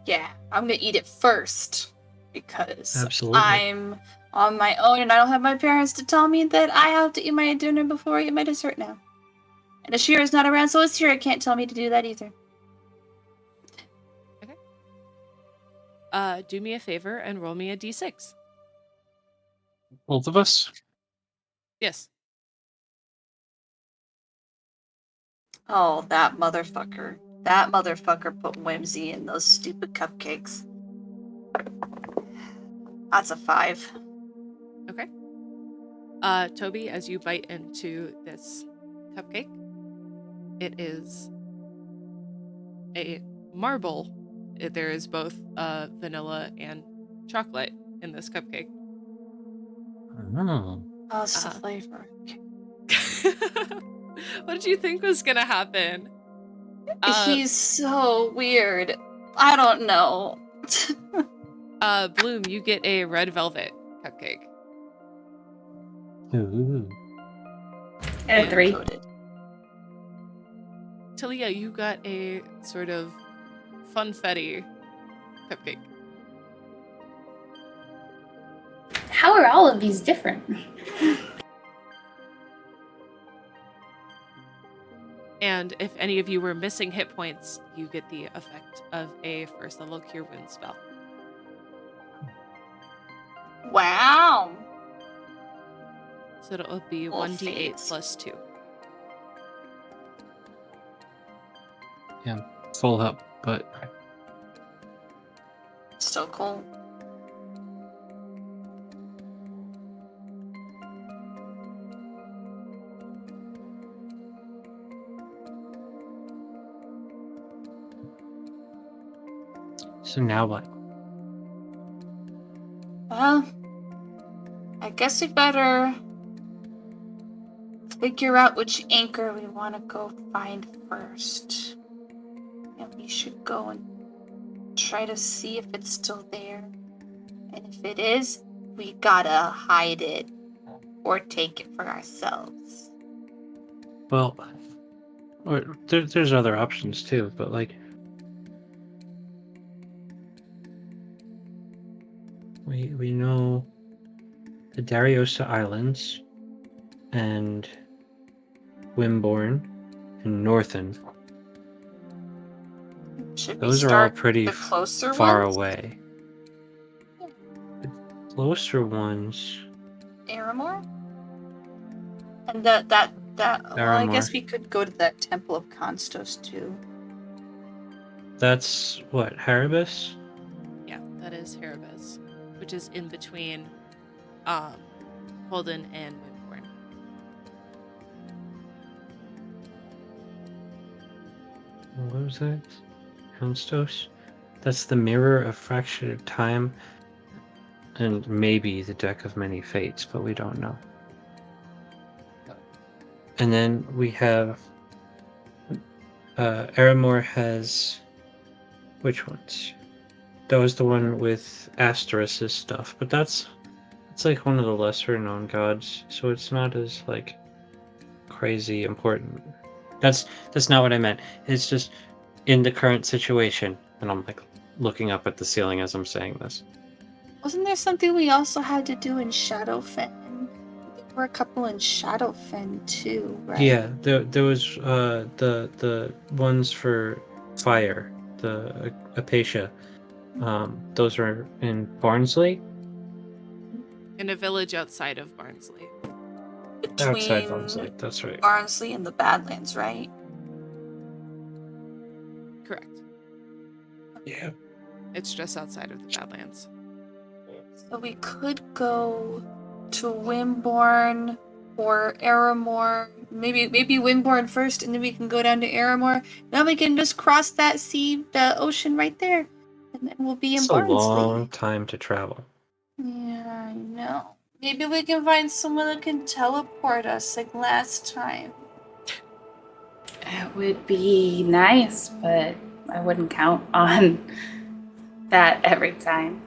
Yeah, I'm gonna eat it first because Absolutely. I'm on my own and I don't have my parents to tell me that I have to eat my dinner before I eat my dessert now. And Ashira's not around, so Ashira can't tell me to do that either. Do me a favor and roll me a d6. Both of us? Yes. Oh, that motherfucker. That motherfucker put whimsy in those stupid cupcakes. That's a 5. Okay. Toby, as you bite into this cupcake, it is a marble. There is both vanilla and chocolate in this cupcake. Oh. Oh, it's the flavor. What did you think was gonna happen? He's so weird. I don't know. Bloom, you get a red velvet cupcake. Ooh. And a 3. Coated. Talia, you got a sort of funfetti cupcake. How are all of these different? And if any of you were missing hit points, you get the effect of a first level cure wound spell. Wow. So it'll be Well, 1d8 thanks. plus 2. Yeah, full up, but Still cool. so now what? Well, I guess we better figure out which anchor we want to go find first. And we should go and try to see if it's still there. And if it is, we gotta hide it or take it for ourselves. Well, there's other options too, but like we know the Dariosa Islands and Wimborne and Northern. Should we Those are all start pretty the closer far ones? away. The closer ones. Aramor? And well, I guess Aramor. we could go to that Temple of Constos too. That's what, Haribus? Yeah, that is Haribus, which is in between Holden and Wimborne. What was that? Constos? That's the Mirror of Fractured Time and maybe the Deck of Many Fates, but we don't know. And then we have Aramor has which ones? That was the one with Asteris's stuff, but it's like one of the lesser known gods, so it's not as like crazy important. That's not what I meant. It's just in the current situation, and I'm like looking up at the ceiling as I'm saying this. Wasn't there something we also had to do in Shadowfen? There were a couple in Shadowfen too, right? Yeah, there was the ones for fire, the Acacia. Those are in Barnsley. In a village outside of Barnsley. Outside Between Barnsley, that's right. Barnsley and the Badlands, right? Correct. Yeah. It's just outside of the Badlands. So we could go to Wimborne or Aramor. Maybe Wimborne first, and then we can go down to Aramor. Then we can just cross that the ocean right there, and then we'll be in It's a Barnsley. long time to travel. Yeah, I know. Maybe we can find someone that can teleport us like last time. It would be nice, but I wouldn't count on that every time.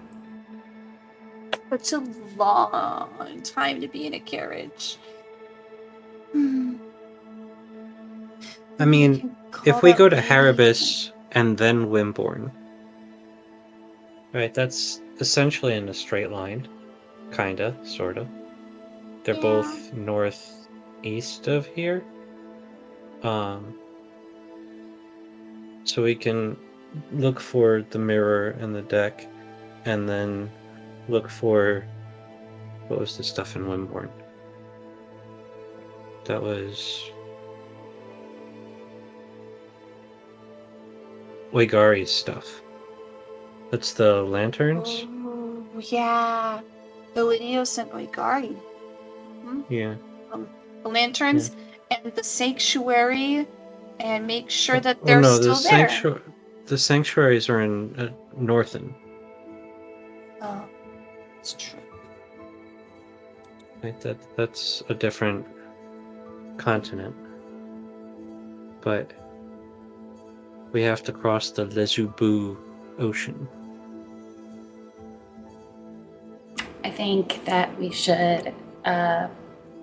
Such a long time to be in a carriage. I mean, if we go to Haribus and then Wimborne, right, that's essentially in a straight line. Kinda, sorta. They're both northeast of here. So we can look for the mirror and the deck, and then look for what was the stuff in Wimborne? That was Oigari's stuff. That's the lanterns? Oh, yeah. The Lydios and Oigari. Yeah. The lanterns and the sanctuary, and make sure that they're no, still there. The sanctuaries are in Northen. Oh, it's true. Right, that's a different continent. But we have to cross the Lezubu Ocean. I think that we should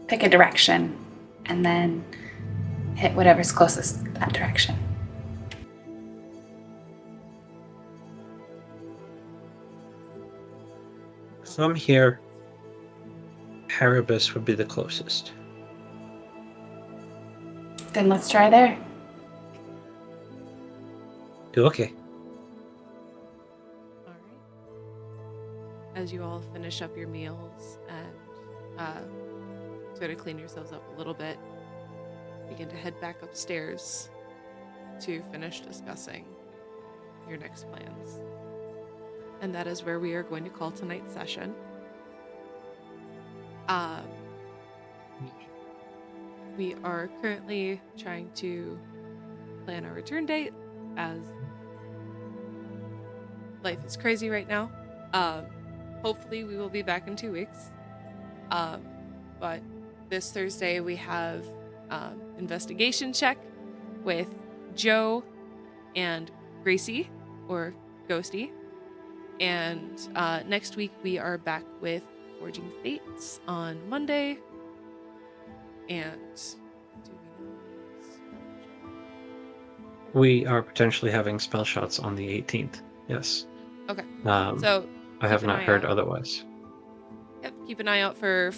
pick a direction and then hit whatever's closest that direction. From here, Haribus would be the closest. Then let's try there. Okay. All right. As you all finish up your meals and sort of clean yourselves up a little bit, begin to head back upstairs to finish discussing your next plans. And that is where we are going to call tonight's session. We are currently trying to plan our return date, as life is crazy right now. Hopefully we will be back in 2 weeks. But this Thursday we have investigation check with Joe and Gracie, or Ghosty. And next week we are back with Forging Fates on Monday. And do we know? We are potentially having spell shots on the 18th. Yes. Okay. So I have keep an not eye heard out. otherwise. Yep, keep an eye out for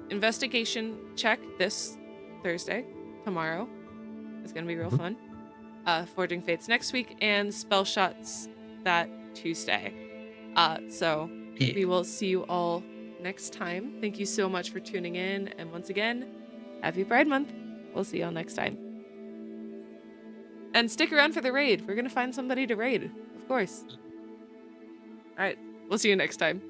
investigation check this Thursday. Tomorrow. It's gonna be real fun. Forging Fates next week, and spell shots that Tuesday. So Yeah. we will see you all next time. Thank you so much for tuning in, and once again, happy Pride Month. We'll see y'all next time. And stick around for the raid. We're gonna find somebody to raid, of course. All right, we'll see you next time.